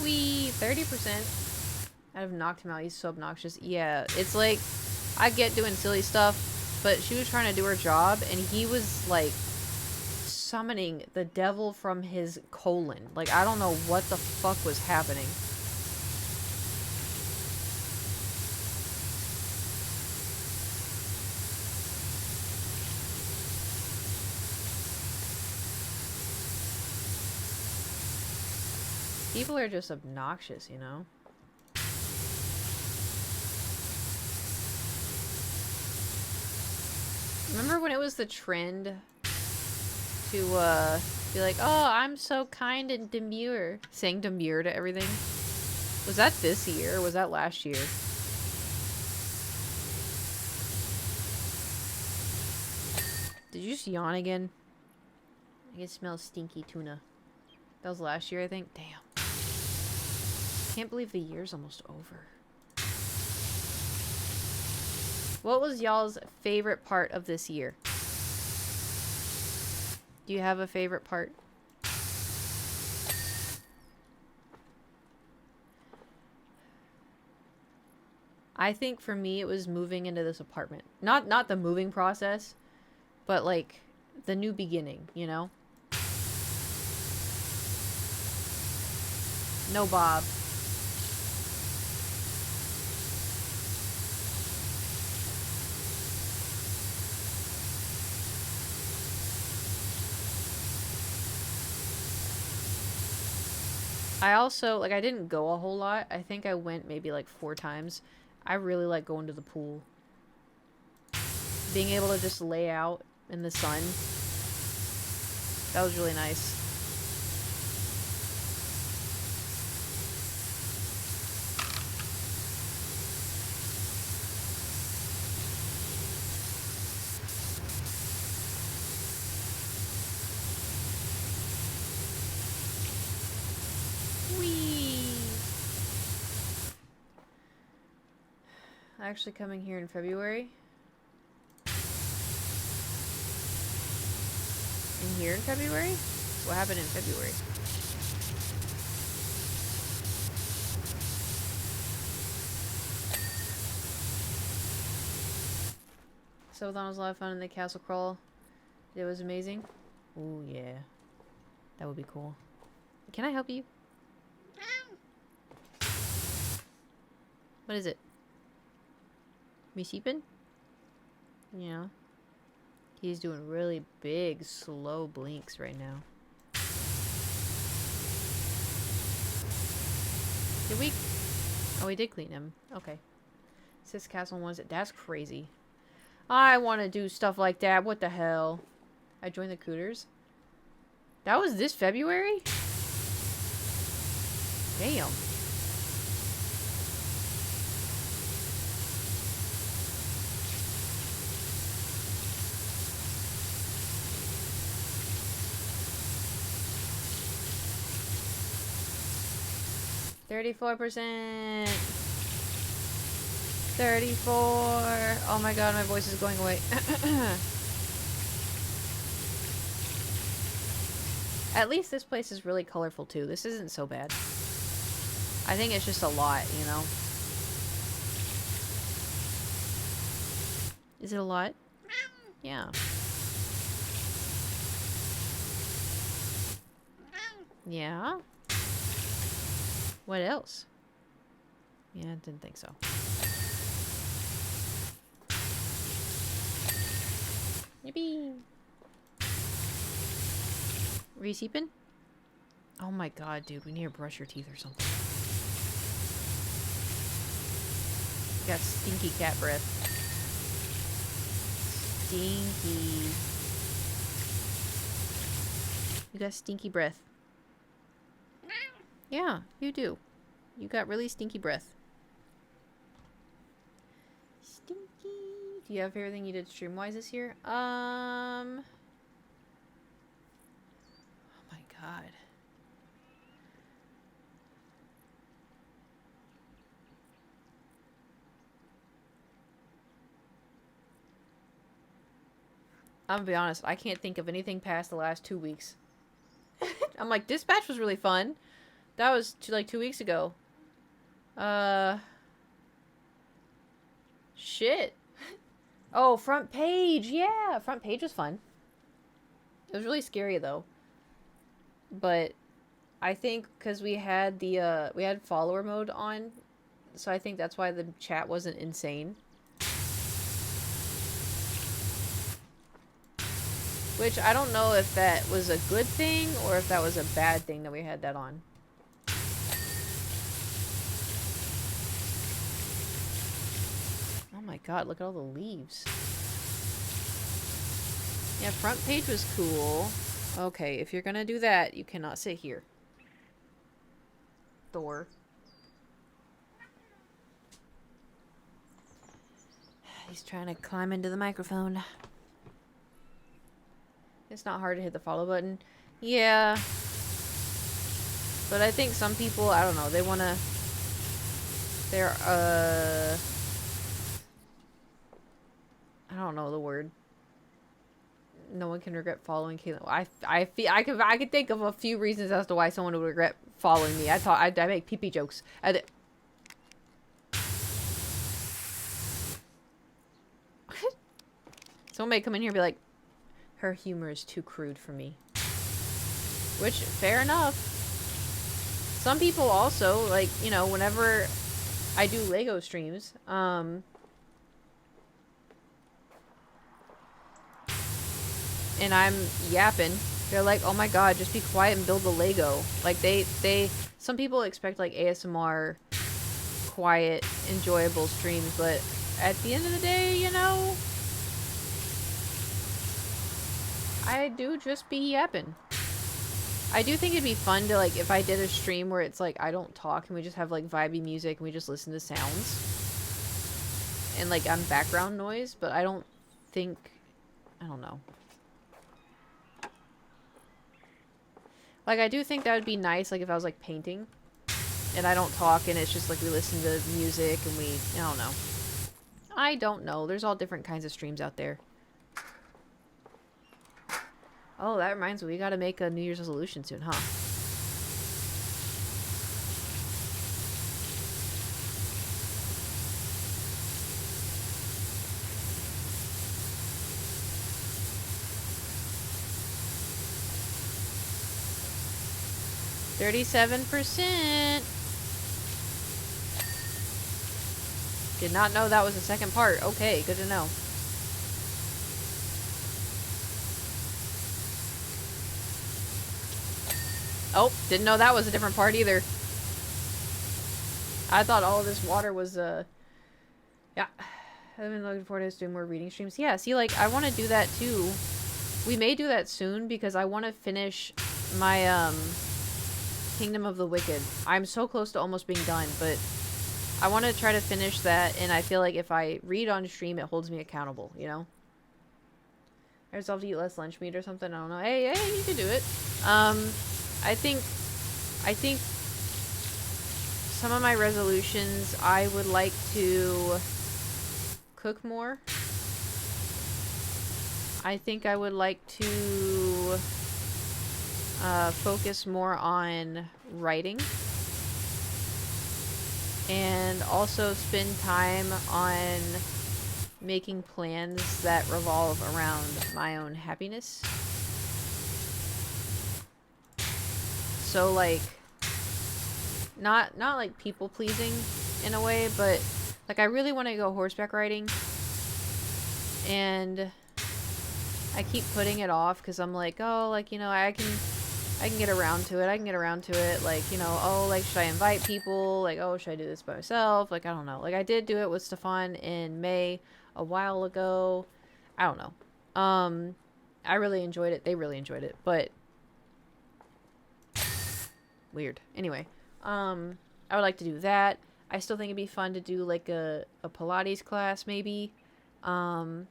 [SPEAKER 1] Wee, 30%. I'd have knocked him out. He's so obnoxious. Yeah, it's like, I get doing silly stuff, but she was trying to do her job, and he was, like, summoning the devil from his colon. Like, I don't know what the fuck was happening. People are just obnoxious, you know? Remember when it was the trend to, be like, oh, I'm so kind and demure. Saying demure to everything. Was that this year or was that last year? Did you just yawn again? I can smell stinky tuna. That was last year, I think. Damn. Can't believe the year's almost over. What was y'all's favorite part of this year? Do you have a favorite part? I think for me it was moving into this apartment. Not the moving process, but like the new beginning, you know? No Bob. I also, like, I didn't go a whole lot. I think I went maybe like 4 times. I really like going to the pool. Being able to just lay out in the sun. That was really nice. Actually coming here in February. In here in February? What happened in February? So that was a lot of fun in the castle crawl. It was amazing. Ooh, yeah. That would be cool. Can I help you? What is it? Me sheepin? Yeah. He's doing really big, slow blinks right now. Did we... Oh, we did clean him. Okay. Sis Castle wants it. That's crazy. I want to do stuff like that. What the hell? I joined the Cooters? That was this February? Damn. %. 34. Oh my god, my voice is going away. At least this place is really colorful too. This isn't so bad. I think it's just a lot, you know? Is it a lot? Yeah. Yeah? What else? Yeah, I didn't think so. Yippee! Were you sleeping? Oh my god, dude, we need to brush your teeth or something. You got stinky cat breath. Stinky. You got stinky breath. Yeah, you do. You got really stinky breath. Stinky. Do you have everything you did stream-wise this year? Oh my god. I'm gonna be honest, I can't think of anything past the last 2 weeks. I'm like, Dispatch was really fun. That was like 2 weeks ago. Shit. Oh, Front Page. Yeah, Front Page was fun. It was really scary though. But I think because we had follower mode on, so I think that's why the chat wasn't insane. Which I don't know if that was a good thing or if that was a bad thing that we had that on. Oh my god, look at all the leaves. Yeah, Front Page was cool. Okay, if you're gonna do that, you cannot sit here. Thor. He's trying to climb into the microphone. It's not hard to hit the follow button. Yeah. But I think some people, I don't know, they want to... They're, I don't know the word. No one can regret following Caitlin. I could think of a few reasons as to why someone would regret following me. I make pee-pee jokes. Someone may come in here and be like, her humor is too crude for me. Which, fair enough. Some people also, like, you know, whenever I do Lego streams, and I'm yapping, they're like, oh my god, just be quiet and build the Lego. Like, some people expect, like, ASMR, quiet, enjoyable streams, but at the end of the day, you know, I do just be yapping. I do think it'd be fun to, like, if I did a stream where it's, like, I don't talk and we just have, like, vibey music and we just listen to sounds. And, like, I'm background noise, but I don't think... I don't know. Like, I do think that would be nice, like, if I was, like, painting. And I don't talk and it's just, like, we listen to music and we... I don't know. I don't know. There's all different kinds of streams out there. Oh, that reminds me. We gotta make a New Year's resolution soon, huh? %. Did not know that was the second part. Okay, good to know. Oh, didn't know that was a different part either. I thought all of this water was, yeah. I've been looking forward to doing more reading streams. Yeah, see, like, I want to do that too. We may do that soon because I want to finish my, Kingdom of the Wicked. I'm so close to almost being done, but I want to try to finish that, and I feel like if I read on stream, it holds me accountable, you know? I resolved to eat less lunch meat or something. I don't know. Hey, you can do it. I think some of my resolutions, I would like to cook more. I think I would like to focus more on writing. And also spend time on making plans that revolve around my own happiness. So, like, not like people pleasing in a way, but like I really want to go horseback riding, and I keep putting it off because I'm like, oh, like, you know, I can get around to it. Like, you know, oh, like, should I invite people? Like, oh, should I do this by myself? Like, I don't know. Like, I did do it with Stefan in May a while ago. I don't know. I really enjoyed it. They really enjoyed it, but weird. Anyway, I would like to do that. I still think it'd be fun to do like a Pilates class maybe. I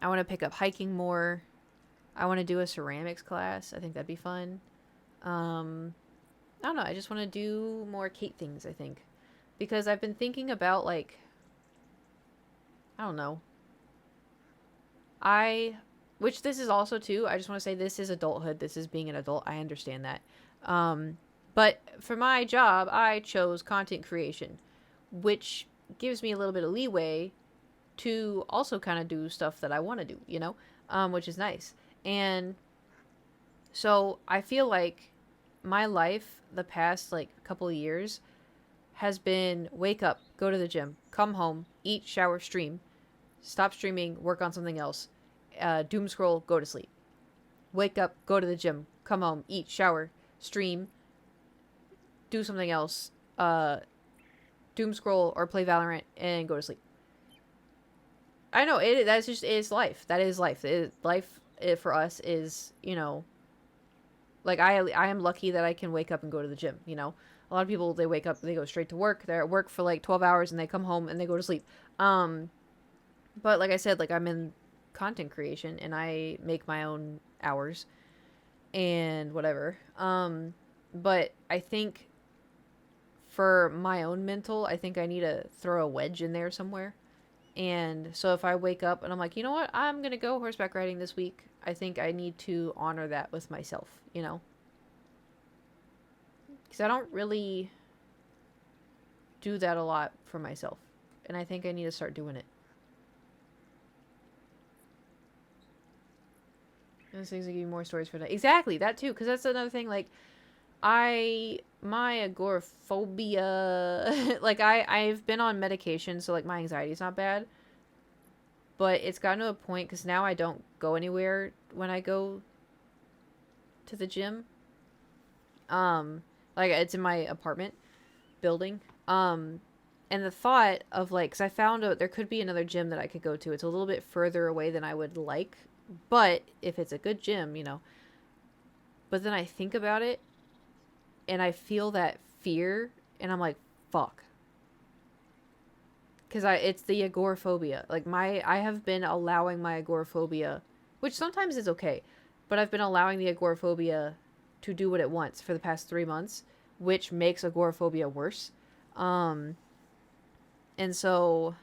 [SPEAKER 1] want to pick up hiking more. I want to do a ceramics class. I think that'd be fun. I don't know. I just want to do more Kate things, I think. Because I've been thinking about, like, I don't know. Which this is also, too. I just want to say this is adulthood. This is being an adult. I understand that. But for my job, I chose content creation, which gives me a little bit of leeway to also kind of do stuff that I want to do, you know, which is nice. And so I feel like my life the past like couple of years has been wake up, go to the gym, come home, eat, shower, stream, stop streaming, work on something else, doom scroll, go to sleep. Wake up, go to the gym, come home, eat, shower, stream, do something else, doom scroll or play Valorant, and go to sleep. I know that's just it's life. That is life. Life for us is, you know, like I am lucky that I can wake up and go to the gym. You know, a lot of people, they wake up, they go straight to work. They're at work for like 12 hours and they come home and they go to sleep. But like I said, like I'm in content creation and I make my own hours and whatever. But I think for my own mental, I think I need to throw a wedge in there somewhere. And so if I wake up and I'm like, you know what, I'm going to go horseback riding this week, I think I need to honor that with myself, you know? Because I don't really do that a lot for myself. And I think I need to start doing it. Those things will give you more stories for that. Exactly, that too. Because that's another thing, like, my agoraphobia, like, I've been on medication, so, like, my anxiety is not bad. But it's gotten to a point, because now I don't go anywhere when I go to the gym. Like, it's in my apartment building. And the thought of, like, because I found out there could be another gym that I could go to. It's a little bit further away than I would like. But if it's a good gym, you know. But then I think about it, and I feel that fear, and I'm like, fuck. Because it's the agoraphobia. Like, I have been allowing my agoraphobia, which sometimes is okay, but I've been allowing the agoraphobia to do what it wants for the past 3 months, which makes agoraphobia worse. And so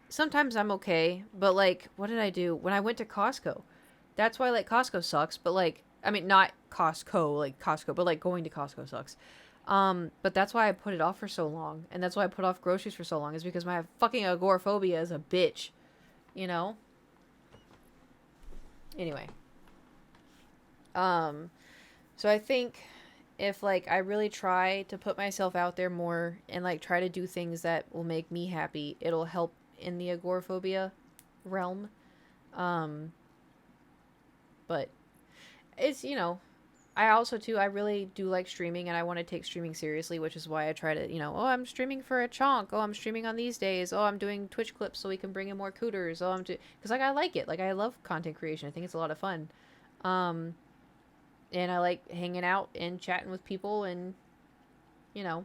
[SPEAKER 1] sometimes I'm okay, but, like, what did I do? When I went to Costco, that's why, like, Costco sucks, but, like, I mean, not Costco, like, Costco, but, like, going to Costco sucks. But that's why I put it off for so long, and that's why I put off groceries for so long, is because my fucking agoraphobia is a bitch, you know? Anyway. So I think if, like, I really try to put myself out there more and, like, try to do things that will make me happy, it'll help in the agoraphobia realm. But it's, you know, I also, too, I really do like streaming, and I want to take streaming seriously, which is why I try to, you know, oh, I'm streaming for a chonk. Oh, I'm streaming on these days. Oh, I'm doing Twitch clips so we can bring in more cooters. Oh, because, like, I like it. Like, I love content creation. I think it's a lot of fun. And I like hanging out and chatting with people and, you know,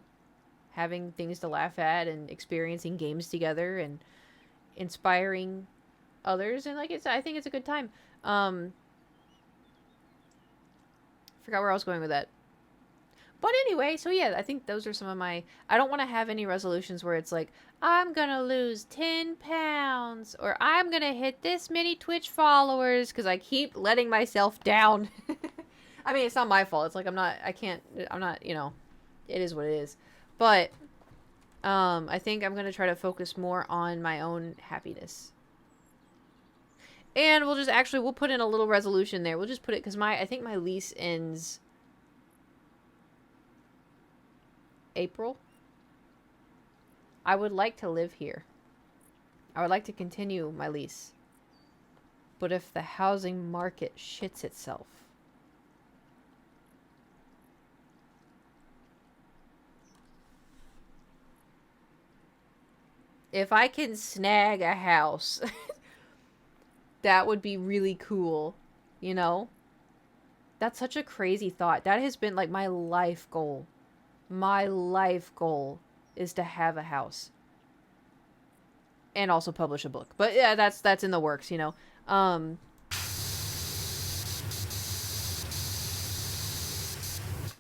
[SPEAKER 1] having things to laugh at and experiencing games together and inspiring others. And, like, I think it's a good time. Forgot where I was going with that. But anyway, so yeah, I think those are some of my... I don't want to have any resolutions where it's like, I'm going to lose 10 pounds, or I'm going to hit this many Twitch followers, because I keep letting myself down. I mean, it's not my fault. It's like, I'm not, you know, it is what it is. But, I think I'm going to try to focus more on my own happiness. And we'll put in a little resolution there. We'll just put it, because I think my lease ends April. I would like to live here. I would like to continue my lease. But if the housing market shits itself, if I can snag a house, that would be really cool, you know? That's such a crazy thought. That has been, like, my life goal. My life goal is to have a house. And also publish a book. But, yeah, that's in the works, you know?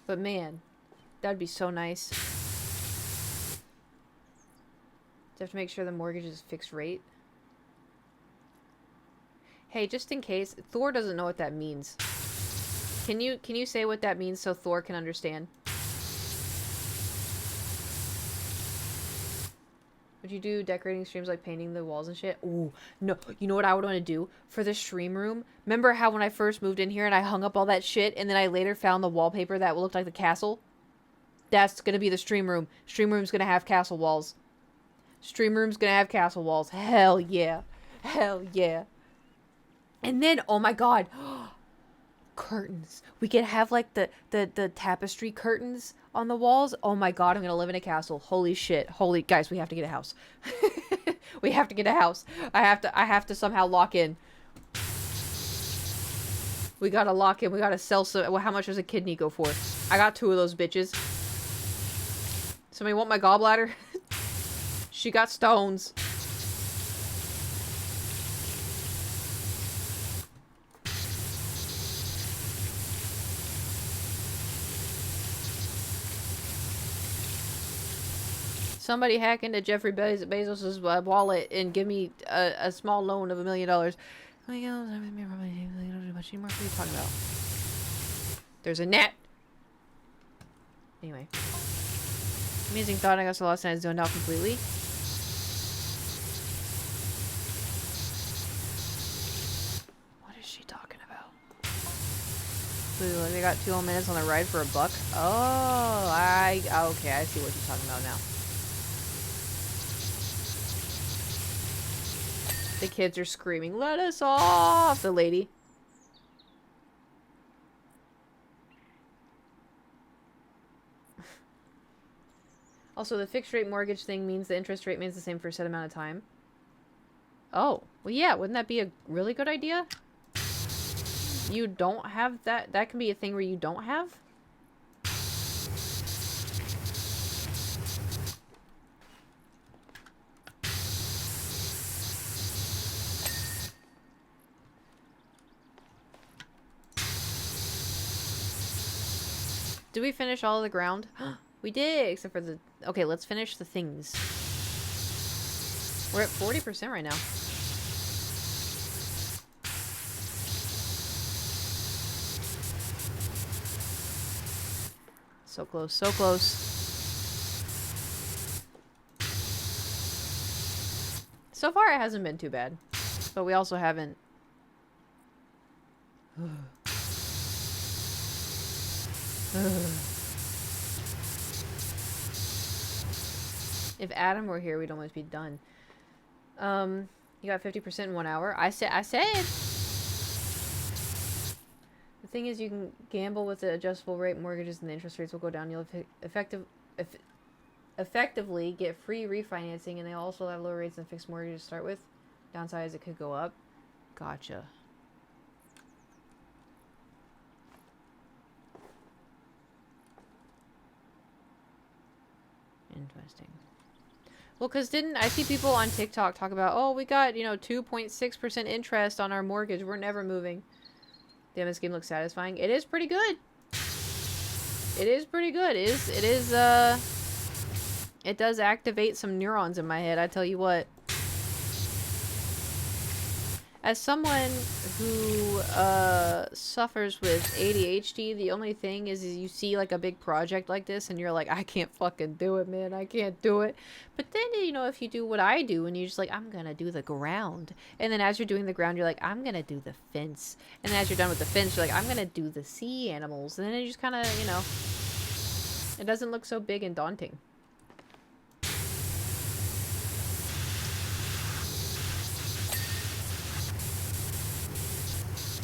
[SPEAKER 1] But, man, that'd be so nice. You have to make sure the mortgage is fixed rate. Hey, just in case, Thor doesn't know what that means. Can you say what that means so Thor can understand? Would you do decorating streams like painting the walls and shit? Ooh, no. You know what I would want to do for the stream room? Remember how when I first moved in here and I hung up all that shit and then I later found the wallpaper that looked like the castle? That's gonna be the stream room. Stream room's gonna have castle walls. Stream room's gonna have castle walls. Hell yeah. Hell yeah. And then, oh my god. Curtains. We could have like the tapestry curtains on the walls. Oh my god, I'm gonna live in a castle. Holy shit. Holy guys, we have to get a house. We have to get a house. I have to somehow lock in. We gotta lock in. We gotta sell some. Well, how much does a kidney go for? I got 2 of those bitches. Somebody want my gallbladder? She got stones. Somebody hack into Jeffrey Bezos' wallet and give me a small loan of $1 million. Oh my god, what are you talking about? There's a net. Anyway. Amazing thought, I got so lost and I zoned out completely. What is she talking about? They got 2 whole minutes on the ride for $1. Oh, okay, I see what you're talking about now. The kids are screaming, "Let us off!" The lady. Also, the fixed rate mortgage thing means the interest rate remains the same for a set amount of time. Oh, well, yeah, wouldn't that be a really good idea? You don't have that? That can be a thing where you don't have? Did we finish all of the ground? We did, except for the... Okay, let's finish the things. We're at 40% right now. So close, so close. So far, it hasn't been too bad. But we also haven't... If Adam were here, we'd almost be done. You got 50% in 1 hour. I said. The thing is, you can gamble with the adjustable rate mortgages, and the interest rates will go down. You'll effectively get free refinancing, and they also have lower rates than fixed mortgages to start with. Downside is it could go up. Gotcha. Interesting. Well, because didn't I see people on TikTok talk about, oh, we got, 2.6% interest on our mortgage. We're never moving. Damn, this game looks satisfying. It is pretty good. It is pretty good. It does activate some neurons in my head, I tell you what. As someone who suffers with ADHD, the only thing is you see like a big project like this and you're like, I can't fucking do it, man. I can't do it. But then, if you do what I do and you're just like, I'm going to do the ground. And then as you're doing the ground, you're like, I'm going to do the fence. And then as you're done with the fence, you're like, I'm going to do the sea animals. And then it just kind of, it doesn't look so big and daunting.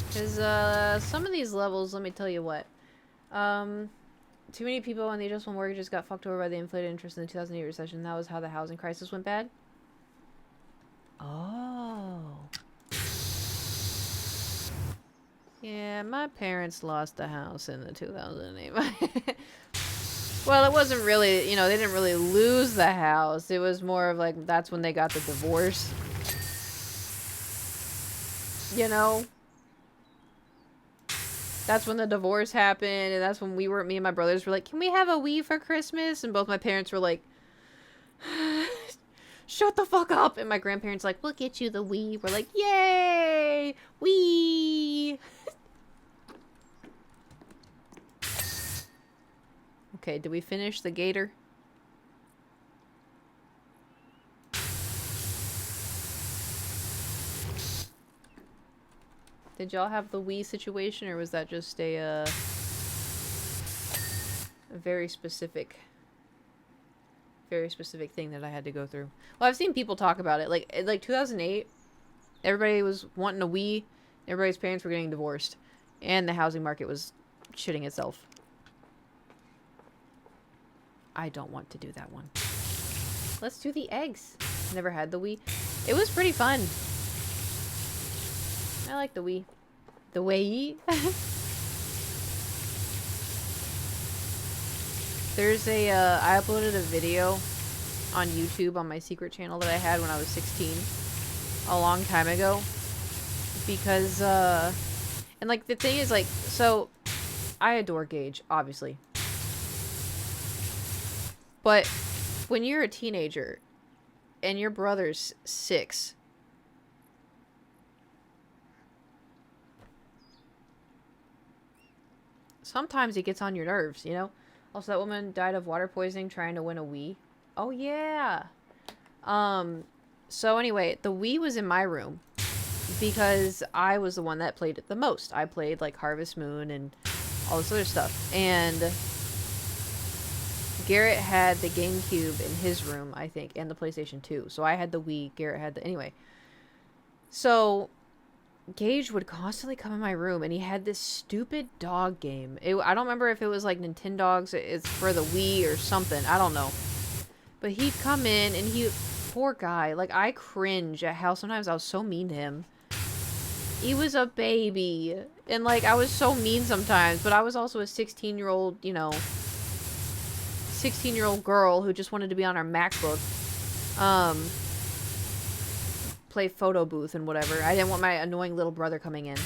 [SPEAKER 1] Because, some of these levels, let me tell you what. Too many people on the adjustable mortgages got fucked over by the inflated interest in the 2008 recession. That was how the housing crisis went bad. Oh. Yeah, my parents lost the house in the 2008. Well, it wasn't really, they didn't really lose the house. It was more of like, that's when they got the divorce. That's when the divorce happened, and that's when me and my brothers were like, can we have a Wii for Christmas? And both my parents were like, shut the fuck up. And my grandparents like, we'll get you the Wii. We're like, yay! Wii! Okay, did we finish the gator? Did y'all have the Wii situation, or was that just a very specific thing that I had to go through? Well, I've seen people talk about it. Like 2008, everybody was wanting a Wii. Everybody's parents were getting divorced, and the housing market was shitting itself. I don't want to do that one. Let's do the eggs. Never had the Wii. It was pretty fun. I like the Wii. The Wii. There's a, I uploaded a video on YouTube on my secret channel that I had when I was 16. A long time ago. Because, and like, the thing is, like, so, I adore Gage, obviously. But, when you're a teenager, and your brother's 6, sometimes it gets on your nerves, you know? Also, that woman died of water poisoning trying to win a Wii. Oh, yeah! So anyway, the Wii was in my room. Because I was the one that played it the most. I played, like, Harvest Moon and all this other stuff. And Garrett had the GameCube in his room, I think, and the PlayStation 2. So I had the Wii, Garrett had the... Anyway. So, Gage would constantly come in my room, and he had this stupid dog game. I don't remember if it was, like, Nintendogs, it's for the Wii or something. I don't know. But he'd come in, and he... Poor guy. Like, I cringe at how sometimes I was so mean to him. He was a baby. And, like, I was so mean sometimes. But I was also a 16-year-old, you know... 16-year-old girl who just wanted to be on our MacBook. Play photo booth and whatever. I didn't want my annoying little brother coming in.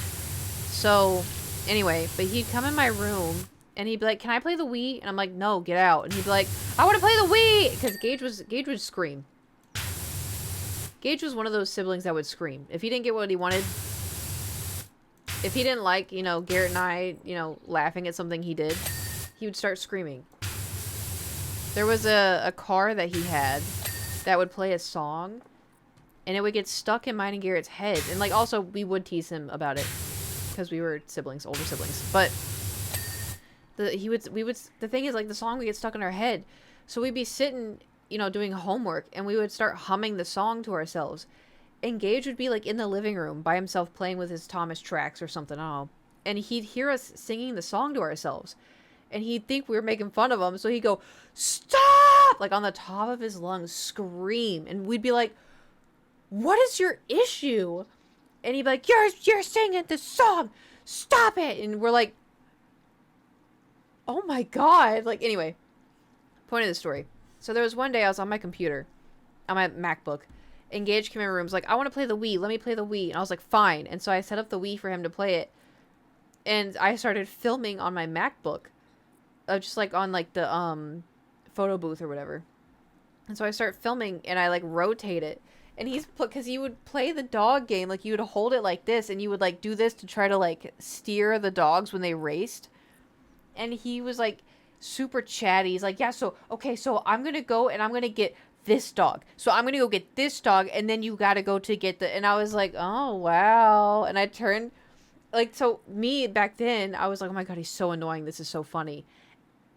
[SPEAKER 1] So, anyway. But he'd come in my room... And he'd be like, can I play the Wii? And I'm like, no, get out. And he'd be like, I want to play the Wii! Because Gage would scream. Gage was one of those siblings that would scream. If he didn't get what he wanted, if he didn't like, you know, Garrett and I, you know, laughing at something he did, he would start screaming. There was a car that he had that would play a song, and it would get stuck in mine and Garrett's head. And, like, also, we would tease him about it, because we were siblings, older siblings. But, the thing is, like, the song would get stuck in our head. So we'd be sitting... you know, doing homework, and we would start humming the song to ourselves. And Gage would be, like, in the living room by himself playing with his Thomas tracks or something, I don't know. And he'd hear us singing the song to ourselves. And he'd think we were making fun of him, so he'd go, stop! Like, on the top of his lungs, scream. And we'd be like, what is your issue? And he'd be like, you're singing the song! Stop it! And we're like, oh my god. Like, anyway. Point of the story. So there was one day I was on my computer, on my MacBook, and Gage came in my room, was like, I want to play the Wii, let me play the Wii. And I was like, fine. And so I set up the Wii for him to play it. And I started filming on my MacBook. Just like on like the photo booth or whatever. And so I start filming and I like rotate it. And because he would play the dog game, like you would hold it like this and you would like do this to try to like steer the dogs when they raced. And he was like... super chatty. He's like, yeah, so, okay, so I'm gonna go and I'm gonna get this dog. So I'm gonna go get this dog, and then you gotta go to get the... And I was like, oh, wow. And I turned, like, so me, back then, I was like, oh my god, he's so annoying. This is so funny.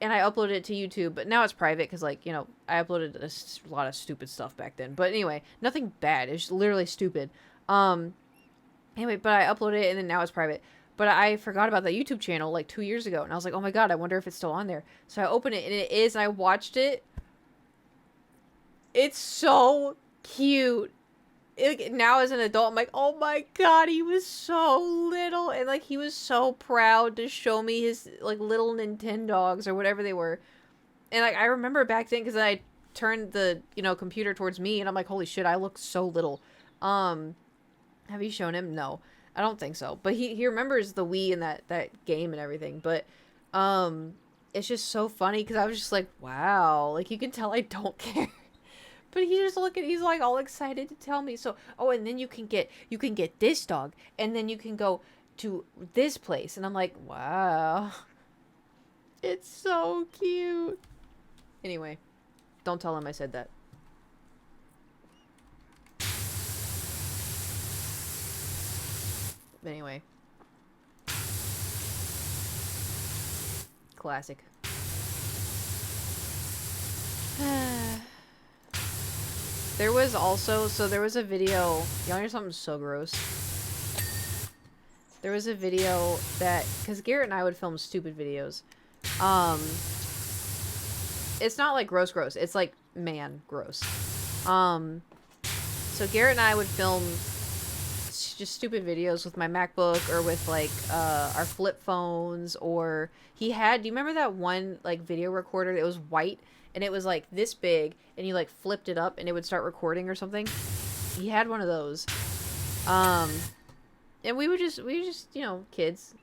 [SPEAKER 1] And I uploaded it to YouTube, but now it's private, because, like, you know, I uploaded a lot of stupid stuff back then. But anyway, nothing bad. It's literally stupid. Anyway, but I uploaded it, and then now it's private. But I forgot about that YouTube channel like 2 years ago. And I was like, oh my god, I wonder if it's still on there. So I opened it and it is. And I watched it. It's so cute. Now as an adult, I'm like, oh my god, he was so little. And like, he was so proud to show me his like little Nintendogs or whatever they were. And like, I remember back then because I turned the, you know, computer towards me. And I'm like, holy shit, I look so little. Have you shown him? No. I don't think so. But he remembers the Wii and that game and everything. But it's just so funny because I was just like, wow. Like, you can tell I don't care. But he's like all excited to tell me. So, oh, and then you can get this dog. And then you can go to this place. And I'm like, wow. It's so cute. Anyway, don't tell him I said that. Anyway,
[SPEAKER 3] classic. There was also, so there was a video, y'all hear something so gross. There was a video that, because Garrett and I would film stupid videos. It's not like gross, it's like, man, gross. So Garrett and I would film just stupid videos with my MacBook or with, like, our flip phones, or he had, do you remember that one, like, video recorder that was white? And it was, like, this big, and you, like, flipped it up, and it would start recording or something. He had one of those. And we would just, you know, kids.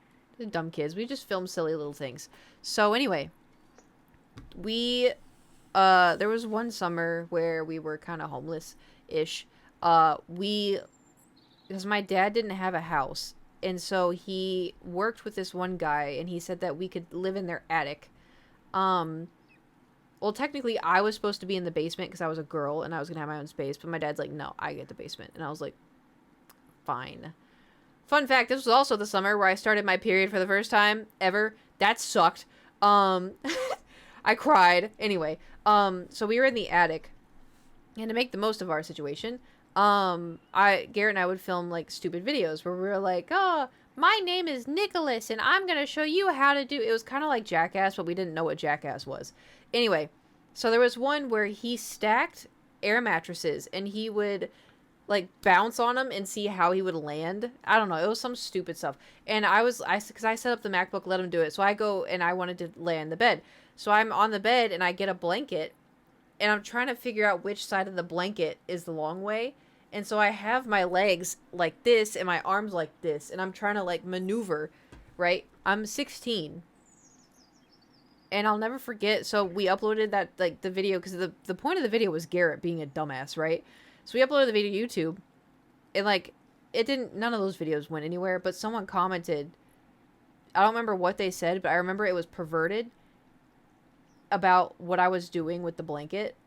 [SPEAKER 3] Dumb kids. We just film silly little things. So, anyway. There was one summer where we were kind of homeless-ish. Because my dad didn't have a house. And so he worked with this one guy, and he said that we could live in their attic. Well, technically, I was supposed to be in the basement because I was a girl and I was going to have my own space. But my dad's like, no, I get the basement. And I was like, fine. Fun fact, this was also the summer where I started my period for the first time ever. That sucked. I cried. Anyway, so we were in the attic. And to make the most of our situation, Garrett and I would film, like, stupid videos where we were like, oh, my name is Nicholas and I'm going to show you how to do... It was kind of like Jackass, but we didn't know what Jackass was. Anyway, so there was one where he stacked air mattresses and he would, like, bounce on them and see how he would land. I don't know. It was some stupid stuff. And because I set up the MacBook, let him do it. So I go and I wanted to lay in the bed. So I'm on the bed and I get a blanket and I'm trying to figure out which side of the blanket is the long way. And so I have my legs like this and my arms like this. And I'm trying to, like, maneuver, right? I'm 16. And I'll never forget, so we uploaded that, like, the video, because the point of the video was Garrett being a dumbass, right? So we uploaded the video to YouTube, and, like, none of those videos went anywhere, but someone commented, I don't remember what they said, but I remember it was perverted about what I was doing with the blanket.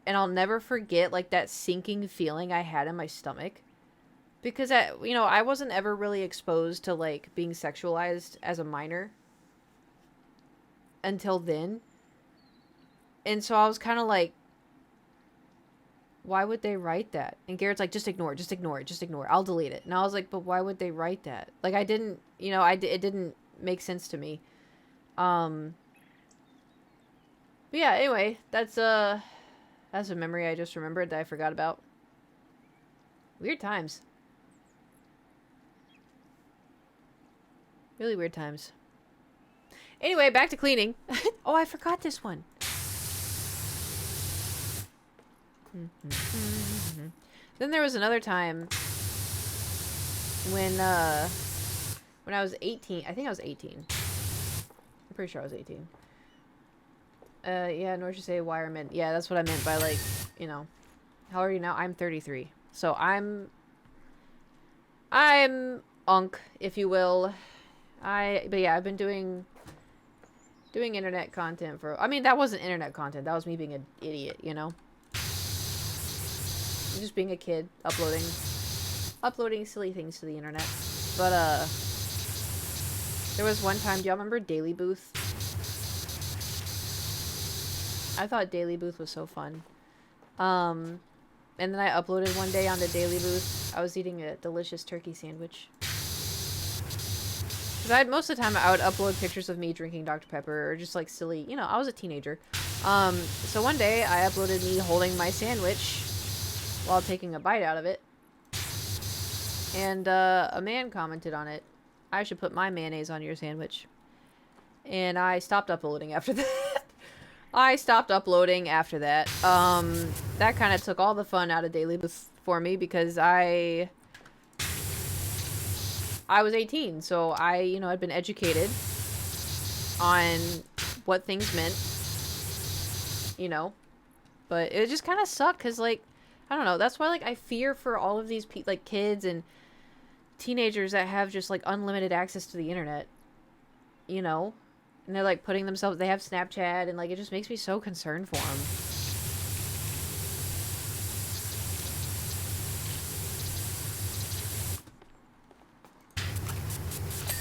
[SPEAKER 3] And I'll never forget, like, that sinking feeling I had in my stomach. Because, I wasn't ever really exposed to, like, being sexualized as a minor until then. And so I was kind of like, why would they write that? And Garrett's like, just ignore it. I'll delete it. And I was like, but why would they write that? Like, I didn't, it didn't make sense to me. But yeah, anyway, that's a memory I just remembered that I forgot about. Weird times. Really weird times. Anyway, back to cleaning. Oh, I forgot this one. Then there was another time when I was 18. I think I was 18. I'm pretty sure I was 18. Yeah, nor should say why I meant. Yeah, that's what I meant by, like, how old are you now? I'm 33. So I'm unk, if you will. But yeah, I've been doing internet content for... I mean, that wasn't internet content. That was me being an idiot, Just being a kid, uploading silly things to the internet. But, there was one time... Do y'all remember Daily Booth? I thought Daily Booth was so fun. And then I uploaded one day onto Daily Booth. I was eating a delicious turkey sandwich. Because most of the time I would upload pictures of me drinking Dr. Pepper or just, like, silly, I was a teenager. So one day I uploaded me holding my sandwich while taking a bite out of it. And a man commented on it. I should put my mayonnaise on your sandwich. And I stopped uploading after that. That kind of took all the fun out of Daily Booth for me because I was 18, so I, had been educated on what things meant, but it just kind of sucked because, like, I don't know, that's why, like, I fear for all of these kids and teenagers that have just, like, unlimited access to the internet, and they're, like, they have Snapchat, and, like, it just makes me so concerned for them.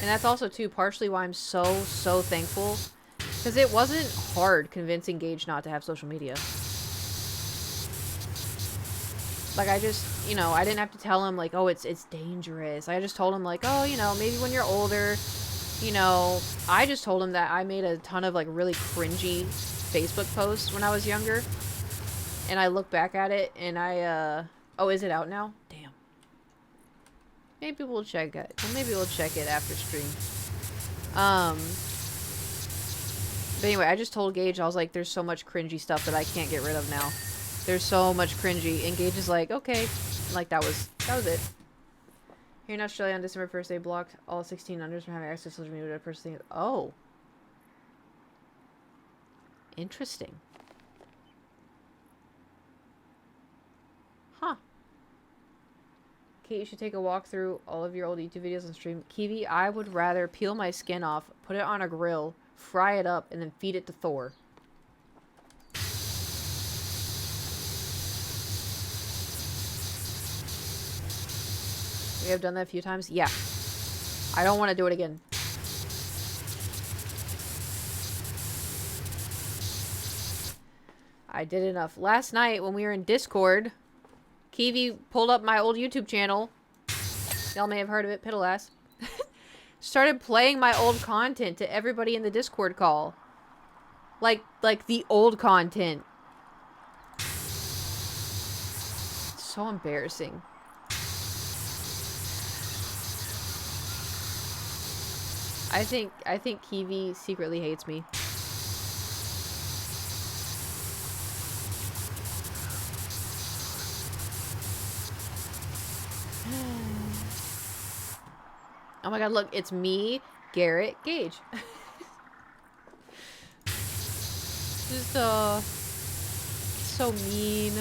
[SPEAKER 3] And that's also, too, partially why I'm so thankful. Because it wasn't hard convincing Gage not to have social media. Like, I just, you know, I didn't have to tell him, like, oh, it's dangerous. I just told him, like, oh, you know, maybe when you're older, you know, I just told him that I made a ton of, like, really cringy Facebook posts when I was younger. And I look back at it, and oh, is it out now? Damn. Maybe we'll check it. Well, maybe we'll check it after stream. But anyway, I just told Gage, I was like, there's so much cringy stuff that I can't get rid of now. There's so much cringy. And Gage is like, okay. Like, that was it. Here in Australia on December 1st, they blocked all 16 unders from having access to social media. Personally, oh. Interesting. Huh. Kate, you should take a walk through all of your old YouTube videos on stream. Kiwi, I would rather peel my skin off, put it on a grill, fry it up, and then feed it to Thor. We have done that a few times? Yeah. I don't want to do it again. I did enough. Last night, when we were in Discord, Kiwi pulled up my old YouTube channel. Y'all may have heard of it, Piddle-ass. Started playing my old content to everybody in the Discord call. Like the old content. So embarrassing. I think Kiwi secretly hates me. Oh my god, look, it's me, Garrett, Gage. Just, so mean.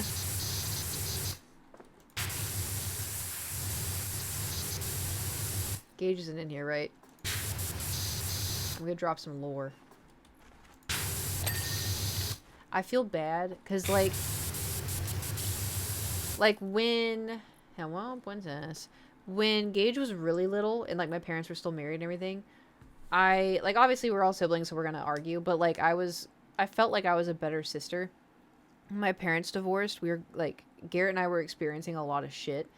[SPEAKER 3] Gage isn't in here, right? I'm gonna drop some lore. I feel bad, because, like when... Yeah, well, when's this? When Gage was really little, and, like, my parents were still married and everything, like, obviously we're all siblings, so we're gonna argue, but, like, I felt like I was a better sister. When my parents divorced, we were, like, Garrett and I were experiencing a lot of shit.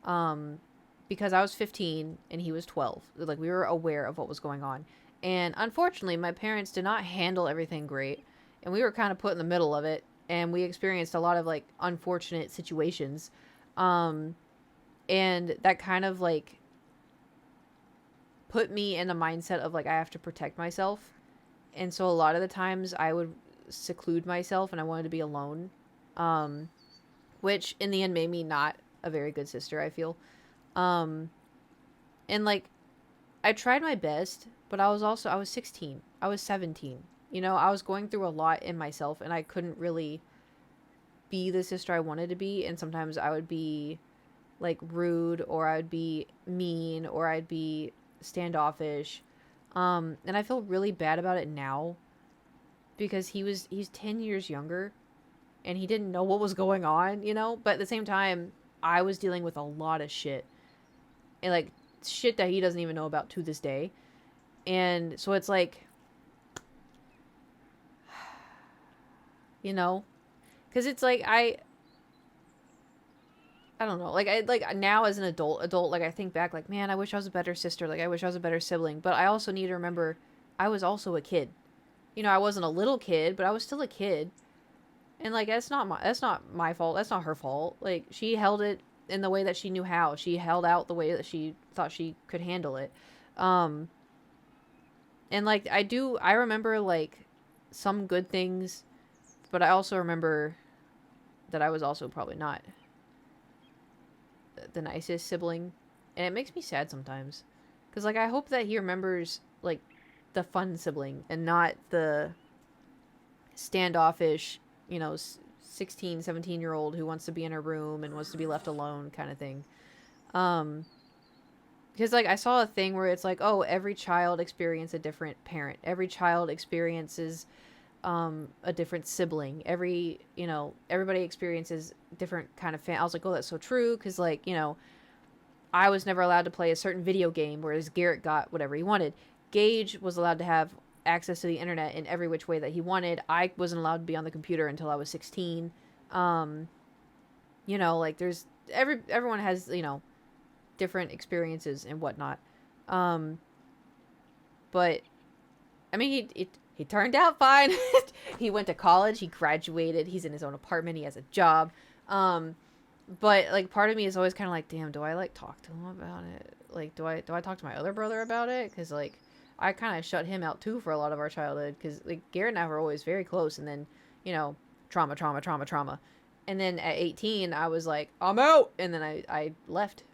[SPEAKER 3] Because I was 15 and he was 12. Like, we were aware of what was going on. And unfortunately, my parents did not handle everything great. And we were kind of put in the middle of it. And we experienced a lot of, like, unfortunate situations. And that kind of, like, put me in the mindset of, like, I have to protect myself. And so a lot of the times I would seclude myself and I wanted to be alone. Which in the end made me not a very good sister, I feel. And, like, I tried my best, but I was 16. I was 17. You know, I was going through a lot in myself, and I couldn't really be the sister I wanted to be, and sometimes I would be, like, rude, or I would be mean, or I'd be standoffish. And I feel really bad about it now, because he's 10 years younger, and he didn't know what was going on, you know? But at the same time, I was dealing with a lot of shit. And, like, shit that he doesn't even know about to this day. And so it's like, you know, because it's like, I don't know, like now as an adult, like, I think back, like, man, I wish I was a better sister. Like, I wish I was a better sibling. But I also need to remember, I was also a kid. You know, I wasn't a little kid, but I was still a kid. And, like, that's not my fault. That's not her fault. Like, she held it in the way that she knew how. She held out the way that she thought she could handle it. And, like, I remember, like, some good things, but I also remember that I was also probably not the nicest sibling. And it makes me sad sometimes. Because, like, I hope that he remembers, like, the fun sibling and not the standoffish, you know, 16, 17-year-old who wants to be in her room and wants to be left alone kind of thing. Because, like, I saw a thing where it's like, oh, every child experiences a different parent. Every child experiences a different sibling. Everybody experiences different kind of I was like, oh, that's so true. Because, like, you know, I was never allowed to play a certain video game, whereas Garrett got whatever he wanted. Gage was allowed to have access to the internet in every which way that he wanted. I wasn't allowed to be on the computer until I was 16. You know, like there's everyone has, you know, different experiences and whatnot. But I mean, he turned out fine. He went to college, he graduated, he's in his own apartment, he has a job. But like part of me is always kind of like, damn, do I like talk to him about it? Like, do I talk to my other brother about it? Because like I kind of shut him out too for a lot of our childhood. Because like Garrett and I were always very close, and then you know, trauma. And then at 18, I was like, I'm out, and then I left.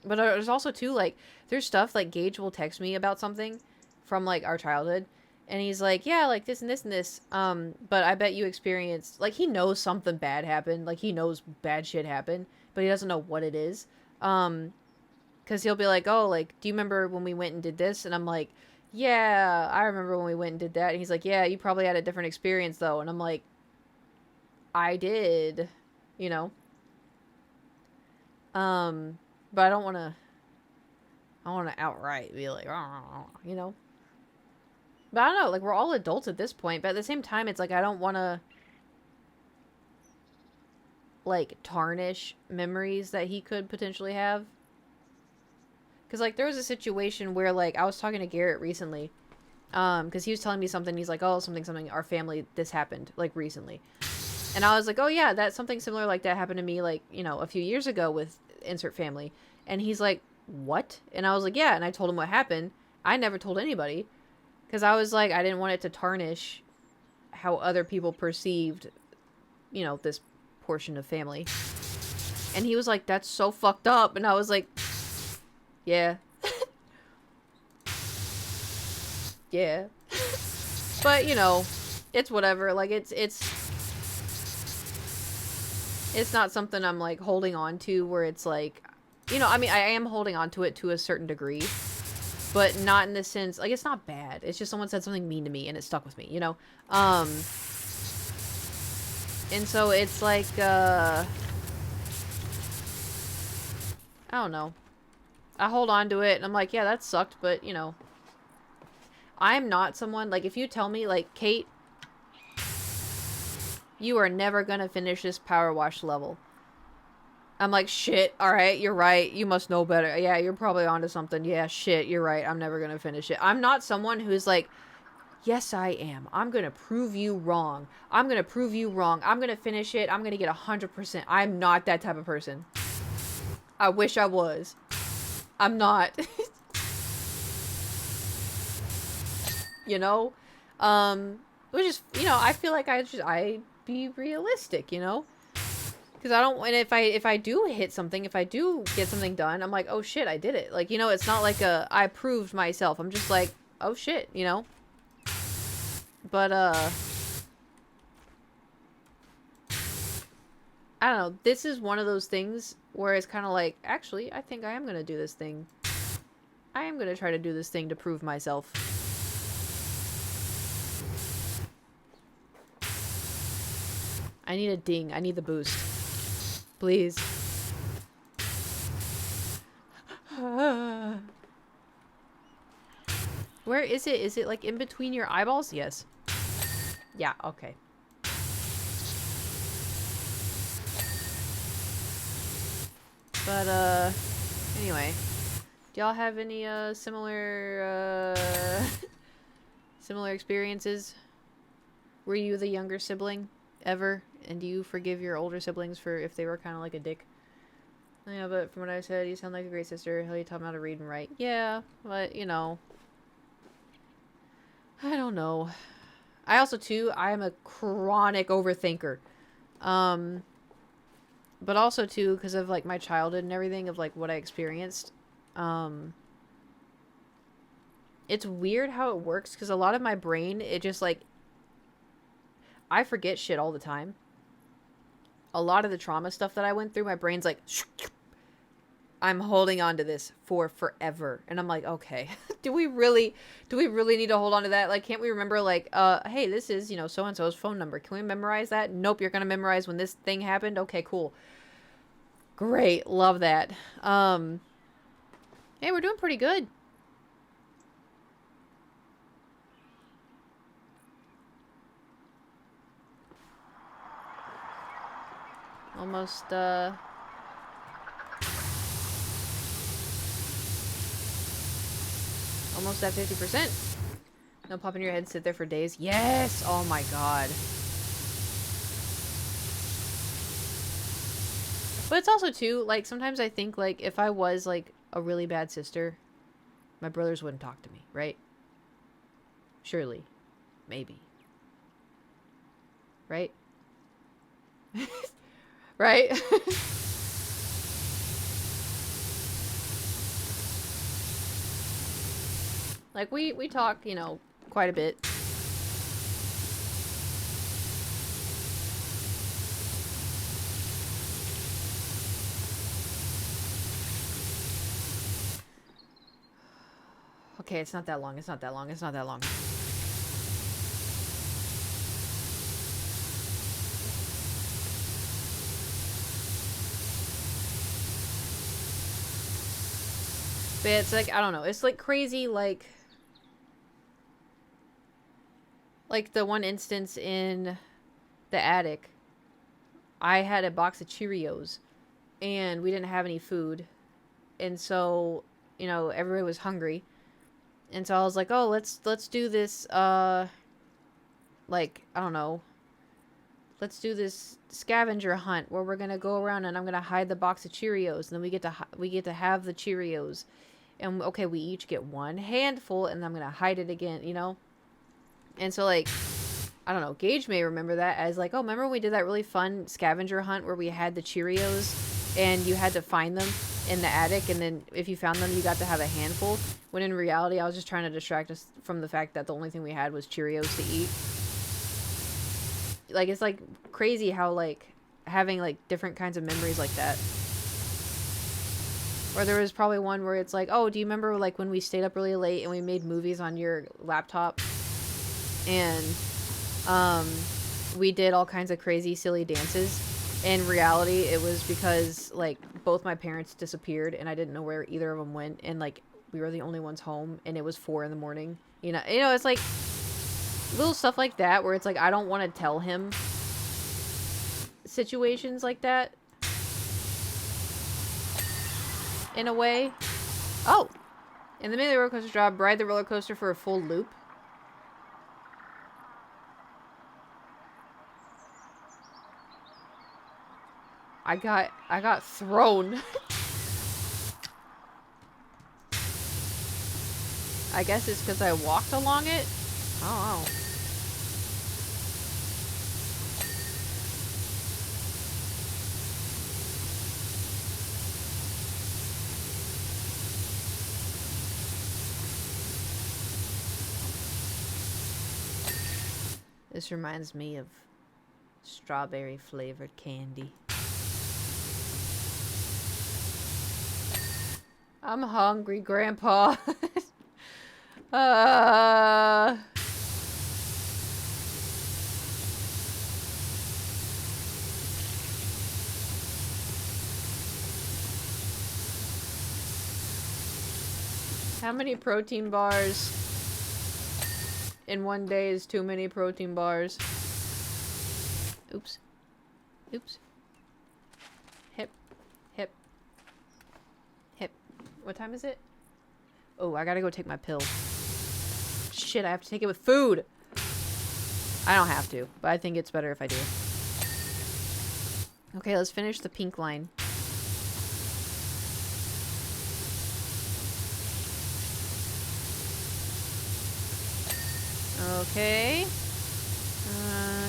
[SPEAKER 3] But there's also too like there's stuff like Gage will text me about something from like our childhood. And he's like, yeah, like this and this and this. But I bet you experienced, like, he knows something bad happened. Like, he knows bad shit happened, but he doesn't know what it is. Because he'll be like, oh, like, do you remember when we went and did this? And I'm like, yeah, I remember when we went and did that. And he's like, yeah, you probably had a different experience, though. And I'm like, I did, you know? But I don't want to outright be like, you know? But I don't know, like, we're all adults at this point, but at the same time, it's like, I don't want to, like, tarnish memories that he could potentially have. Because, like, there was a situation where, like, I was talking to Garrett recently, because he was telling me something, he's like, oh, something, our family, this happened, like, recently. And I was like, oh, yeah, that's something similar like that happened to me, like, you know, a few years ago with insert family. And he's like, what? And I was like, yeah, and I told him what happened. I never told anybody. Because I was like, I didn't want it to tarnish how other people perceived, you know, this portion of family. And he was like, that's so fucked up. And I was like, yeah. Yeah. But, you know, it's whatever. Like, it's not something I'm, like, holding on to where it's like, you know, I mean, I am holding on to it to a certain degree. But not in the sense, like, it's not bad. It's just someone said something mean to me and it stuck with me, you know? And so it's like, I don't know. I hold on to it and I'm like, yeah, that sucked, but, you know. I'm not someone, like, if you tell me, like, Kate, you are never gonna finish this power wash level. I'm like, shit, alright, you're right, you must know better. Yeah, you're probably onto something. Yeah, shit, you're right, I'm never gonna finish it. I'm not someone who's like, yes, I am. I'm gonna prove you wrong. I'm gonna prove you wrong. I'm gonna finish it. I'm gonna get 100%. I'm not that type of person. I wish I was. I'm not. You know? Which is, you know, I feel like I be realistic, you know? Because I don't, and if I do hit something, if I do get something done, I'm like, oh shit, I did it. Like, you know, it's not like I proved myself. I'm just like, oh shit, you know? But, I don't know. This is one of those things where it's kind of like, actually, I think I am going to do this thing. I am going to try to do this thing to prove myself. I need a ding. I need the boost. Please. Where is it? Is it like in between your eyeballs? Yes. Yeah, okay. But, anyway. Do y'all have any, similar experiences? Were you the younger sibling ever? And do you forgive your older siblings for if they were kind of like a dick? Yeah, but from what I said, you sound like a great sister. Hell, you taught me how to read and write. Yeah, but, you know. I don't know. I also, too, I am a chronic overthinker. But also, too, because of, like, my childhood and everything, of, like, what I experienced. It's weird how it works, because a lot of my brain, it just, like, I forget shit all the time. A lot of the trauma stuff that I went through, my brain's like, I'm holding on to this for forever. And I'm like, okay, do we really need to hold on to that? Like, can't we remember, like, hey, this is, you know, so-and-so's phone number. Can we memorize that? Nope, you're going to memorize when this thing happened? Okay, cool. Great. Love that. Hey, we're doing pretty good. Almost, almost at 50%. No pop in your head, sit there for days. Yes! Oh my god. But it's also, too, like, sometimes I think, like, if I was, like, a really bad sister, my brothers wouldn't talk to me, right? Surely. Maybe. Right? Right? Like, we talk, you know, quite a bit. Okay, it's not that long, it's not that long, it's not that long. But it's like, I don't know, it's like crazy, like the one instance in the attic, I had a box of Cheerios and we didn't have any food. And so, you know, everybody was hungry. And so I was like, "Oh, let's do this like, I don't know. Let's do this scavenger hunt where we're going to go around and I'm going to hide the box of Cheerios, and then we get to have the Cheerios. And okay, we each get one handful and I'm going to hide it again, you know?" And so, like, I don't know, Gage may remember that as like, "Oh, remember when we did that really fun scavenger hunt where we had the Cheerios and you had to find them in the attic, and then if you found them, you got to have a handful?" When in reality, I was just trying to distract us from the fact that the only thing we had was Cheerios to eat. Like, it's, like, crazy how, like, having, like, different kinds of memories like that. Or there was probably one where it's like, "Oh, do you remember, like, when we stayed up really late and we made movies on your laptop? And, we did all kinds of crazy, silly dances." In reality, it was because, like, both my parents disappeared and I didn't know where either of them went. And, like, we were the only ones home and it was 4 in the morning. You know, it's like little stuff like that where it's like, I don't want to tell him situations like that. In a way. Oh! In the middle of the roller coaster drop, ride the roller coaster for a full loop. I got thrown. I guess it's because I walked along it? I don't know. This reminds me of strawberry flavored candy. I'm hungry, Grandpa. How many protein bars in one day is too many protein bars? Oops. Oops. Hip. Hip. Hip. What time is it? Oh, I gotta go take my pill. Shit, I have to take it with food. I don't have to, but I think it's better if I do. Okay, let's finish the pink line. Okay.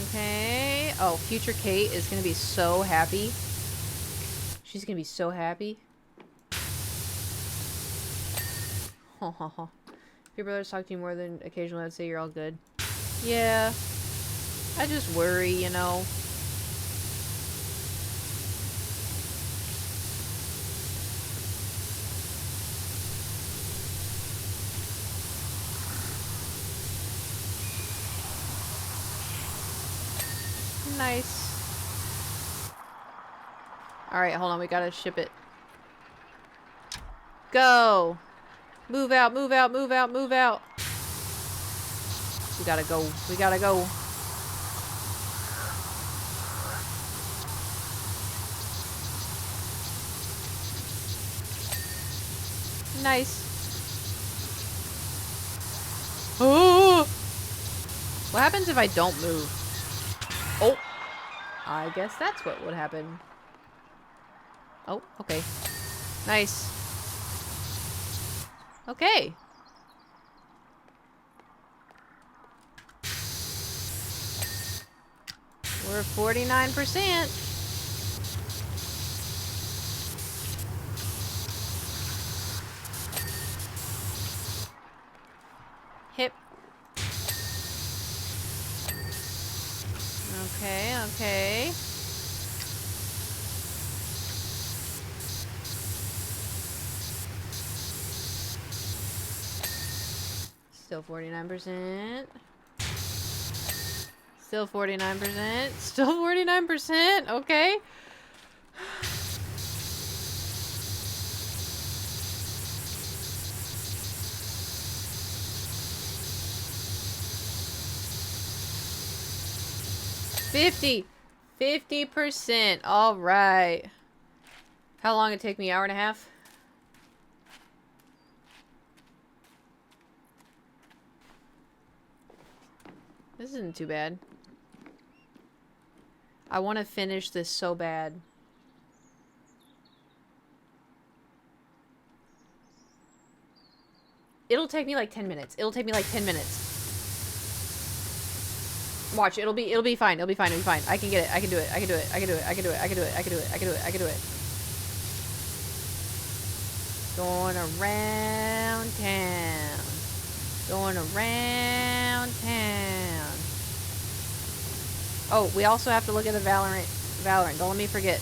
[SPEAKER 3] Okay. Oh, future Kate is gonna be so happy. She's gonna be so happy. Ho ho ho. If your brothers talk to you more than occasionally, I'd say you're all good. Yeah. I just worry, you know. Nice. Alright, hold on. We gotta ship it. Go! Move out, move out, move out, move out. We gotta go. We gotta go. Nice. Oh! What happens if I don't move? Oh! I guess that's what would happen. Oh, okay. Nice. Okay. We're 49%. Hip. Okay, okay. Still 49%. Still 49%. Still 49%. Okay. $50. 50%. All right. How long it take me? Hour and a half? This isn't too bad. I want to finish this so bad. It'll take me like 10 minutes. It'll take me like 10 minutes. Watch, it'll be fine. It'll be fine. It'll be fine. I can get it. I can do it. I can do it. I can do it. I can do it. I can do it. I can do it. I can do it. I can do it. Going around town. Going around town. Oh, we also have to look at the Valorant. Don't let me forget.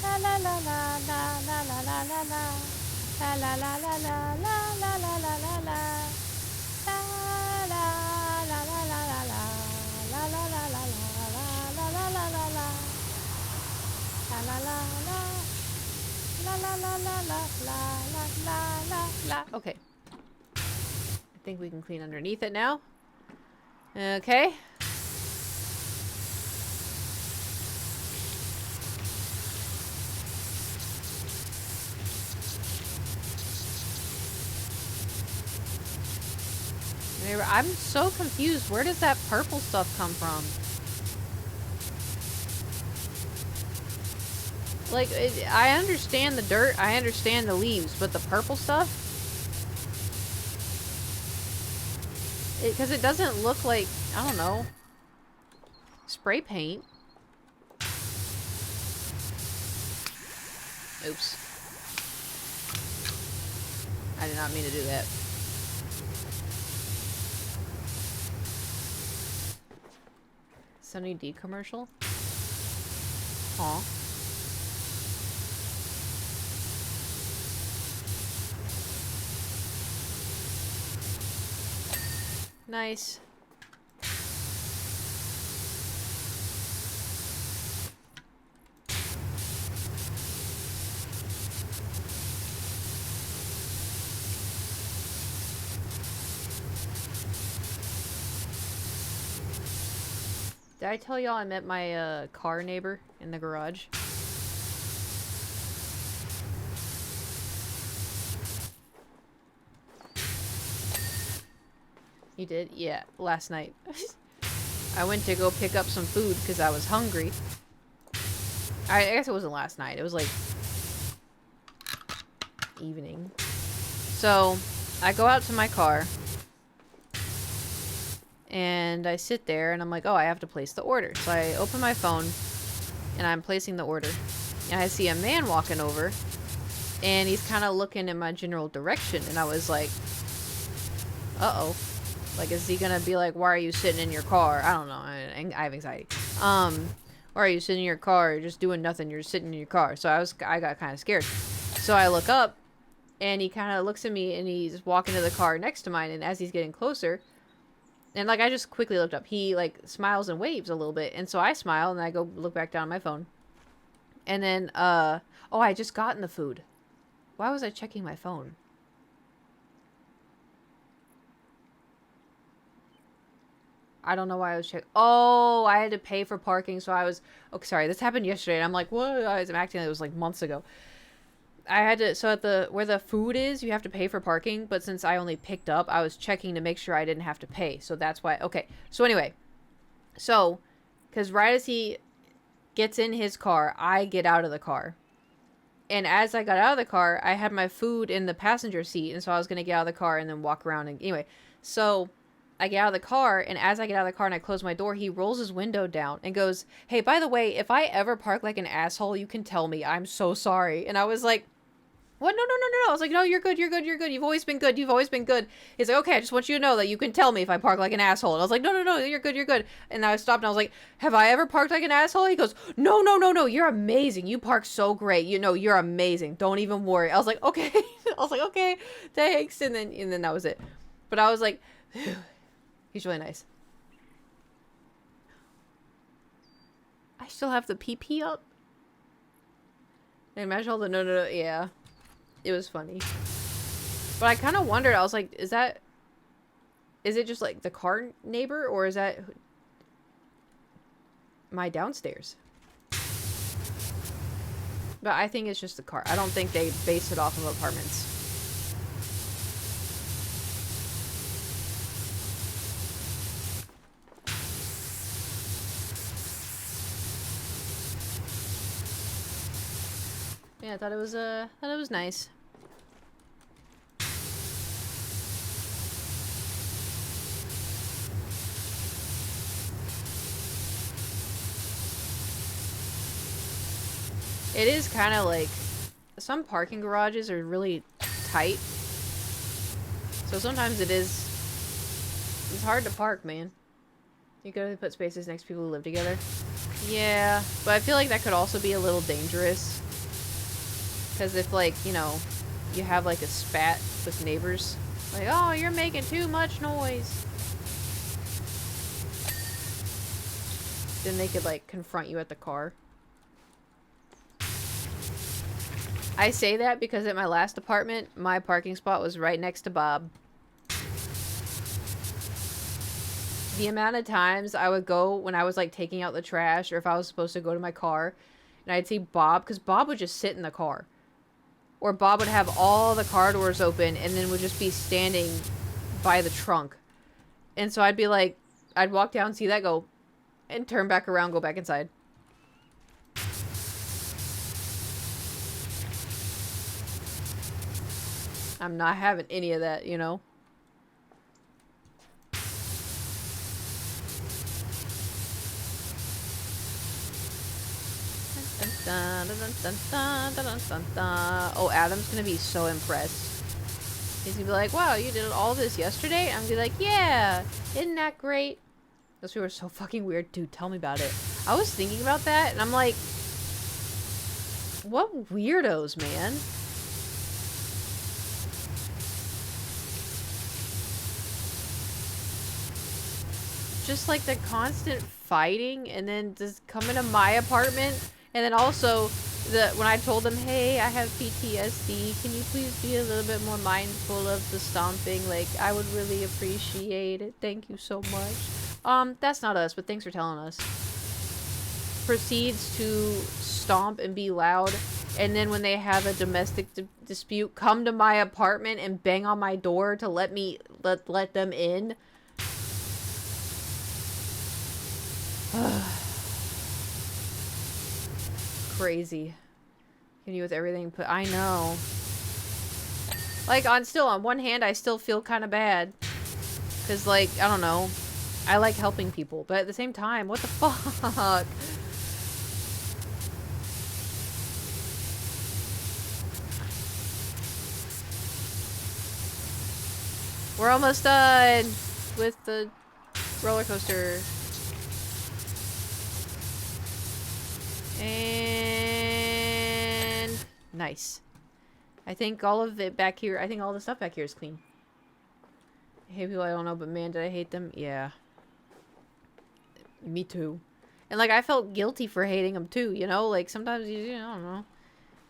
[SPEAKER 3] La la la la la la la la la la. La la la la la la la la la la la. La la la la la la la. La la la la la la la la la la la. La la la la. La la la la la la la la la. Okay. I think we can clean underneath it now. Okay. I'm so confused. Where does that purple stuff come from? Like, I understand the dirt, I understand the leaves, but the purple stuff? Because it doesn't look like, I don't know, spray paint. Oops. I did not mean to do that. Sunny D commercial? Aw. Nice. Did I tell y'all I met my car neighbor in the garage? You did? Yeah, last night. I went to go pick up some food because I was hungry. I guess it wasn't last night. It was like evening. So I go out to my car and I sit there and I'm like, oh, I have to place the order. So I open my phone and I'm placing the order. And I see a man walking over and he's kind of looking in my general direction. And I was like, uh-oh. Like, is he gonna be like, why are you sitting in your car? I don't know. I have anxiety. Why are you sitting in your car? You're just doing nothing. You're sitting in your car. So I got kind of scared. So I look up And he kind of looks at me and he's walking to the car next to mine. And as he's getting closer, and like I just quickly looked up, he like smiles and waves a little bit. And so I smile and I go look back down at my phone. And then, oh, I just gotten the food. Why was I checking my phone? I don't know why I was checking. Oh, I had to pay for parking, so I was... Oh, sorry, this happened yesterday, and I'm like, what? I was acting like it was like months ago. I had to... So at the... Where the food is, you have to pay for parking, but since I only picked up, I was checking to make sure I didn't have to pay. So that's why... Okay, so anyway. So, because right as he gets in his car, I get out of the car. And as I got out of the car, I had my food in the passenger seat, and so I was going to get out of the car and then walk around. And anyway, so... I get out of the car, and as I get out of the car and I close my door, he rolls his window down and goes, hey, by the way, if I ever park like an asshole, you can tell me. I'm so sorry. And I was like, what? No. I was like, no, you're good. You've always been good. He's like, okay, I just want you to know that you can tell me if I park like an asshole. And I was like, no, you're good. And I stopped and I was like, have I ever parked like an asshole? He goes, no, you're amazing. You park so great. You know, you're amazing. Don't even worry. I was like, okay. Okay, thanks. And then that was it. But I was like, he's really nice. I still have the PP up. And imagine all the no. Yeah. It was funny. But I kind of wondered. I was like, is it just like the car neighbor? Or is that my downstairs? But I think it's just the car. I don't think they based it off of apartments. Yeah, I thought it was nice. It is kind of like some parking garages are really tight. So sometimes it's hard to park, man. You gotta put spaces next to people who live together. Yeah, but I feel like that could also be a little dangerous. Because if, like, you know, you have, like, a spat with neighbors. Like, oh, you're making too much noise. Then they could, like, confront you at the car. I say that because at my last apartment, my parking spot was right next to Bob. The amount of times I would go when I was, like, taking out the trash, or if I was supposed to go to my car, and I'd see Bob, because Bob would just sit in the car. Or Bob would have all the car doors open and then would just be standing by the trunk. And so I'd be like, I'd walk down, see that, go, and turn back around, go back inside. I'm not having any of that, you know? Oh, Adam's gonna be so impressed. He's gonna be like, wow, you did all this yesterday? I'm gonna be like, yeah, isn't that great? Those people are so fucking weird. Dude, tell me about it. I was thinking about that, and I'm like, what weirdos, man? Just like the constant fighting, and then just coming to my apartment. And then also, when I told them, hey, I have PTSD, can you please be a little bit more mindful of the stomping? Like, I would really appreciate it. Thank you so much. That's not us, but thanks for telling us. Proceeds to stomp and be loud. And then when they have a domestic dispute, come to my apartment and bang on my door to let them in. Crazy. Can you with everything put? I know. Like, on one hand, I still feel kind of bad. Because, like, I don't know. I like helping people. But at the same time, what the fuck? We're almost done with the roller coaster. And nice. I think all of it back here, I think all the stuff back here is clean. I hate people I don't know, but man, did I hate them. Yeah. Me too. And, like, I felt guilty for hating them, too, you know? Like, sometimes, I don't know.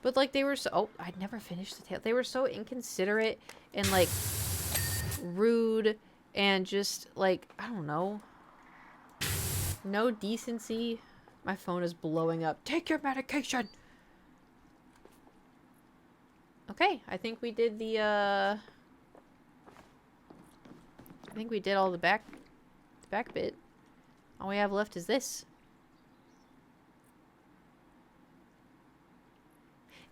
[SPEAKER 3] But, like, they were so... Oh, I'd never finished the tale. They were so inconsiderate and, like, rude and just, like, I don't know. No decency. My phone is blowing up. Take your medication! Okay, I think we did the, I think we did all the back bit. All we have left is this.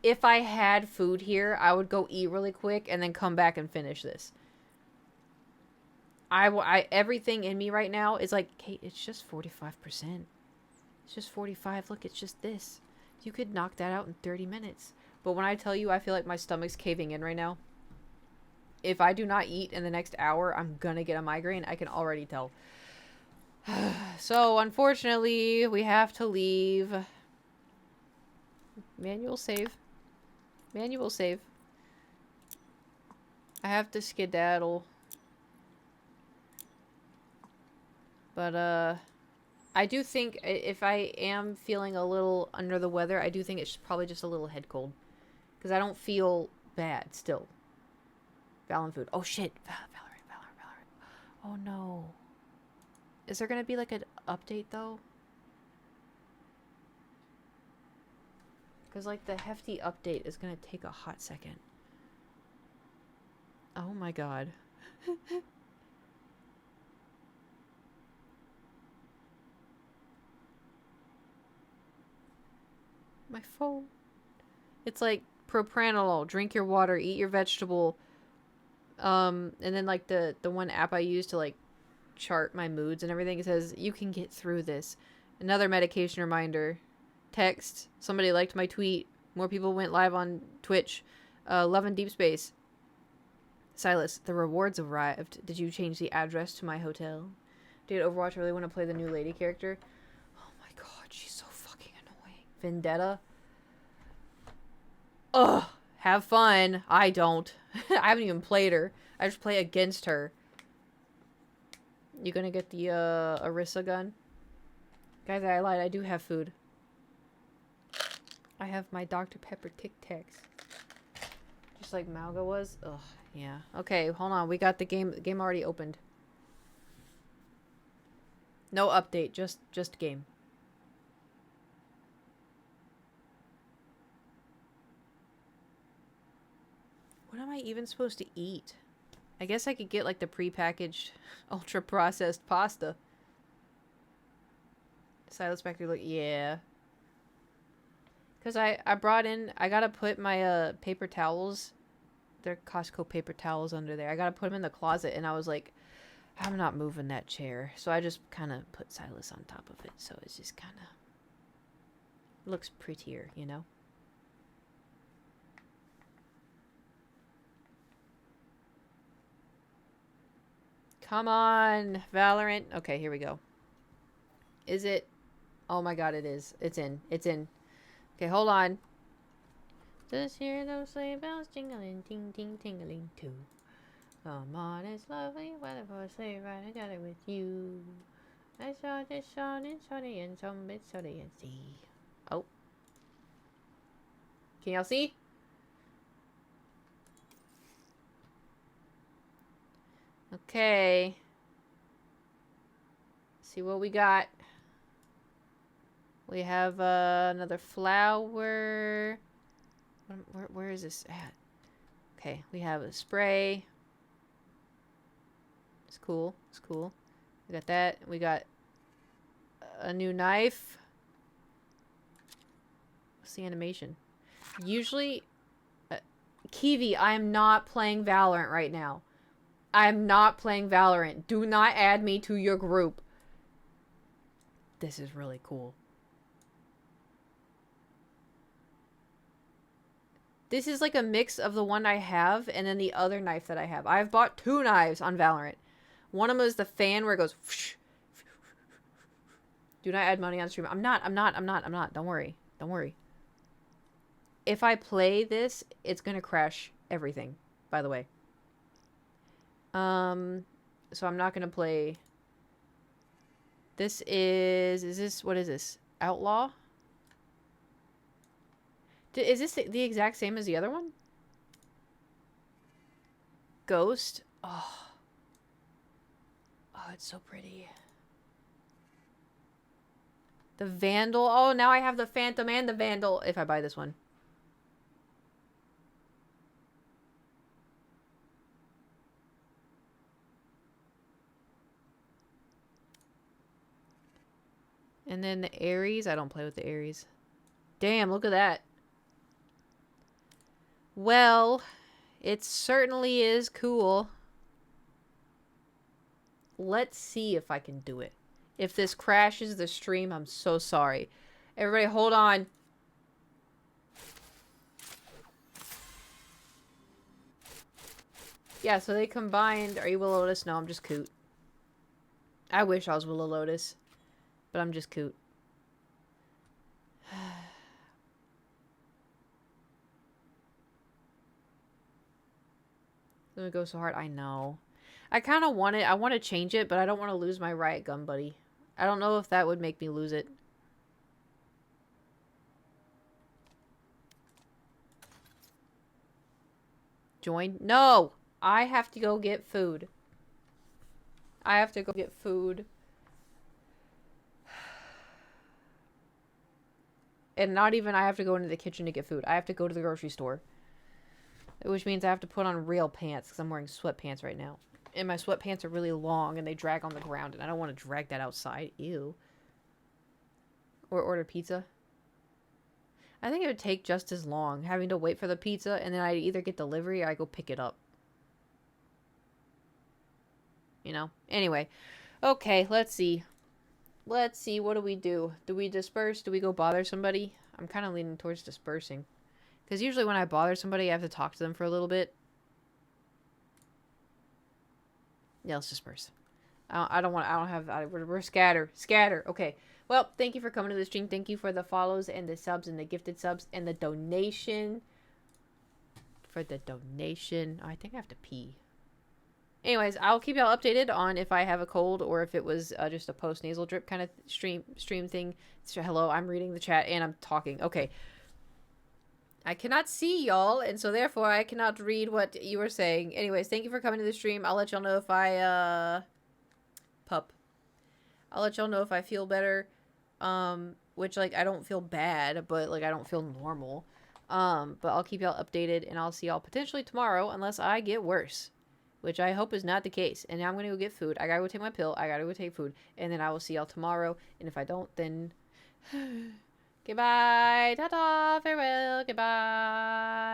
[SPEAKER 3] If I had food here, I would go eat really quick and then come back and finish this. Everything in me right now is like, Kate, it's just 45%. It's just 45. Look, it's just this. You could knock that out in 30 minutes. But when I tell you I feel like my stomach's caving in right now, if I do not eat in the next hour, I'm gonna get a migraine. I can already tell. So, unfortunately, we have to leave. Manual save. Manual save. I have to skedaddle. But, I do think if I am feeling a little under the weather, I do think it's probably just a little head cold. Because I don't feel bad still. Valen food. Oh shit. Valorant. Oh no. Is there gonna be like an update though? Because like the hefty update is gonna take a hot second. Oh my god. My phone. It's like propranolol, drink your water, eat your vegetable. And then like the one app I use to like chart my moods and everything, it says you can get through this. Another medication reminder. Text. Somebody liked my tweet. More people went live on Twitch. Love and Deep Space. Silas, the rewards arrived. Did you change the address to my hotel? Did Overwatch really want to play the new lady character? Oh my god, she's so fucking annoying. Vendetta. Ugh. Have fun. I don't. I haven't even played her. I just play against her. You gonna get the Orisa gun? Guys, I lied. I do have food. I have my Dr. Pepper Tic Tacs. Just like Malga was. Ugh, yeah. Okay, hold on. We got the game. The game already opened. No update. Just game. What am I even supposed to eat? I guess I could get like the prepackaged ultra processed pasta. Silas back there like, yeah. Because I brought in, I gotta put my paper towels, they're Costco paper towels under there. I gotta put them in the closet, and I was like, I'm not moving that chair. So I just kind of put Silas on top of it. So it's just kind of looks prettier, you know? Come on, Valorant. Okay, here we go. Is it? Oh my god, it is. It's in. It's in. Okay, hold on. Just hear those sleigh bells jingling, ting, ting, tingling too. Come on, it's lovely weather for a sleigh ride together with you. I saw this sun and sunny and some bit sunny and see. Oh. Can y'all see? Okay. See what we got. We have another flower. Where is this at? Okay, we have a spray. It's cool. It's cool. We got that. We got a new knife. What's the animation? Usually, Kiwi, I am not playing Valorant right now. I am not playing Valorant. Do not add me to your group. This is really cool. This is like a mix of the one I have and then the other knife that I have. I've bought 2 knives on Valorant. One of them is the fan where it goes... Do not add money on stream. I'm not. Don't worry. Don't worry. if I play this, it's gonna crash everything, by the way. So I'm not gonna play. This is this, what is this? Outlaw? Is this the exact same as the other one? Ghost? Oh. Oh, it's so pretty. The Vandal. Oh, now I have the Phantom and the Vandal if I buy this one. And then the Ares. I don't play with the Ares. Damn, look at that. Well, it certainly is cool. Let's see if I can do it. If this crashes the stream, I'm so sorry. Everybody, hold on. Yeah, so they combined. Are you Willow Lotus? No, I'm just Coot. I wish I was Willow Lotus. But I'm just Coot. It's gonna go so hard. I know. I kind of want it. I want to change it, but I don't want to lose my Riot Gun buddy. I don't know if that would make me lose it. Join? No! I have to go get food. I have to go get food. And not even I have to go into the kitchen to get food. I have to go to the grocery store. Which means I have to put on real pants because I'm wearing sweatpants right now. And my sweatpants are really long and they drag on the ground. And I don't want to drag that outside. Ew. Or order pizza. I think it would take just as long having to wait for the pizza. And then I either get delivery or I go pick it up. You know? Anyway. Okay, let's see. Let's see. What do we do? Do we disperse? Do we go bother somebody? I'm kind of leaning towards dispersing. Because usually when I bother somebody, I have to talk to them for a little bit. Yeah, let's disperse. We're scatter. Scatter. Okay. Well, thank you for coming to the stream. Thank you for the follows and the subs and the gifted subs and the donation. For the donation. Oh, I think I have to pee. Anyways, I'll keep y'all updated on if I have a cold or if it was just a post-nasal drip kind of stream thing. So, hello, I'm reading the chat and I'm talking. Okay. I cannot see y'all, and so therefore I cannot read what you are saying. Anyways, thank you for coming to the stream. I'll let y'all know if I, I'll let y'all know if I feel better. Which, like, I don't feel bad, but, like, I don't feel normal. But I'll keep y'all updated, and I'll see y'all potentially tomorrow, unless I get worse. Which I hope is not the case. And now I'm gonna go get food. I gotta go take my pill. I gotta go take food. And then I will see y'all tomorrow. And if I don't, then... Goodbye. Ta-ta. Farewell. Goodbye.